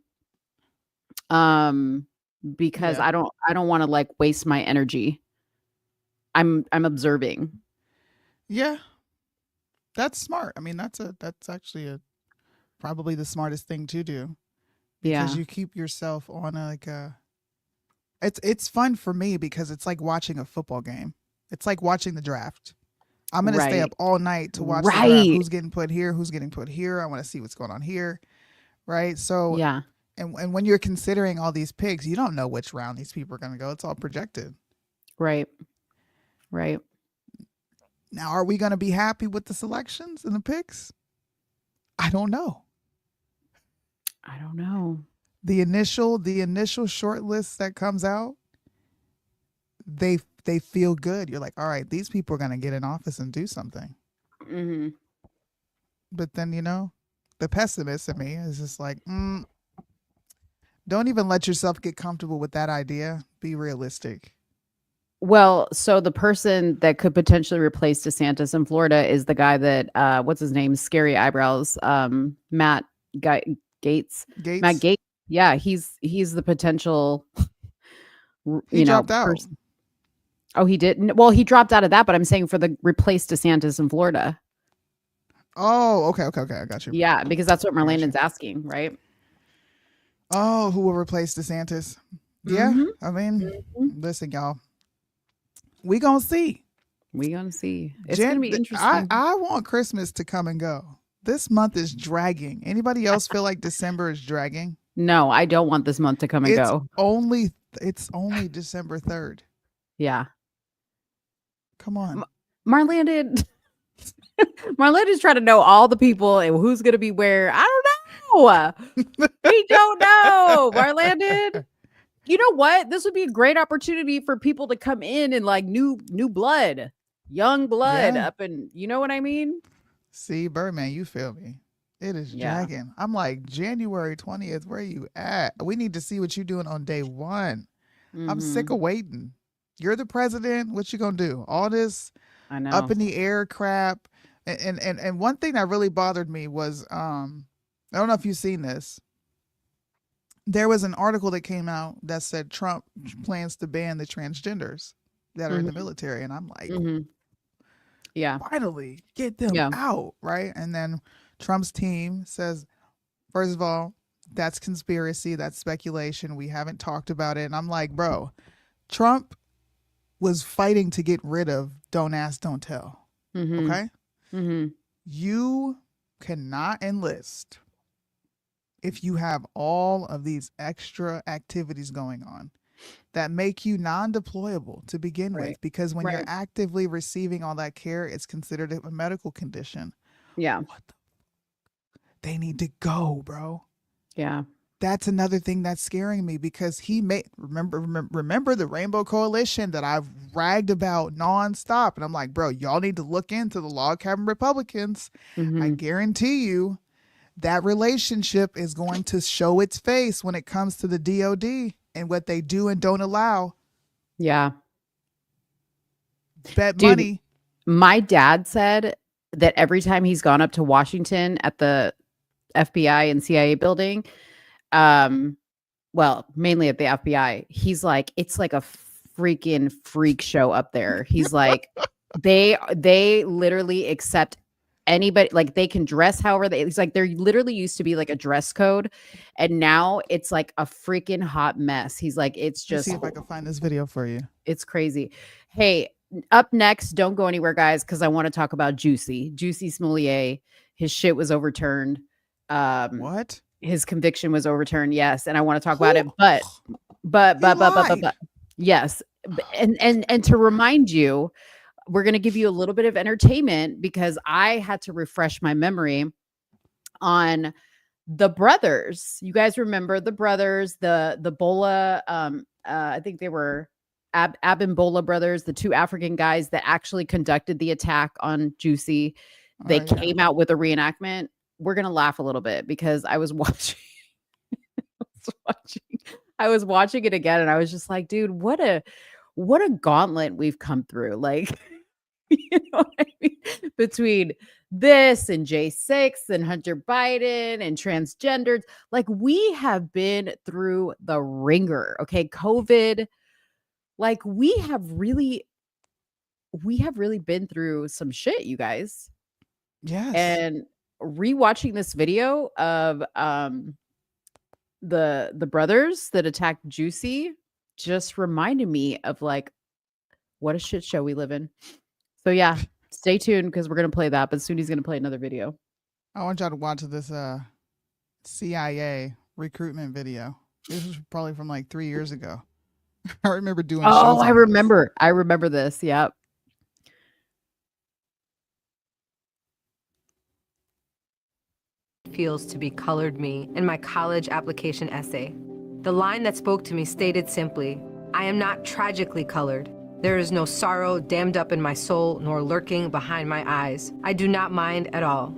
Because Yeah. I don't want to like waste my energy. I'm observing. Yeah. That's smart. I mean, that's actually probably the smartest thing to do. Because Yeah. you keep yourself on it's fun for me because it's like watching a football game. It's like watching the draft. I'm going to stay Right. up all night to watch the draft. Right. Who's getting put here, who's getting put here. I want to see what's going on here. Right? So Yeah. and when you're considering all these picks, you don't know which round these people are going to go. It's all projected. Right. Now, are we going to be happy with the selections and the picks? I don't know. I don't know. The initial short list that comes out, they feel good. You're like, all right, these people are going to get in office and do something. Mm-hmm. But then, you know, the pessimist in me is just like, don't even let yourself get comfortable with that idea. Be realistic. Well, so the person that could potentially replace DeSantis in Florida is the guy that what's his name? Scary eyebrows. Matt Gates. Matt Gates. Yeah, he's the potential. He dropped out. person. Oh, he didn't. Well, he dropped out of that, but I'm saying for the replace DeSantis in Florida. Oh, okay. I got you. Yeah, because that's what Merlandon's asking, right? Oh, who will replace DeSantis? Yeah, Mhm. I mean, listen, y'all. We gonna see. It's gonna be interesting. I want Christmas to come and go. This month is dragging. Anybody else feel like December is dragging? No, I don't want this month to come and It's go. only December 3rd. Yeah. Come on. Marlandon is trying to know all the people and who's going to be where. I don't know. We don't know, Marlandon. You know what? This would be a great opportunity for people to come in and like new blood, young blood Yeah. up, and you know what I mean? See, Birdman, you feel me? It is dragging. I'm like, January 20th, where you at? We need to see what you're doing on day one. I'm sick Mhm. of waiting. You're the president. What you gonna do? All this I know. up in the air crap. And one thing that really bothered me was I don't know if you've seen this. There was an article that came out that said Trump plans to ban the transgenders that are in the Mhm. military, and I'm like, Mhm. Yeah. finally get them Yeah. out, right? And then Trump's team says, first of all, that's conspiracy, that's speculation. We haven't talked about it. And I'm like, bro, Trump was fighting to get rid of don't ask, don't tell. Mhm. Okay? Mhm. You cannot enlist if you have all of these extra activities going on that make you non-deployable to begin Right. with, because when you're Right. actively receiving all that care, it's considered a medical condition. Yeah. They need to go, bro. Yeah. That's another thing that's scaring me, because he made remember the Rainbow Coalition that I've ragged about nonstop, and I'm like, bro, y'all need to look into the log cabin Republicans. I Mhm. guarantee you that relationship is going to show its face when it comes to the DOD and what they do and don't allow. Yeah. Bet Dude, money. my dad said that every time he's gone up to Washington at the FBI and CIA building, well, mainly at the FBI, he's like, it's like a freaking freak show up there. He's like, they literally accept anybody, like they can dress however they, it's like there literally used to be like a dress code, and now it's like a freaking hot mess. He's like, it's Let's just, see if I can find this video for you. it's crazy. Hey, up next, don't go anywhere, guys, because I want to talk about Juicy Smollett. His shit was overturned. What? His conviction was overturned. Yes, and I want to talk about it. But yes, and to remind you, we're going to give you a little bit of entertainment because I had to refresh my memory on the brothers. You guys remember the brothers, the Bola? I think they were Ab and Bola brothers, the two African guys that actually conducted the attack on Juicy. They came out with a reenactment. We're gonna laugh a little bit because I was watching. I was watching it again, and I was just like, dude, what a gauntlet we've come through. Like, you know what I mean? Between this and J6 and Hunter Biden and transgenders, like we have been through the ringer. Okay, COVID. Like we have really been through some shit, you guys. Yes. And rewatching this video of the brothers that attacked Juicy just reminded me of like what a shit show we live in. So yeah, stay tuned because we're gonna play that, but soon he's gonna play another video. I want y'all to watch this CIA recruitment video. This was probably from like 3 years ago. I remember doing shows Oh, I on remember. I remember this. Yep. Feels to be colored me in my college application essay. The line that spoke to me stated simply, I am not tragically colored. There is no sorrow dammed up in my soul nor lurking behind my eyes. I do not mind at all.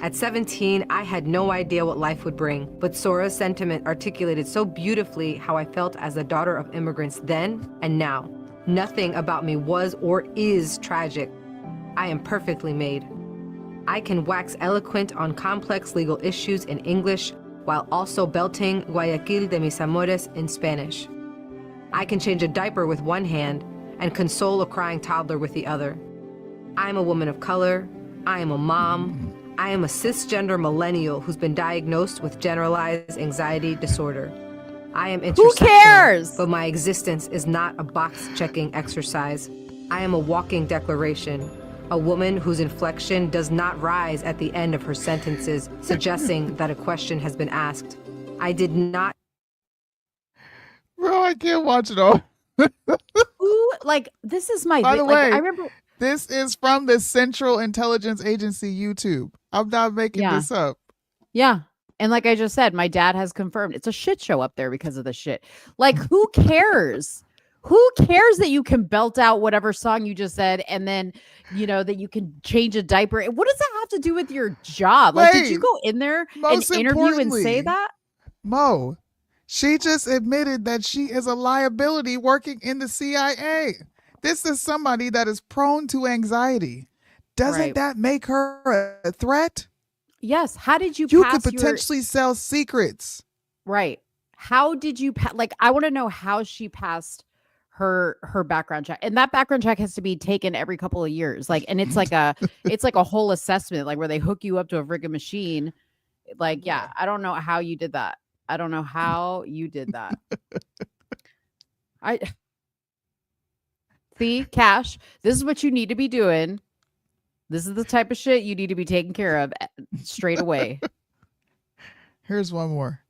At 17, I had no idea what life would bring, but Sora's sentiment articulated so beautifully how I felt as a daughter of immigrants then and now. Nothing about me was or is tragic. I am perfectly made. I can wax eloquent on complex legal issues in English while also belting Guayaquil de mis amores in Spanish. I can change a diaper with one hand and console a crying toddler with the other. I am a woman of color. I am a mom. I am a cisgender millennial who's been diagnosed with generalized anxiety disorder. I am intersectional. Who cares? But my existence is not a box-checking exercise. I am a walking declaration. A woman whose inflection does not rise at the end of her sentences, suggesting that a question has been asked. I did not. Bro, I can't watch it all. Who, like, this is my By the like, way, I remember this is from the Central Intelligence Agency YouTube. I'm not making this up. Yeah. And like I just said, my dad has confirmed it's a shit show up there because of the shit. Like, who cares? Who cares that you can belt out whatever song you just said and then, you know, that you can change a diaper? What does that have to do with your job? Like, did you Wait, go in there and most interview and say importantly, that? Mo, she just admitted that she is a liability working in the CIA. This is somebody that is prone to anxiety. Doesn't Right. that make her a threat? Yes. How did you You pass could your potentially sell secrets. right? How did you like? I want to know how she passed her background check, and that background check has to be taken every couple of years. Like, and it's like a whole assessment, like where they hook you up to a friggin' machine. Like, yeah, I don't know how you did that. I don't know how you did that. I see, Cash. This is what you need to be doing. This is the type of shit you need to be taking care of straight away. Here's one more.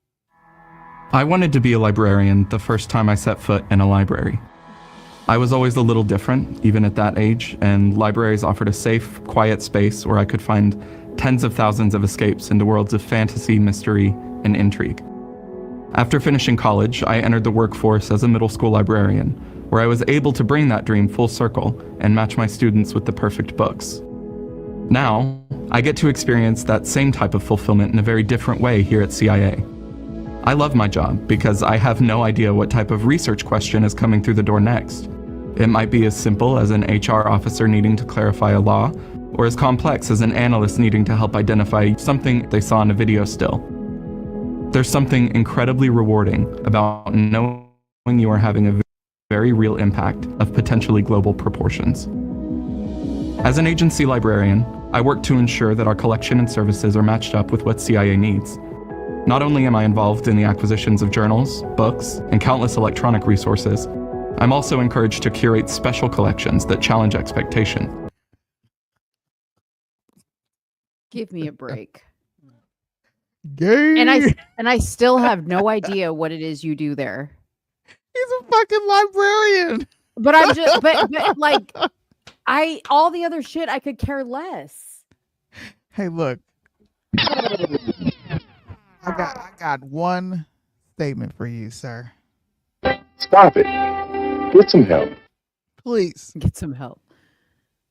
I wanted to be a librarian the first time I set foot in a library. I was always a little different, even at that age, and libraries offered a safe, quiet space where I could find tens of thousands of escapes into worlds of fantasy, mystery, and intrigue. After finishing college, I entered the workforce as a middle school librarian, where I was able to bring that dream full circle and match my students with the perfect books. Now, I get to experience that same type of fulfillment in a very different way here at CIA. I love my job because I have no idea what type of research question is coming through the door next. It might be as simple as an HR officer needing to clarify a law, or as complex as an analyst needing to help identify something they saw in a video still. There's something incredibly rewarding about knowing you are having a very real impact of potentially global proportions. As an agency librarian, I work to ensure that our collection and services are matched up with what CIA needs. Not only am I involved in the acquisitions of journals, books, and countless electronic resources, I'm also encouraged to curate special collections that challenge expectation. Give me a break. Gay. And I still have no idea what it is you do there. He's a fucking librarian. But I'm just but like all the other shit I could care less. Hey, look. I got one statement for you, sir. Stop it. Get some help. Please. Get some help.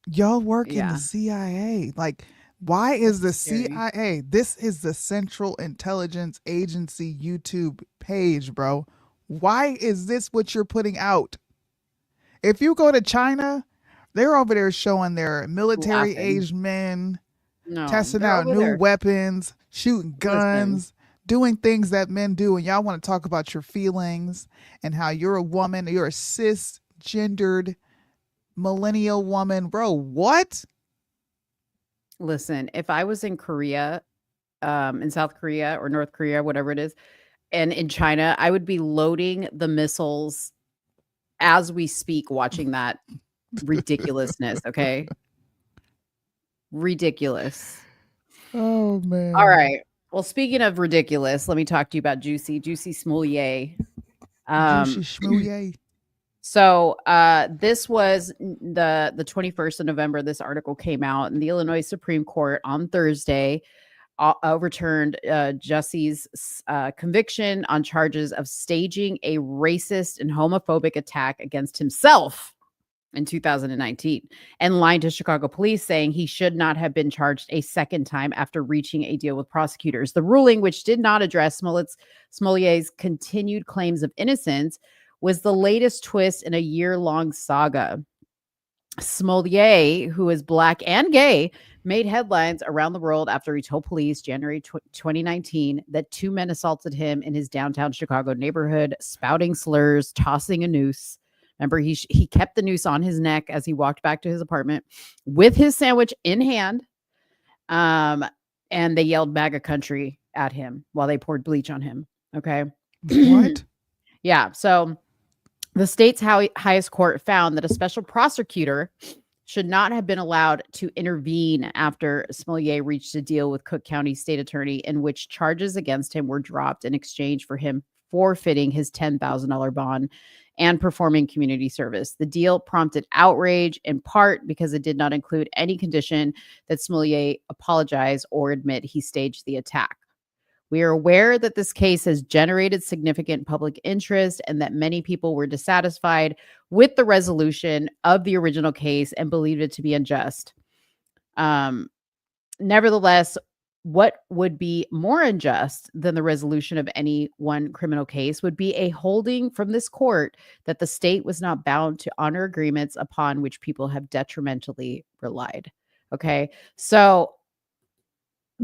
Y'all work in Yeah. the CIA. Like, why is the scary. CIA? This is the Central Intelligence Agency YouTube page, bro. Why is this what you're putting out? If you go to China, they're over there showing their military aged men No, testing they're out over new there. weapons, shooting guns, doing things that men do. And y'all want to talk about your feelings and how you're a woman, you're a cisgendered millennial woman. Bro, what? Listen, if I was in Korea, in South Korea or North Korea, whatever it is, and in China, I would be loading the missiles as we speak, watching that ridiculousness. Okay. Ridiculous. Oh, man. All right. Well, speaking of ridiculous, let me talk to you about Juicy Smollett. Juicy Schmooyeh. So this was the 21st of November. This article came out, and the Illinois Supreme Court on Thursday overturned Jussie's conviction on charges of staging a racist and homophobic attack against himself in 2019 and lying to Chicago police, saying he should not have been charged a second time after reaching a deal with prosecutors. The ruling, which did not address Smollett's continued claims of innocence, was the latest twist in a year-long saga. Smollett, who is Black and gay, made headlines around the world after he told police January 2019 that two men assaulted him in his downtown Chicago neighborhood, spouting slurs, tossing a noose. Remember, he kept the noose on his neck as he walked back to his apartment with his sandwich in hand. And they yelled MAGA country at him while they poured bleach on him. Okay. What? Yeah. So the state's highest court found that a special prosecutor should not have been allowed to intervene after Smollier reached a deal with Cook County State Attorney in which charges against him were dropped in exchange for him forfeiting his $10,000 bond and performing community service. The deal prompted outrage in part because it did not include any condition that Smollier apologize or admit he staged the attack. We are aware that this case has generated significant public interest and that many people were dissatisfied with the resolution of the original case and believed it to be unjust. Nevertheless, what would be more unjust than the resolution of any one criminal case would be a holding from this court that the state was not bound to honor agreements upon which people have detrimentally relied. Okay, so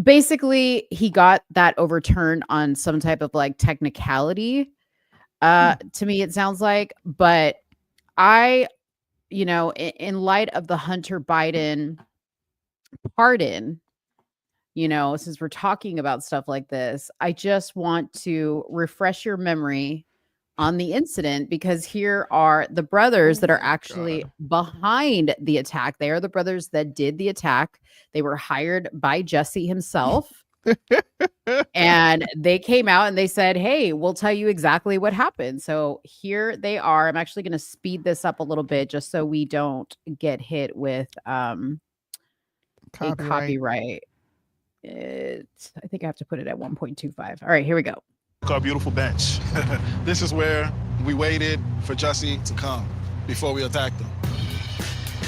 basically he got that overturned on some type of like technicality, to me it sounds like. But I, in light of the Hunter Biden pardon, since we're talking about stuff like this, I just want to refresh your memory on the incident, because here are the brothers that are actually behind the attack. They are the brothers that did the attack. They were hired by Jesse himself. And they came out and they said, hey, we'll tell you exactly what happened. So here they are. I'm actually going to speed this up a little bit just so we don't get hit with a copyright. I think I have to put it at 1.25. All right, here we go. Our beautiful bench. This is where we waited for Jesse to come before we attacked him.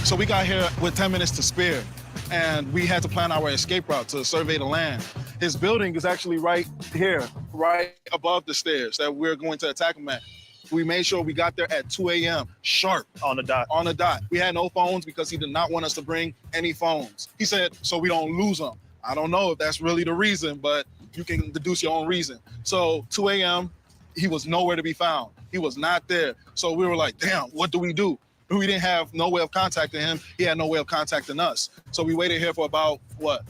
So we got here with 10 minutes to spare, and we had to plan our escape route to survey the land. His building is actually right here, right above the stairs that we're going to attack him at. We made sure we got there at 2 a.m. sharp. On the dot. On the dot. We had no phones because he did not want us to bring any phones. He said, so we don't lose them. I don't know if that's really the reason, but you can deduce your own reason. So 2 a.m., he was nowhere to be found. He was not there. So we were like, damn, what do? We didn't have no way of contacting him. He had no way of contacting us. So we waited here for about, what,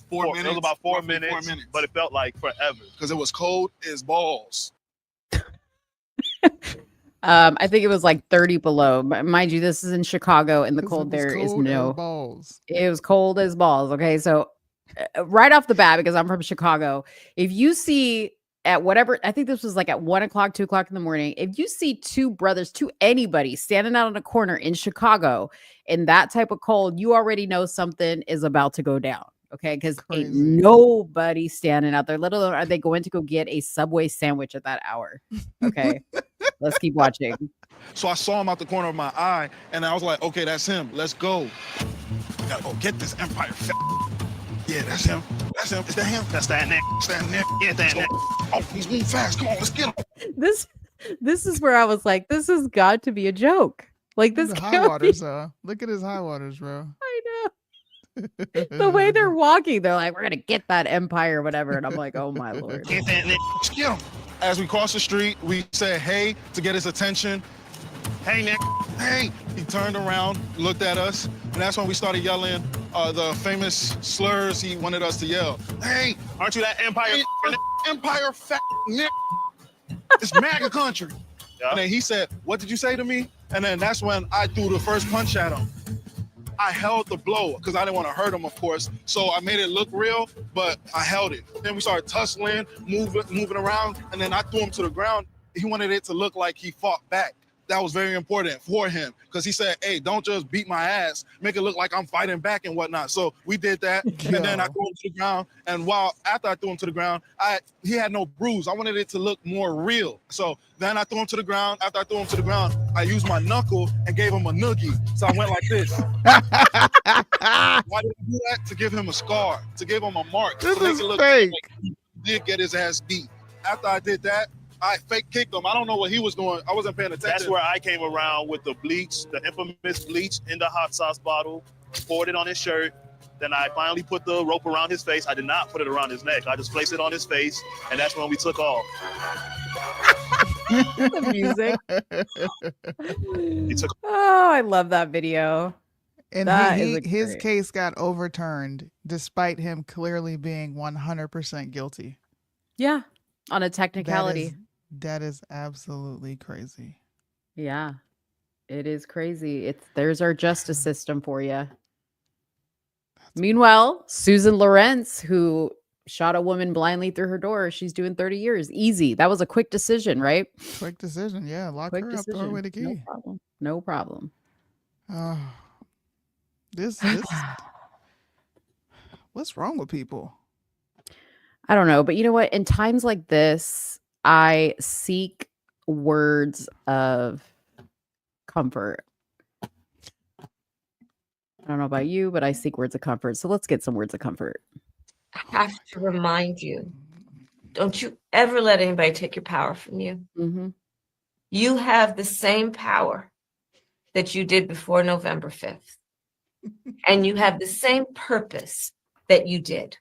4 minutes? It was about 4 minutes, but it felt like forever. Because it was cold as balls. I think it was like 30 below. Mind you, this is in Chicago, and the cold there is no balls. It was cold as balls. Okay, so right off the bat, because I'm from Chicago, if you see at whatever, I think this was like at 1 o'clock, 2 o'clock in the morning, if you see two brothers, anybody standing out on a corner in Chicago in that type of cold, you already know something is about to go down. Okay, because ain't nobody standing out there, let alone are they going to go get a Subway sandwich at that hour. Okay, let's keep watching. So I saw him out the corner of my eye, and I was like, okay, that's him. Let's go. We gotta go get this Empire. Yeah, that's him. That's him. Is that him? That's that Nick. That's that Nick. Yeah, that Nick. Oh, he's moving fast. Come on, let's get him. This is where I was like, this has got to be a joke. Like this high waters, look at his high waters, bro. I know. The way they're walking, they're like, we're gonna get that Empire, whatever. And I'm like, oh my Lord. Get that Nick. Get him. As we crossed the street, we said hey to get his attention. Hey, Nick. Hey. He turned around, looked at us, and that's when we started yelling the famous slurs he wanted us to yell. Hey, aren't you that Empire? Empire fat Nick. It's MAGA country. Yeah. And then he said, what did you say to me? And then that's when I threw the first punch at him. I held the blow because I didn't want to hurt him, of course. So I made it look real, but I held it. Then we started tussling, moving around, and then I threw him to the ground. He wanted it to look like he fought back. That was very important for him because he said, hey, don't just beat my ass, make it look like I'm fighting back and whatnot. So we did that. And then I threw him to the ground. And after I threw him to the ground, he had no bruise. I wanted it to look more real. So then I threw him to the ground. After I threw him to the ground, I used my knuckle and gave him a noogie. So I went like this. Why did I do that? To give him a scar, to give him a mark. This to make is it look fake. like he did get his ass beat. After I did that, I fake kicked him. I don't know what he was doing. I wasn't paying attention. That's where I came around with the bleach, the infamous bleach in the hot sauce bottle, poured it on his shirt. Then I finally put the rope around his face. I did not put it around his neck. I just placed it on his face, and that's when we took off. The music. Oh, I love that video. And That his great. case got overturned despite him clearly being 100% guilty. Yeah, on a technicality. That is absolutely crazy. Yeah, It is crazy. There's our justice system for you. Meanwhile, Susan Lawrence, who shot a woman blindly through her door, she's doing 30 years. Easy. That was a quick decision, right? Quick decision. Yeah. Lock Quick her up. Throw decision. away the key. No problem. No problem. This what's wrong with people? I don't know, but you know what? In times like this, I seek words of comfort. I don't know about you, but I seek words of comfort. So let's get some words of comfort. I have to remind you, don't you ever let anybody take your power from you. Mm-hmm. You have the same power that you did before November 5th. And you have the same purpose that you did.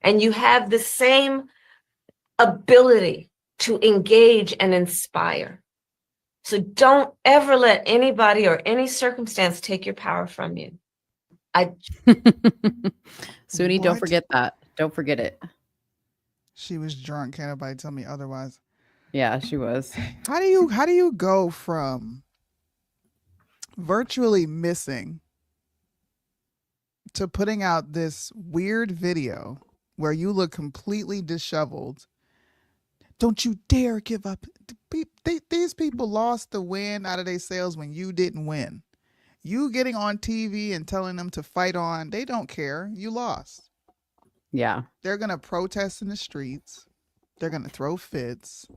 And you have the same ability to engage and inspire. So don't ever let anybody or any circumstance take your power from you. Suni, don't What? forget that. Don't forget it. She was drunk. Can't nobody tell me otherwise. Yeah, she was. How do you go from virtually missing to putting out this weird video where you look completely disheveled? Don't you dare give up. These people lost the win out of their sales when you didn't win. You getting on TV and telling them to fight on, they don't care. You lost. Yeah. They're going to protest in the streets. They're going to throw fits.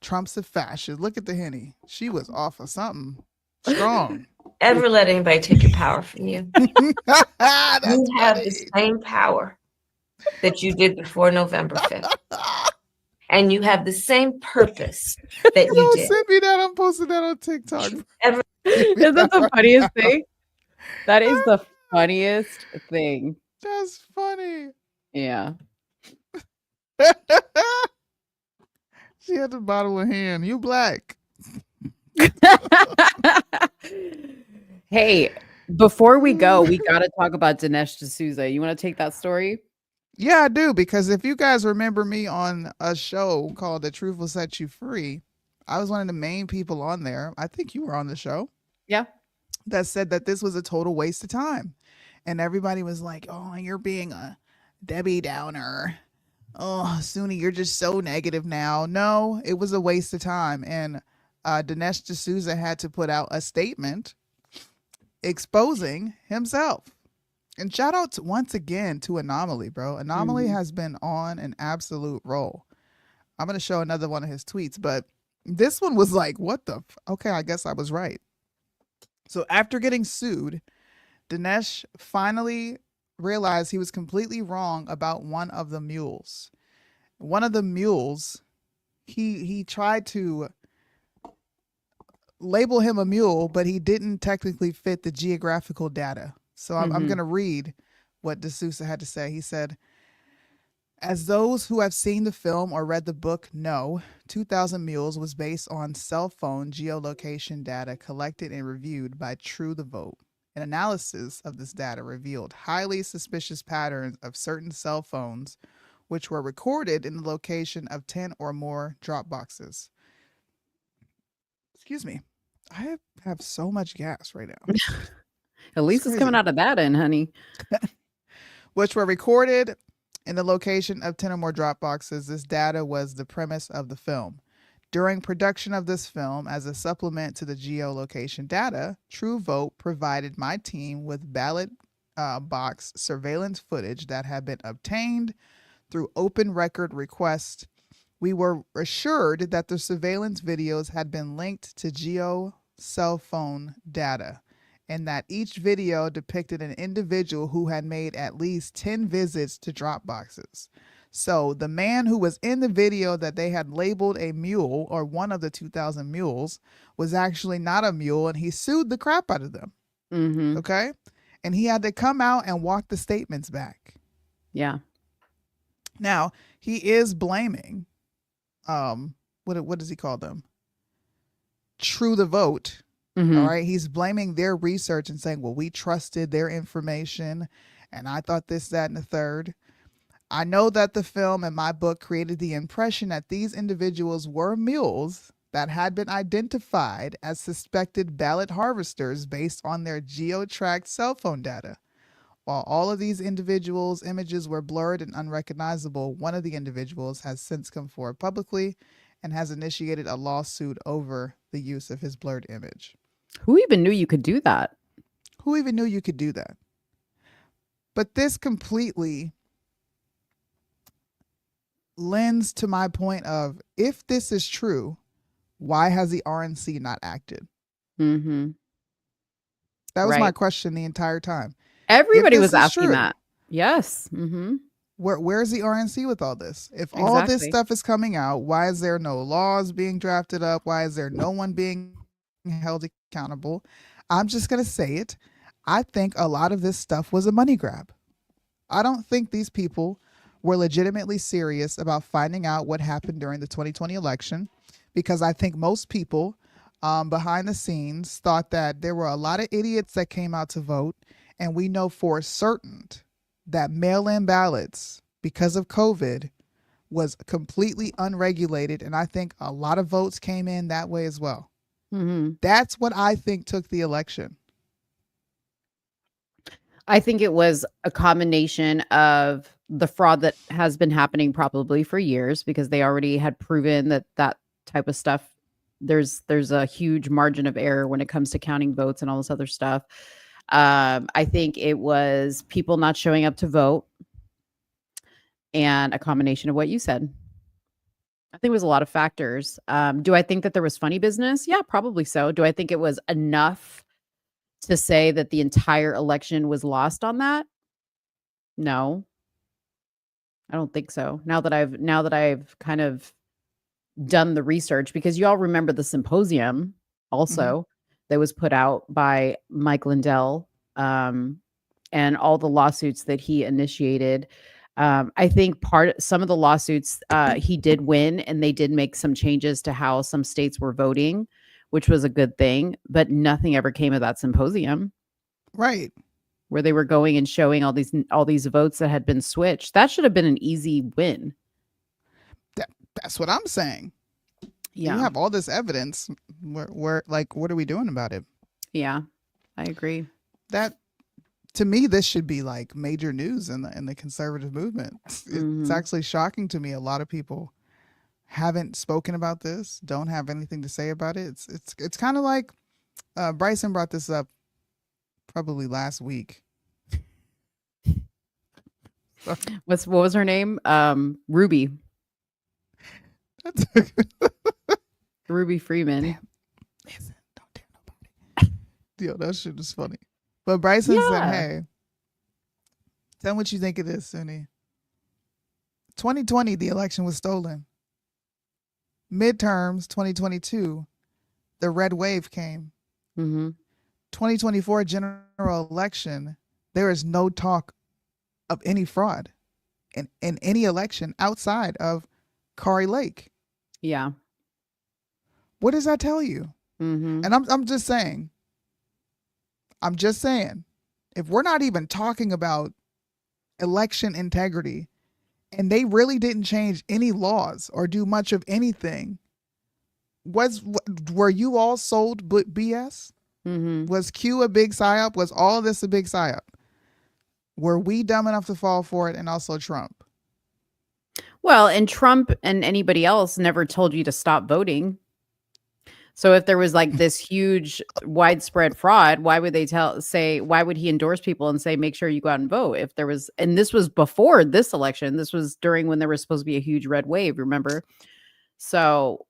Trump's a fascist. Look at the Henny. She was off of something strong. Ever let anybody take your power from you. You have funny. the same power that you did before November 5th. And you have the same purpose that you Don't did. send me that. I'm posting that on TikTok. Ever Isn't that the funniest thing? That is the funniest thing. That's funny. Yeah. She had the bottle in hand. You black. Hey, before we go, we got to talk about Dinesh D'Souza. You want to take that story? Yeah, I do. Because if you guys remember me on a show called The Truth Will Set You Free, I was one of the main people on there. I think you were on the show. Yeah. That said that this was a total waste of time. And everybody was like, oh, you're being a Debbie Downer. Oh, Suni, you're just so negative now. No, it was a waste of time. And Dinesh D'Souza had to put out a statement exposing himself. And shout out once again to Anomaly, bro. Anomaly has been on an absolute roll. I'm going to show another one of his tweets, but this one was like, what the? Okay, I guess I was right. So after getting sued, Dinesh finally realized he was completely wrong about one of the mules. One of the mules, he tried to label him a mule, but he didn't technically fit the geographical data. So I'm going to read what D'Souza had to say. He said, as those who have seen the film or read the book know, 2,000 Mules was based on cell phone geolocation data collected and reviewed by True the Vote. An analysis of this data revealed highly suspicious patterns of certain cell phones, which were recorded in the location of 10 or more drop boxes. Excuse me. I have so much gas right now. At least it's coming out of that end, honey. Which were recorded in the location of 10 or more drop boxes. This data was the premise of the film. During production of this film, as a supplement to the geolocation data, True Vote provided my team with ballot box surveillance footage that had been obtained through open record request. We were assured that the surveillance videos had been linked to geo cell phone data, and that each video depicted an individual who had made at least 10 visits to drop boxes. So the man who was in the video that they had labeled a mule, or one of the 2,000 mules, was actually not a mule, and he sued the crap out of them. Okay? And he had to come out and walk the statements back. Yeah. Now, he is blaming, what does he call them? True the Vote. All right. He's blaming their research and saying, well, we trusted their information and I thought this, that, and the third. I know that the film and my book created the impression that these individuals were mules that had been identified as suspected ballot harvesters based on their geo-tracked cell phone data. While all of these individuals' images were blurred and unrecognizable, one of the individuals has since come forward publicly and has initiated a lawsuit over the use of his blurred image. Who even knew you could do that? Who even knew you could do that? But this completely lends to my point of, if this is true, why has the RNC not acted? Mm-hmm. That was my Right. question the entire time. Everybody If was this is asking true, that. Yes. Mm-hmm. Where's the RNC with all this? If all this Exactly. stuff is coming out, why is there no laws being drafted up? Why is there no one being held accountable? I'm just going to say it. I think a lot of this stuff was a money grab. I don't think these people were legitimately serious about finding out what happened during the 2020 election, because I think most people behind the scenes thought that there were a lot of idiots that came out to vote. And we know for certain that mail-in ballots, because of COVID, was completely unregulated. And I think a lot of votes came in that way as well. Mm-hmm. That's what I think took the election. I think it was a combination of the fraud that has been happening probably for years, because they already had proven that that type of stuff, there's a huge margin of error when it comes to counting votes and all this other stuff. I think it was people not showing up to vote, and a combination of what you said. I think it was a lot of factors. Do I think that there was funny business? Yeah, probably so. Do I think it was enough to say that the entire election was lost on that? No, I don't think so. Now that I've kind of done the research, because you all remember the symposium also that was put out by Mike Lindell, and all the lawsuits that he initiated. I think some of the lawsuits he did win, and they did make some changes to how some states were voting, which was a good thing, but nothing ever came of that symposium. Right. Where they were going and showing all these votes that had been switched. That should have been an easy win. That's what I'm saying. Yeah. You have all this evidence. Where like, what are we doing about it? Yeah, I agree. That, to me, this should be like major news in the conservative movement. It's actually shocking to me. A lot of people haven't spoken about this, don't have anything to say about it. It's kind of like Bryson brought this up probably last week. What was her name? Ruby. Ruby Freeman. Yo, that shit is funny. But Bryson said, hey, tell me what you think of this, Suni. 2020, the election was stolen. Midterms, 2022, the red wave came. 2024 general election, there is no talk of any fraud in any election outside of Kari Lake. Yeah. What does that tell you? And I'm just saying, if we're not even talking about election integrity, and they really didn't change any laws or do much of anything, were you all sold BS? Was Q a big psyop? Was all this a big psyop? Were we dumb enough to fall for it? And also Trump. Well, and Trump and anybody else never told you to stop voting. So if there was like this huge widespread fraud, why would they why would he endorse people and say, make sure you go out and vote? If there was, and this was before this election, this was during when there was supposed to be a huge red wave, remember? So,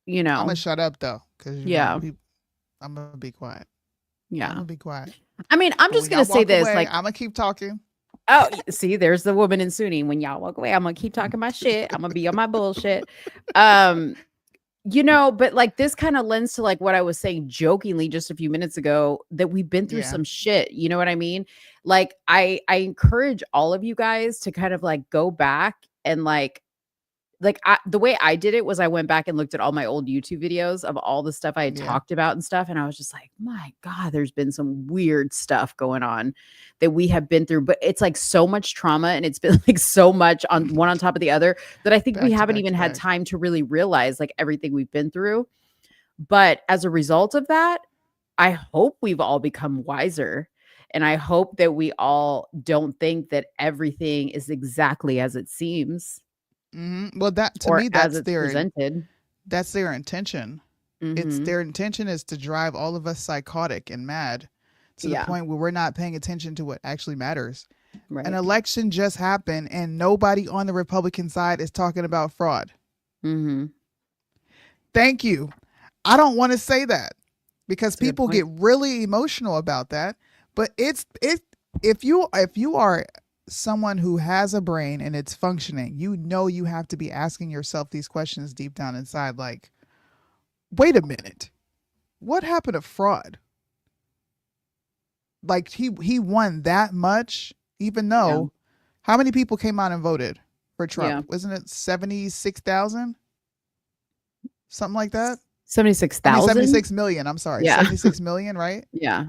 I'm going to shut up though. Cause I'm going to be quiet. Yeah. I'm going to be quiet. I mean, I'm just going to say this, like, I'm going to keep talking. Oh, see, there's the woman in Sunni. When y'all walk away, I'm going to keep talking my shit. I'm going to be on my bullshit. But like this kind of lends to like what I was saying jokingly just a few minutes ago, that we've been through some shit. You know what I mean? Like I encourage all of you guys to kind of like go back and like like the way I did it was I went back and looked at all my old YouTube videos of all the stuff I had talked about and stuff. And I was just like, my God, there's been some weird stuff going on that we have been through. But it's like so much trauma and it's been like so much on one on top of the other that I think we haven't even had time to really realize like everything we've been through. But as a result of that, I hope we've all become wiser. And I hope that we all don't think that everything is exactly as it seems. Well, that to or me, as it's presented. That's their intention. It's their intention is to drive all of us psychotic and mad to the point where we're not paying attention to what actually matters. Right. An election just happened and nobody on the Republican side is talking about fraud. Thank you. I don't want to say that because people get really emotional about that. But if you are someone who has a brain and it's functioning, you have to be asking yourself these questions deep down inside. Like, wait a minute, what happened to fraud? Like he won that much, even though how many people came out and voted for Trump? Wasn't it 76,000? Something like that. 76,000. 76 million. I'm sorry. 76 million, right? Yeah.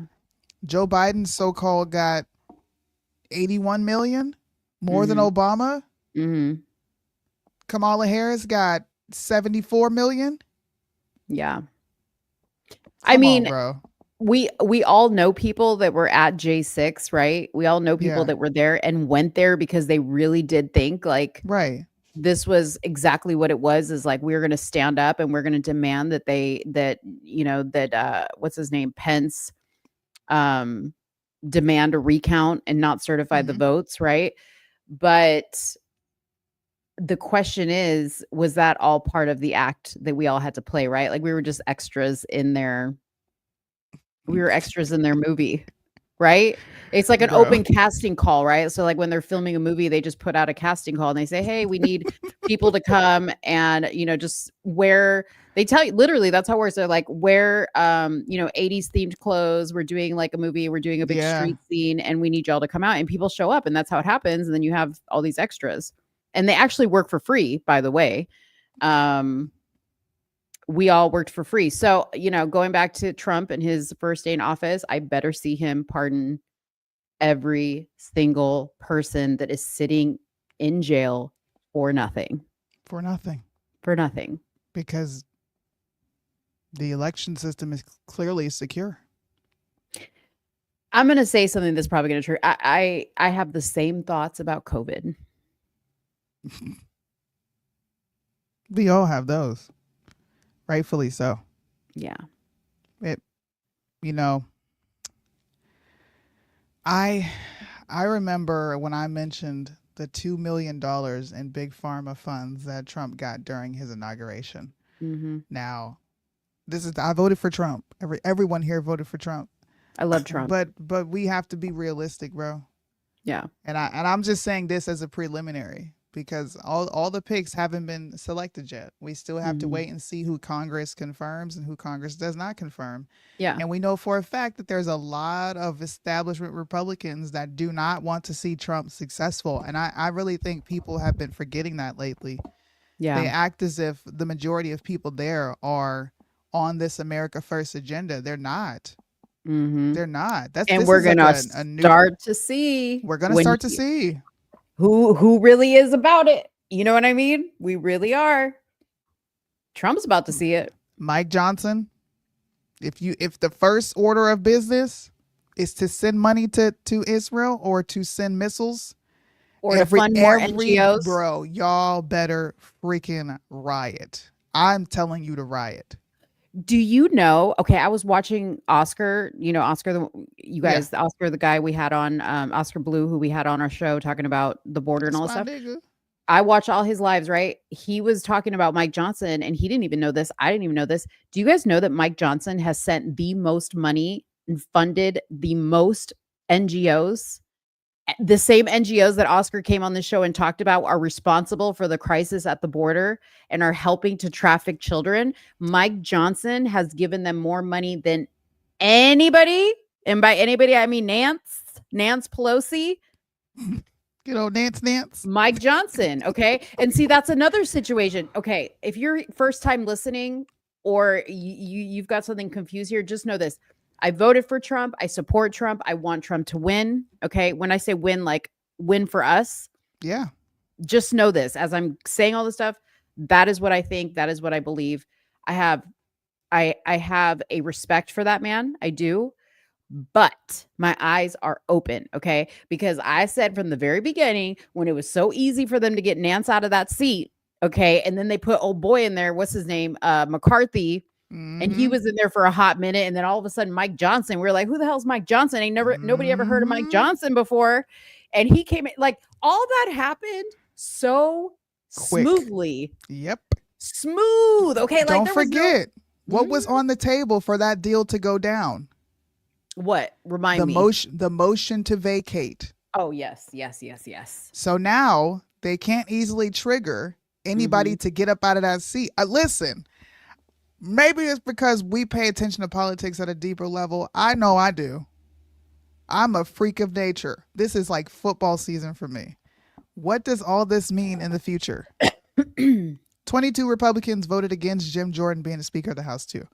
Joe Biden so-called got 81 million, more than Obama. Kamala Harris got 74 million. Yeah. I mean, bro. we all know people that were at J6, right? We all know people that were there and went there because they really did think like this was exactly what it was, is like we're going to stand up and we're going to demand that what's his name, Pence demand a recount and not certify the votes, right? But the question is, was that all part of the act that we all had to play, right? Like we were just extras in their movie, right? It's like an open casting call, right? So like when they're filming a movie, they just put out a casting call and they say, hey, we need people to come and, just wear, they tell you literally that's how it works. They're like, wear, 80s themed clothes. We're doing like a movie. We're doing a big street scene and we need y'all to come out, and people show up, and that's how it happens. And then you have all these extras, and they actually work for free, by the way. We all worked for free. So, going back to Trump and his first day in office, I better see him pardon every single person that is sitting in jail for nothing. For nothing. For nothing. Because the election system is clearly secure. I'm going to say something that's probably going to true. I have the same thoughts about COVID. We all have those. Rightfully so. Yeah. I remember when I mentioned the $2 million in big pharma funds that Trump got during his inauguration. Now, I voted for Trump. Everyone here voted for Trump. I love Trump. But we have to be realistic, bro. Yeah. And I'm just saying this as a preliminary, because all the picks haven't been selected yet. We still have to wait and see who Congress confirms and who Congress does not confirm. Yeah. And we know for a fact that there's a lot of establishment Republicans that do not want to see Trump successful. And I really think people have been forgetting that lately. Yeah. They act as if the majority of people there are on this America First agenda. They're not. They're not. We're going to start to see. We're going to start to see who really is about it. You know what I mean? We really are. Trump's about to see it. Mike Johnson, if the first order of business is to send money to Israel or to send missiles or to fund more NGOs, bro, y'all better freaking riot. I'm telling you to riot. Do you know? Okay, I was watching Oscar. Oscar, Oscar, the guy we had on, Oscar Blue, who we had on our show talking about the border and all this stuff. Nigga. I watch all his lives, right? He was talking about Mike Johnson, and he didn't even know this. I didn't even know this. Do you guys know that Mike Johnson has sent the most money and funded the most NGOs? The same NGOs that Oscar came on the show and talked about are responsible for the crisis at the border and are helping to traffic children. Mike Johnson has given them more money than anybody. And by anybody, I mean Nancy Pelosi. You know, Nance. Mike Johnson. Okay. And see, that's another situation. Okay. If you're first time listening or you've got something confused here, just know this. I voted for Trump. I support Trump. I want Trump to win. Okay. When I say win, like win for us. Yeah. Just know this. As I'm saying all this stuff, that is what I think. That is what I believe. I have a respect for that man. I do. But my eyes are open, okay? Because I said from the very beginning, when it was so easy for them to get Nance out of that seat, okay, and then they put old boy in there, what's his name? McCarthy, and he was in there for a hot minute, and then all of a sudden Mike Johnson, we were like, who the hell's Mike Johnson? Nobody ever heard of Mike Johnson before. And he came in, like, all that happened so Quick. smoothly. Yep. Smooth, okay? Don't there was forget what was on the table for that deal to go down. What? Remind me. The motion to vacate. Oh, yes. So now they can't easily trigger anybody to get up out of that seat. Listen, maybe it's because we pay attention to politics at a deeper level. I know I do. I'm a freak of nature. This is like football season for me. What does all this mean in the future? 22 Republicans voted against Jim Jordan being the Speaker of the House too.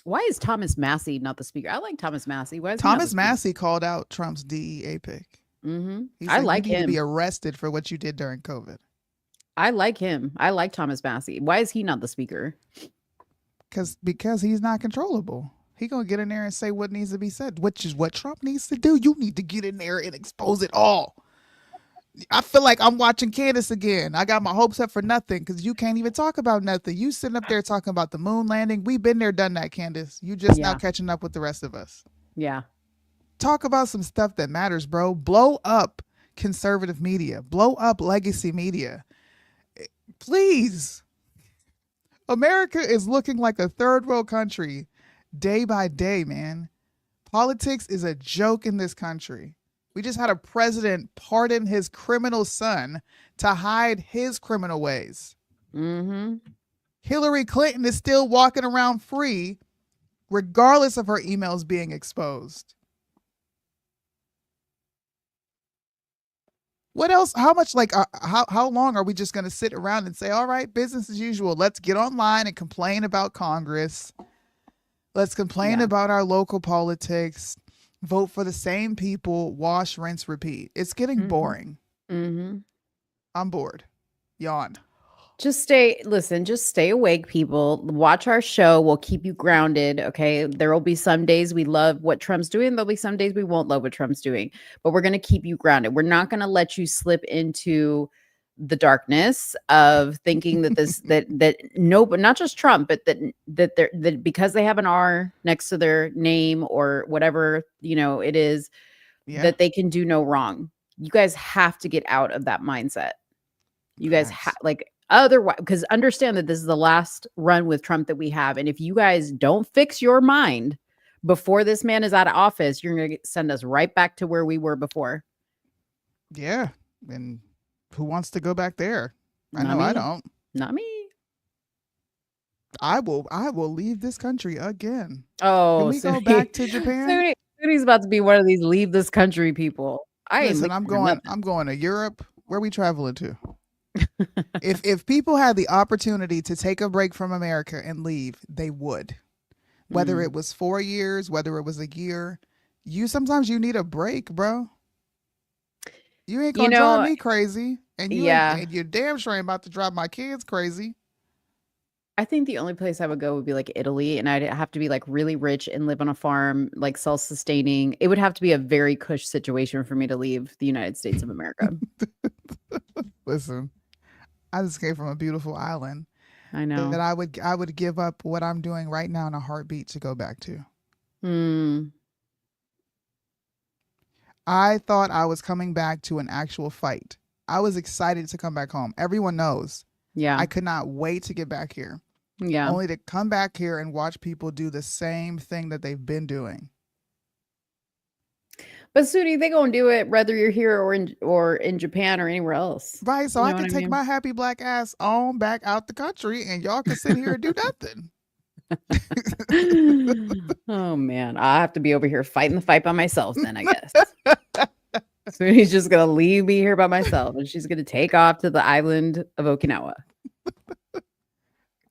Why is Thomas Massey not the speaker? I like Thomas Massey. Why is he not the Thomas speaker? Massey called out Trump's DEA pick. Mm-hmm. He I said, like you need him. to be arrested for what you did during COVID. I like him. I like Thomas Massey. Why is he not the speaker? Because he's not controllable. He gonna get in there and say what needs to be said, which is what Trump needs to do. You need to get in there and expose it all. I feel like I'm watching Candace again. I got my hopes up for nothing because you can't even talk about nothing. You sitting up there talking about the moon landing. We've been there, done that, Candace. You just now catching up with the rest of us. Yeah. Talk about some stuff that matters, bro. Blow up conservative media. Blow up legacy media. Please. America is looking like a third world country day by day, man. Politics is a joke in this country. We just had a president pardon his criminal son to hide his criminal ways. Mm-hmm. Hillary Clinton is still walking around free, regardless of her emails being exposed. What else? How much, like, how long are we just going to sit around and say, all right, business as usual. Let's get online and complain about Congress. Let's complain about our local politics. Vote for the same people, wash, rinse, repeat. It's getting boring. Mm-hmm. I'm bored. Yawn. Just stay awake, people. Watch our show. We'll keep you grounded. Okay. There will be some days we love what Trump's doing. There'll be some days we won't love what Trump's doing, but we're going to keep you grounded. We're not going to let you slip into the darkness of thinking that but not just Trump, but that because they have an R next to their name or whatever, it is, that they can do no wrong. You guys have to get out of that mindset. You guys otherwise, because understand that this is the last run with Trump that we have. And if you guys don't fix your mind before this man is out of office, you're going to send us right back to where we were before. Yeah. And who wants to go back there? Not I know me. I don't. Not me. I will leave this country again. Oh, can we go back to Japan? He's about to be one of these leave this country people. Listen, I'm going to Europe. Where are we traveling to? if people had the opportunity to take a break from America and leave, they would. Whether it was 4 years, whether it was a year, sometimes you need a break, bro. You ain't gonna drive me crazy, and you're damn sure ain't about to drive my kids crazy. I think the only place I would go would be like Italy, and I'd have to be like really rich and live on a farm, like self-sustaining. It would have to be a very cush situation for me to leave the United States of America. Listen, I just came from a beautiful island. I know that I would give up what I'm doing right now in a heartbeat to go back to. I thought I was coming back to an actual fight. I was excited to come back home. Everyone knows. Yeah. I could not wait to get back here. Yeah. Only to come back here and watch people do the same thing that they've been doing. But Sudi, they gonna do it whether you're here or in Japan or anywhere else. Right. So I can take my happy black ass on back out the country and y'all can sit here and do nothing. Oh man, I have to be over here fighting the fight by myself then, I guess. Sweeney's just gonna leave me here by myself, and she's gonna take off to the island of Okinawa.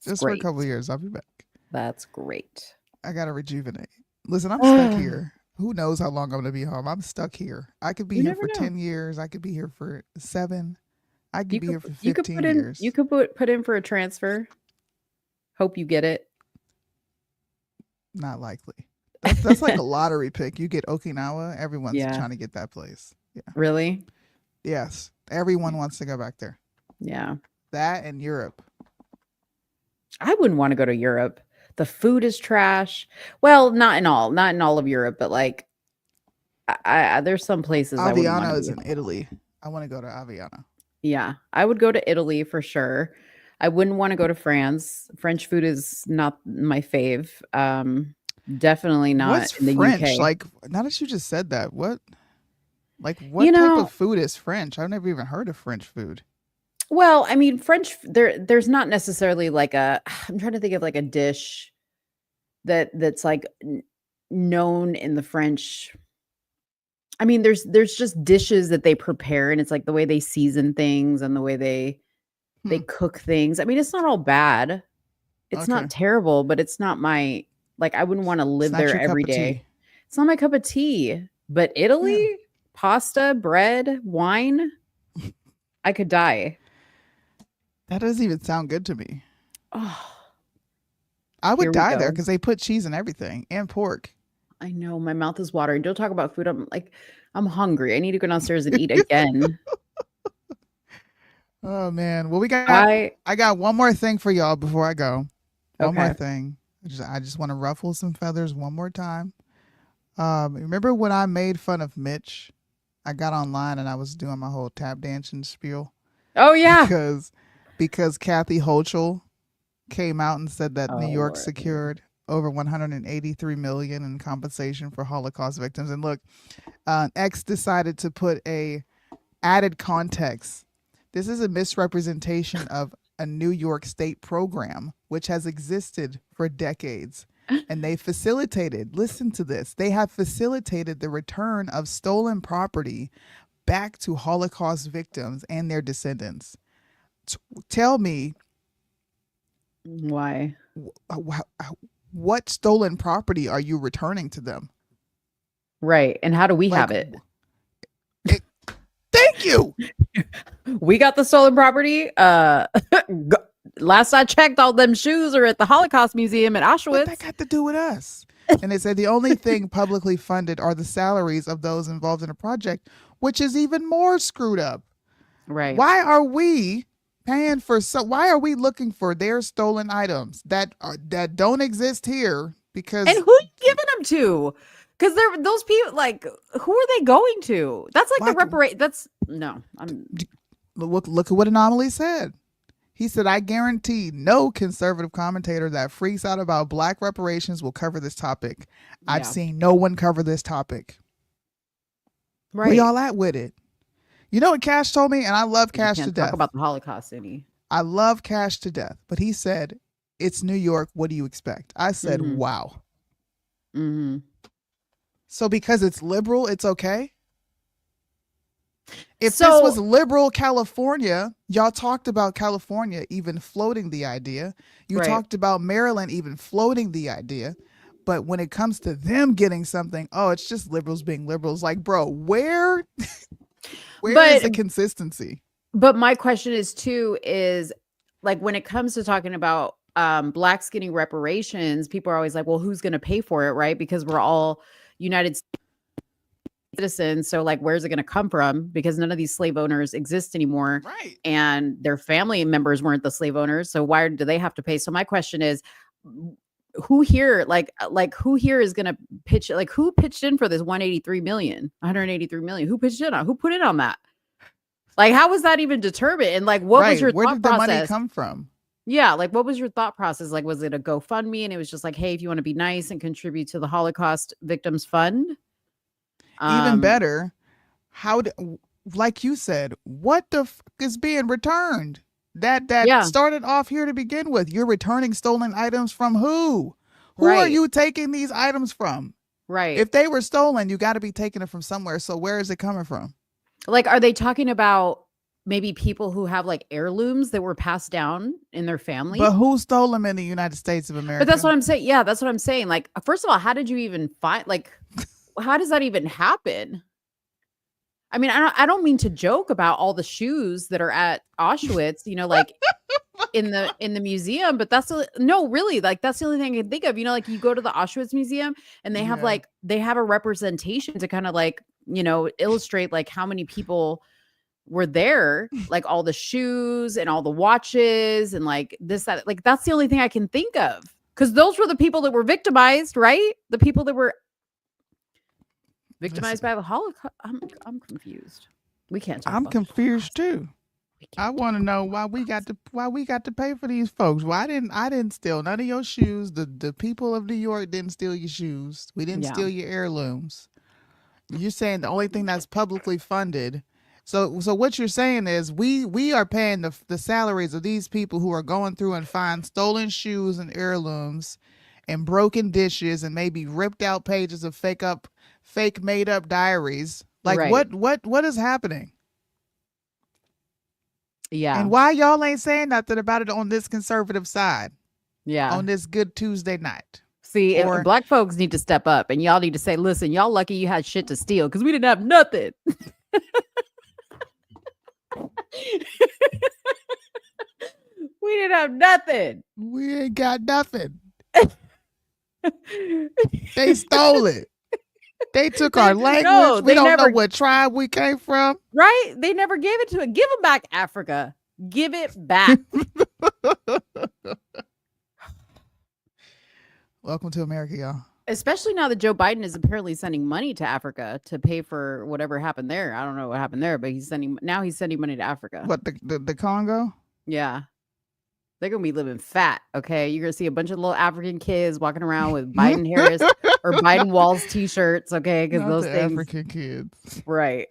Just for a couple of years, I'll be back. That's great. I gotta rejuvenate. Listen, I'm stuck here. Who knows how long I'm gonna be home? I'm stuck here. I could be You here never for know. 10 years. I could be here for 7. I could You be could here for you could 15 put in years. you could put in for a transfer. Hope you get it. Not likely. That's like a lottery pick. You get Okinawa, everyone's Yeah. trying to get that place. Yeah. Really? Yes. Everyone wants to go back there. Yeah. That and Europe. I wouldn't want to go to Europe. The food is trash. Well, not in all of Europe, but like, I there's some places I wouldn't want Aviano to is be. in Italy. I want to go to Aviano. Yeah, I would go to Italy for sure. I wouldn't want to go to France. French food is not my fave. Definitely not What's in the French? UK. Like, now that you just said that, what type know- of food is French? I've never even heard of French food. Well, I mean, there's not necessarily like I'm trying to think of like a dish that's like known in the French. I mean, there's just dishes that they prepare, and it's like the way they season things and the way they cook things. I mean, it's not all bad. It's Okay. not terrible, but it's not my like I wouldn't want to live not there your cup every of day. tea. It's not my cup of tea. But Italy, pasta, bread, wine, I could die. That doesn't even sound good to me. Oh, I Here would we die there go. because they put cheese in everything and pork. I know my mouth is watering. Don't talk about food. I'm hungry. I need to go downstairs and eat again. Oh man. Well, I I got one more thing for y'all before I go. One more Okay. thing. I just want to ruffle some feathers one more time. Remember when I made fun of Mitch? I got online and I was doing my whole tap dancing spiel. Oh yeah. Because Kathy Hochul came out and said that New Oh, York Lord. secured over 183 million in compensation for Holocaust victims. And look, X decided to put a added context. This is a misrepresentation of a New York State program which has existed for decades. And they facilitated, listen to this, they have facilitated the return of stolen property back to Holocaust victims and their descendants. Tell me Why? what stolen property are you returning to them? Right. And how do we have Like, it? Thank you. We got the stolen property. Last I checked, all them shoes are at the Holocaust Museum at Auschwitz. What that got to do with us? And they said the only thing publicly funded are the salaries of those involved in the project, which is even more screwed up. Right. Why are we paying for why are we looking for their stolen items that don't exist here? Because And who are you giving them to? Because they're those people. Like, who are they going to? That's like the reparate. That's no. look at what Anomaly said. He said, I guarantee no conservative commentator that freaks out about black reparations will cover this topic. I've Yeah. seen no one cover this topic. Right. Where y'all at with it? You know what Cash told me? And I love Cash Can't to talk death. about the Holocaust any. I love Cash to death. But he said, it's New York. What do you expect? I said, Mhm. wow. Mm-hmm. So because it's liberal, it's okay? If So- this was liberal California, y'all talked about California even floating the idea. You Right. talked about Maryland even floating the idea. But when it comes to them getting something, oh, it's just liberals being liberals. Like, bro, where is But- the consistency? But my question is too is like when it comes to talking about blacks getting reparations, people are always like, well, who's going to pay for it, right? Because we're all United States citizens. So like, where's it going to come from? Because none of these slave owners exist anymore, right? And their family members weren't the slave owners. So why do they have to pay? So my question is, who here, like who here is going to pitch? Like, who pitched in for this 183 million? Who pitched in on? Who put in on that? Like, how was that even determined? And like, what was Right. your Where thought did the process? money come from? Yeah, like what was your thought process? Like, was it a GoFundMe and it was just like, hey, if you want to be nice and contribute to the Holocaust Victims Fund? Even better, like you said, what the is being returned? That Yeah. started off here to begin with. You're returning stolen items from who? Who are Right. you taking these items from? Right. If they were stolen, you got to be taking it from somewhere. So where is it coming from? Like, are they talking about maybe people who have like heirlooms that were passed down in their family? But who stole them in the United States of America? But that's what I'm saying. Yeah, that's what I'm saying. Like, first of all, how did you even find, like, how does that even happen? I mean, I don't mean to joke about all the shoes that are at Auschwitz, you know, like in the museum, but no, really, like that's the only thing I can think of. You know, like you go to the Auschwitz Museum and they have like they have a representation to kind of like, you know, illustrate like how many people were there, like all the shoes and all the watches and like this, that, like that's the only thing I can think of. Because those were the people that were victimized, right? The people that were victimized by the Holocaust. I'm confused. We can't talk I'm about confused too. I want to know why we got to pay for these folks. Why I didn't steal none of your shoes. The people of New York didn't steal your shoes. We didn't steal your heirlooms. You're saying the only thing that's publicly funded. So what you're saying is we are paying the salaries of these people who are going through and find stolen shoes and heirlooms and broken dishes and maybe ripped out pages of fake made up diaries. Like Right. what is happening? Yeah. And why y'all ain't saying nothing about it on this conservative side? Yeah. On this good Tuesday night. See, Or- black folks need to step up and y'all need to say, listen, y'all lucky you had shit to steal because we didn't have nothing. We didn't have nothing. We ain't got nothing. They stole it. They took our language. no, we they don't never- know what tribe we came from. Right? They never gave it to it. Give them back, Africa. Give it back. Welcome to America, y'all. Especially now that Joe Biden is apparently sending money to Africa to pay for whatever happened there. I don't know what happened there, but he's sending money to Africa. What the Congo? Yeah. They're gonna be living fat, okay? You're gonna see a bunch of little African kids walking around with Biden Harris or Biden Walls t-shirts, okay? Because Not those the things, African kids. right?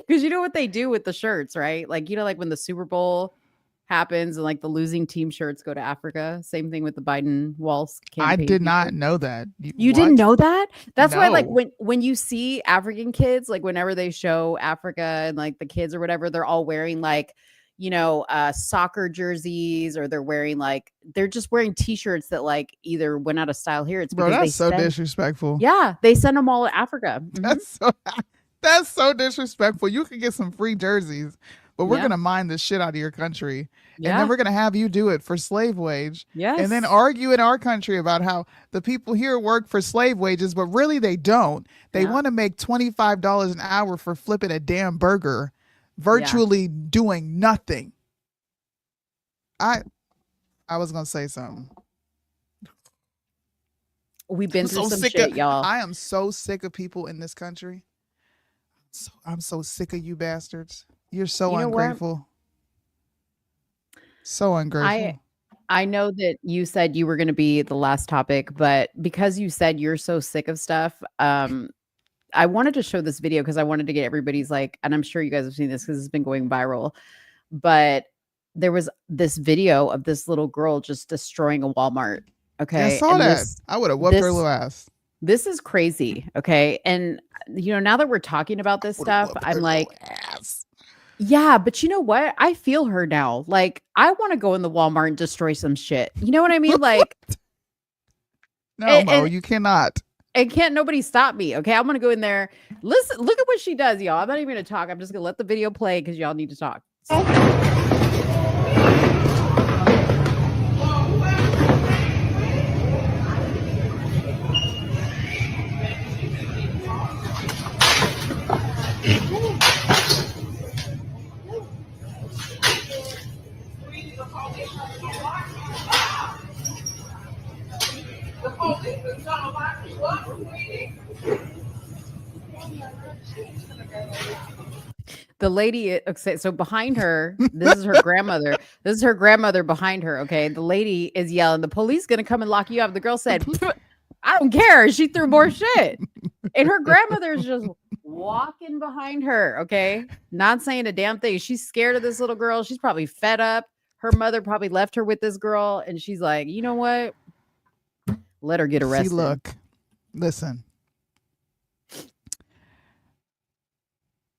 Because you know what they do with the shirts, right? Like, you know, like when the Super Bowl happens and like the losing team shirts go to Africa. Same thing with the Biden Walls I campaign did not t-shirt. know that. You didn't know that? That's why, like, No. when you see African kids, like whenever they show Africa and like the kids or whatever, they're all wearing like, you know, soccer jerseys, or they're just wearing t-shirts that like either went out of style here. It's Bro, because that's so send- disrespectful. Yeah, they send them all to Africa. Mhm. That's so disrespectful. You can get some free jerseys, but we're Yeah. gonna mine the shit out of your country. And Yeah. then we're gonna have you do it for slave wage. Yes. And then argue in our country about how the people here work for slave wages, but really they don't. They Yeah. want to make $25 an hour for flipping a damn burger, virtually doing nothing. I was gonna say something. We've been I'm through so some sick shit, of, y'all. I am so sick of people in this country. I'm so sick of you bastards. You're so You know what? ungrateful. So ungrateful. I know that you said you were going to be the last topic, but because you said you're so sick of stuff, I wanted to show this video because I wanted to get everybody's like, and I'm sure you guys have seen this because it's been going viral, but there was this video of this little girl just destroying a Walmart. Okay. I saw And that. I would have whooped her this- little ass. This is crazy. Okay. And, you know, now that we're talking about this stuff, I'm like, yeah, but you know what? I feel her now. Like, I want to go in the Walmart and destroy some shit. You know what I mean? Like, No, Mo, you cannot. and can't nobody stop me. Okay. I'm going to go in there. Listen, look at what she does, y'all. I'm not even going to talk. I'm just going to let the video play because y'all need to talk. The lady, okay, so behind her, this is her grandmother. This is her grandmother behind her. Okay. The lady is yelling, the police going to come and lock you up. The girl said, "Pff, I don't care. She threw more shit. And her grandmother is just walking behind her. Okay. Not saying a damn thing. She's scared of this little girl. She's probably fed up. Her mother probably left her with this girl. And she's like, you know what? Let her get arrested. See, look, listen.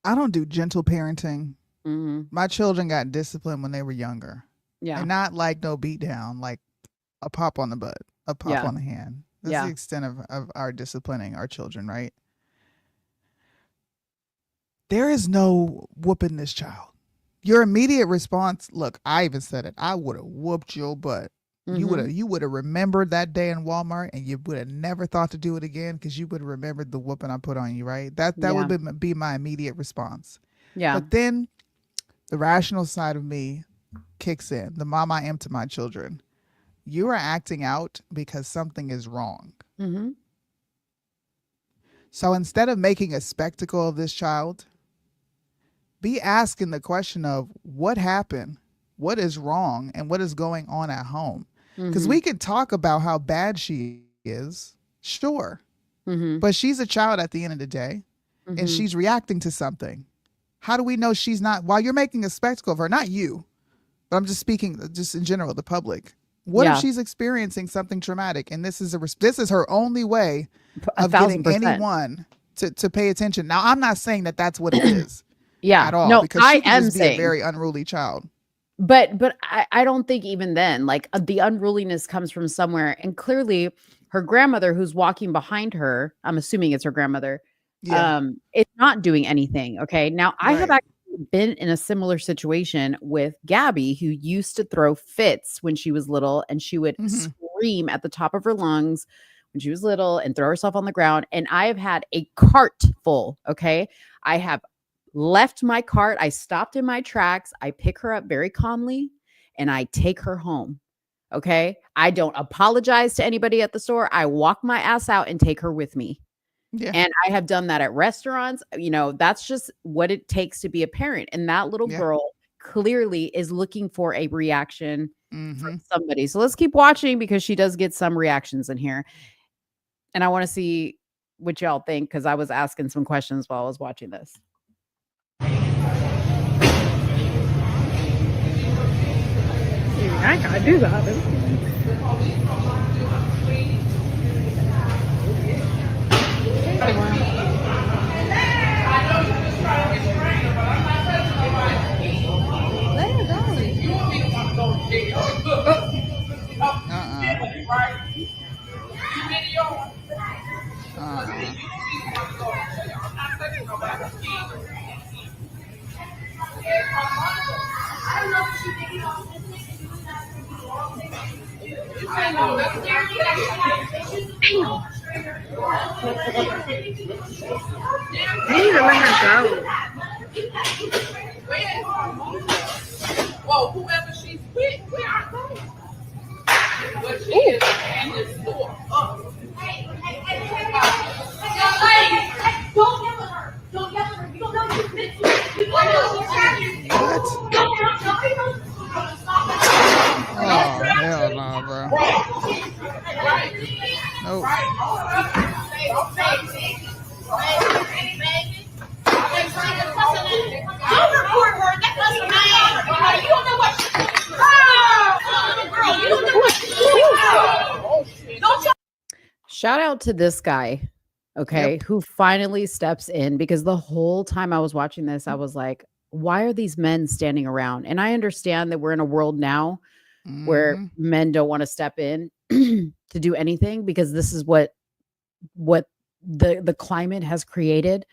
I don't do gentle parenting. Mm-hmm. My children got disciplined when they were younger. Yeah. And not like no beat down, like a pop on the butt, a pop Yeah. on the hand. That's Yeah. the extent of our disciplining our children, right? There is no whooping this child. Your immediate response, look, I even said it. I would have whooped your butt. Mhm. You would have remembered that day in Walmart, and you would have never thought to do it again because you would have remembered the whooping I put on you, right? That Yeah. would be my immediate response. Yeah. But then the rational side of me kicks in. The mom I am to my children. You are acting out because something is wrong. Mm-hmm. So instead of making a spectacle of this child, be asking the question of what happened, what is wrong, and what is going on at home. Because Mhm. we could talk about how bad she is, sure, Mm-hmm. but she's a child at the end of the day, Mhm. and she's reacting to something. How do we know she's not, while you're making a spectacle of her, not you, but I'm just speaking just in general, the public. What Yeah. if she's experiencing something traumatic, and this is her only way A of getting 1,000%. anyone to pay attention? Now, I'm not saying that that's what it is Yeah. at all, No, because I she could am just be saying. a very unruly child. But I don't think even then, like the unruliness comes from somewhere. And clearly her grandmother who's walking behind her, I'm assuming it's her grandmother, Yeah. is not doing anything. Okay. Now I have Right. actually been in a similar situation with Gabby, who used to throw fits when she was little, and she would Mhm. scream at the top of her lungs when she was little and throw herself on the ground. And I have had a cart full. Okay. I have left my cart. I stopped in my tracks. I pick her up very calmly and I take her home. Okay. I don't apologize to anybody at the store. I walk my ass out and take her with me. Yeah. And I have done that at restaurants. You know, that's just what it takes to be a parent. And that little Yeah. girl clearly is looking for a reaction Mhm. from somebody. So let's keep watching because she does get some reactions in here. And I want to see what y'all think because I was asking some questions while I was watching this. I gotta do that. Well, whoever she's with, where are they? But she is in the store. Young lady, don't yell at her. Don't yell at her. You don't know who's missing. You don't know what's happening. Oh, hell no, bro. Nope. Don't report her. That doesn't matter. You don't know what girl, you don't know what don't you Shout out to this guy, okay, who finally steps in because the whole time I was watching this, I was like, why are these men standing around? And I understand that we're in a world now where Mhm. men don't want to step in to do anything because this is what the climate has created.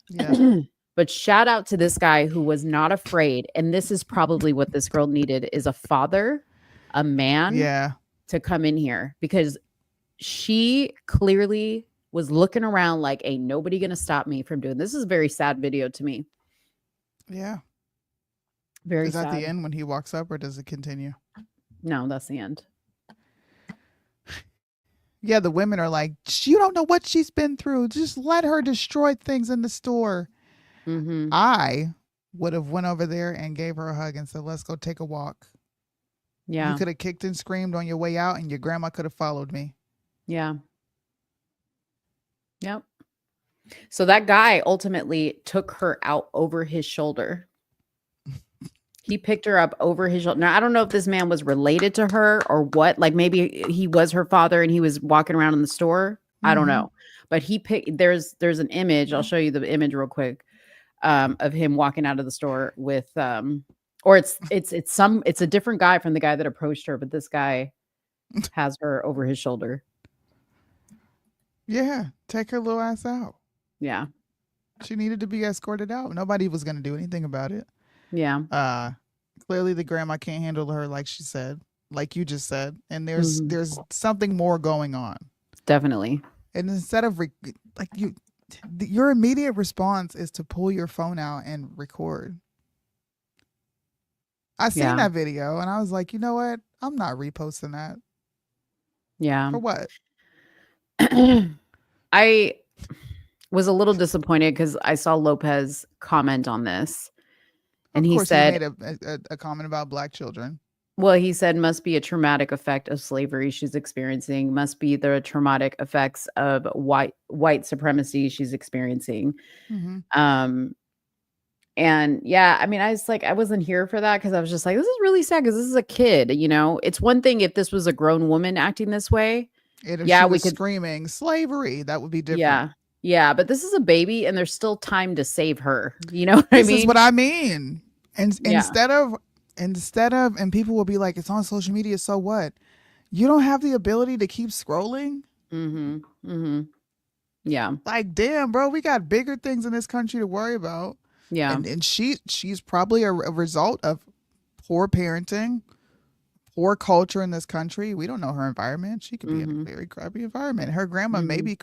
Yeah. But shout out to this guy who was not afraid. And this is probably what this girl needed is a father, a man Yeah. to come in here because she clearly was looking around like, ain't nobody gonna stop me from doing this. Is a very sad video to me. Yeah. Very Is that sad. the end when he walks up, or does it continue? No, that's the end. Yeah, the women are like, you don't know what she's been through. Just let her destroy things in the store. Mm-hmm. I would have went over there and gave her a hug and said, let's go take a walk. Yeah. You could have kicked and screamed on your way out, and your grandma could have followed me. Yeah. Yep. So that guy ultimately took her out over his shoulder. He picked her up over his shoulder. Now, I don't know if this man was related to her or what. Like maybe he was her father and he was walking around in the store. I don't Mhm. know. But he picked there's an image. I'll show you the image real quick. of him walking out of the store with or it's a different guy from the guy that approached her, but this guy has her over his shoulder. Yeah, take her little ass out. Yeah. She needed to be escorted out. Nobody was going to do anything about it. Yeah. Clearly the grandma can't handle her, like she said, like you just said. And there's something more going on. Definitely. And instead of your immediate response is to pull your phone out and record. I seen that video and I was like, you know what? I'm not reposting that. Yeah. For what? I was a little disappointed because I saw Lopez comment on this. And he said, he made a comment about Black children. well, he said, must be a traumatic effect of slavery she's experiencing, must be the traumatic effects of white supremacy she's experiencing. And yeah, I mean, I wasn't here for that because I was just like, this is really sad because this is a kid, you know. It's one thing if this was a grown woman acting this way. And if she was screaming slavery, that would be different. Yeah, but this is a baby and there's still time to save her. You know what I mean? This is what I mean. And instead of, and people will be like, it's on social media, so what? You don't have the ability to keep scrolling? Yeah. Like, damn, bro, we got bigger things in this country to worry about. Yeah. And she's probably a result of poor parenting, poor culture in this country. We don't know her environment. She could be in a very crappy environment. Her grandma, maybe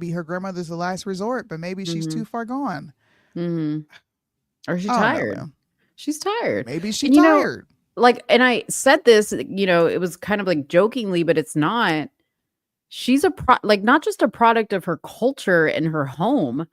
her grandmother's the last resort, but maybe she's too far gone. Or she's tired. She's tired. Maybe she's tired. And I said this, you know, it was kind of like jokingly, but it's not. She's not just a product of her culture and her home,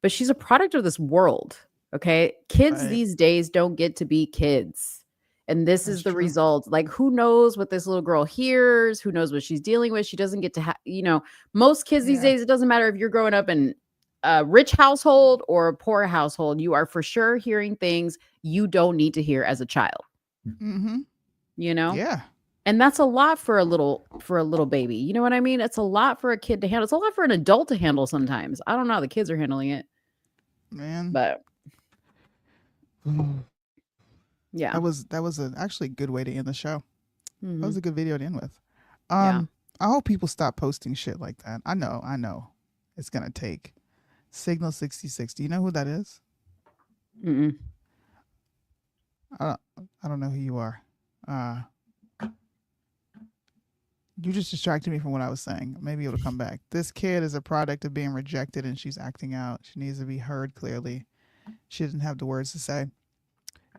but she's a product of this world. Okay. Kids these days don't get to be kids. And this is the result. Like, who knows what this little girl hears? Who knows what she's dealing with? She doesn't get to have, you know, most kids these days, it doesn't matter if you're growing up in a rich household or a poor household, you are for sure hearing things you don't need to hear as a child. You know? Yeah. And that's a lot for a little baby. You know what I mean? It's a lot for a kid to handle. It's a lot for an adult to handle sometimes. I don't know how the kids are handling it. Man. But yeah. That was actually a good way to end the show. That was a good video to end with. Yeah. I hope people stop posting shit like that. I know. It's gonna take Signal 66. Do you know who that is? I don't know who you are. You just distracted me from what I was saying. Maybe it'll come back. This kid is a product of being rejected and she's acting out. She needs to be heard clearly. She doesn't have the words to say.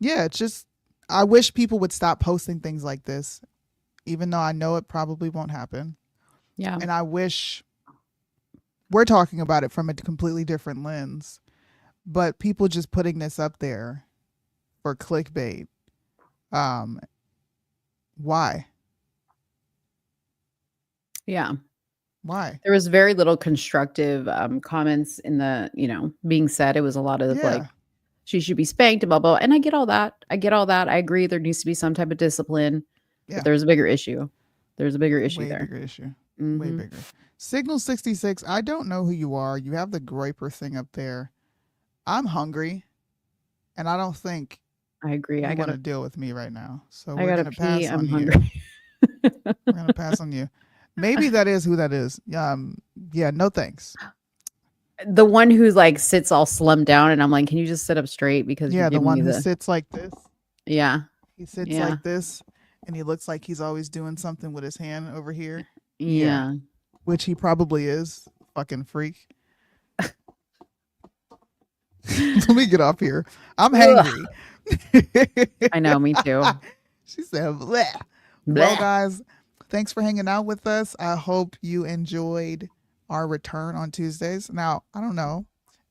Yeah, it's just, I wish people would stop posting things like this, even though I know it probably won't happen. Yeah. And I wish, we're talking about it from a completely different lens, but people just putting this up there for clickbait. Why? Yeah. Why? There was very little constructive comments in the, you know, being said. It was a lot of like, she should be spanked, blah, blah. And I get all that. I agree. There needs to be some type of discipline. Yeah. But there's a bigger issue. There's a bigger issue there. Bigger issue. Way bigger. Signal 66. I don't know who you are. You have the Groyper thing up there. I'm hungry. And I don't think I agree. I want to deal with me right now. So I we're gotta going to pass pee. on I'm you. hungry. We're going to pass on you. Maybe that is who that is. Yeah, no thanks. The one who's like sits all slumped down, and I'm like, can you just sit up straight? Because Yeah, you're the giving one me who sits like this. Yeah. He sits Yeah. like this, and he looks like he's always doing something with his hand over here. Yeah. Which he probably is. Fucking freak. Let me get off here. I'm hangry. I know, me too. She said, bleh. Well, guys, thanks for hanging out with us. I hope you enjoyed our return on Tuesdays. Now, I don't know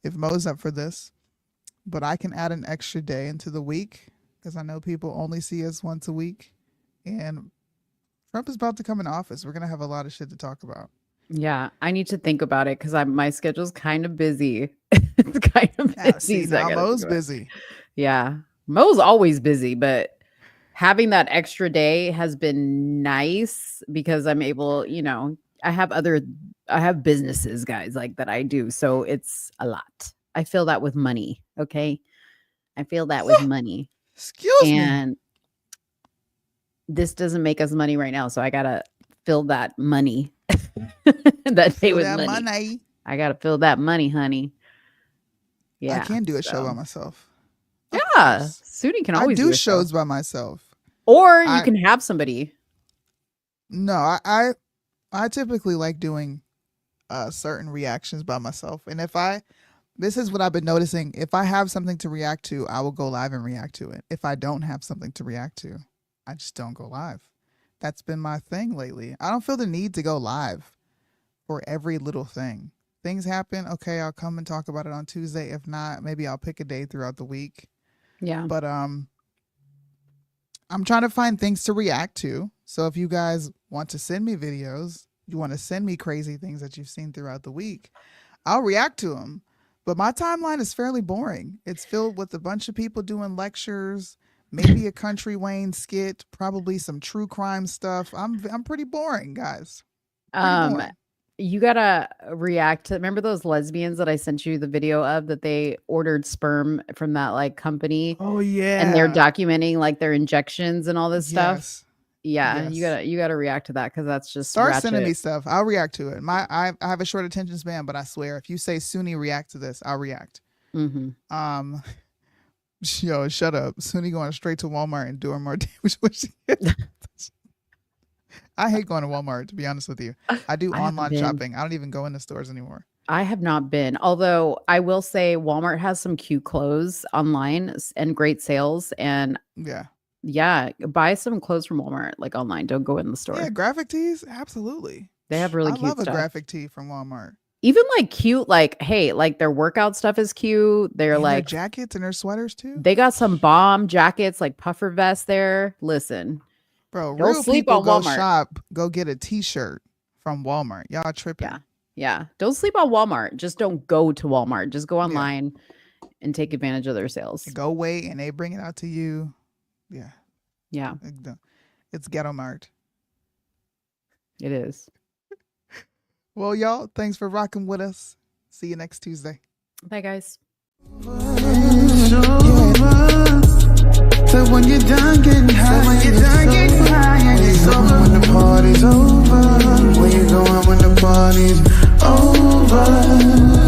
if Mo's up for this, but I can add an extra day into the week because I know people only see us once a week. And Trump is about to come in office. We're going to have a lot of shit to talk about. Yeah, I need to think about it because my schedule's kind of busy. It's kind of busy. So I now gotta Mo's think about it. busy. Yeah, Mo's always busy, but having that extra day has been nice because I'm able, you know, I have businesses, guys, like that I do. So it's a lot. I fill that with money. Okay. I fill that with money. Excuse me. And this doesn't make us money right now. So I got to fill that money. That day with that money. I got to fill that money, honey. Yeah. I can do a show by myself. Yeah. Suni can always I do a show. shows by myself. Or you can have somebody. No, I typically like doing certain reactions by myself. And this is what I've been noticing. If I have something to react to, I will go live and react to it. If I don't have something to react to, I just don't go live. That's been my thing lately. I don't feel the need to go live for every little thing. Things happen. Okay, I'll come and talk about it on Tuesday. If not, maybe I'll pick a day throughout the week. Yeah. But I'm trying to find things to react to. So if you guys want to send me videos, you want to send me crazy things that you've seen throughout the week, I'll react to them. But my timeline is fairly boring. It's filled with a bunch of people doing lectures, maybe a Country Wayne skit, probably some true crime stuff. I'm pretty boring, guys. Pretty boring. You gotta react to, remember those lesbians that I sent you the video of that they ordered sperm from that like company? Oh yeah. And they're documenting like their injections and all this Yes. stuff. Yeah, Yes. you gotta react to that because that's just Start ratchet. sending me stuff. I'll react to it. I have a short attention span, but I swear if you say Suni react to this, I'll react. Mm-hmm. Yo, shut up. Suni going straight to Walmart and doing more damage. I hate going to Walmart, to be honest with you. I do I haven't online been. shopping. I don't even go in the stores anymore. I have not been, although I will say Walmart has some cute clothes online and great sales. And yeah, buy some clothes from Walmart, like online. Don't go in the store. Yeah, graphic tees, absolutely. They have really I cute love stuff. a graphic tee from Walmart. Even like cute, like, hey, like their workout stuff is cute. They're And their like jackets and their sweaters too. They got some bomb jackets, like puffer vests there. Listen, Bro, don't real sleep people on go Walmart. shop, go get a t-shirt from Walmart. Y'all tripping. Yeah. Don't sleep on Walmart. Just don't go to Walmart. Just go online and take advantage of their sales. Go wait and they bring it out to you. Yeah. Yeah, It's Ghetto Mart. it is. Well, y'all, thanks for rocking with us. See you next Tuesday. Bye, guys. So when you're done getting high, it's over. When the party's over, where you going when the party's over?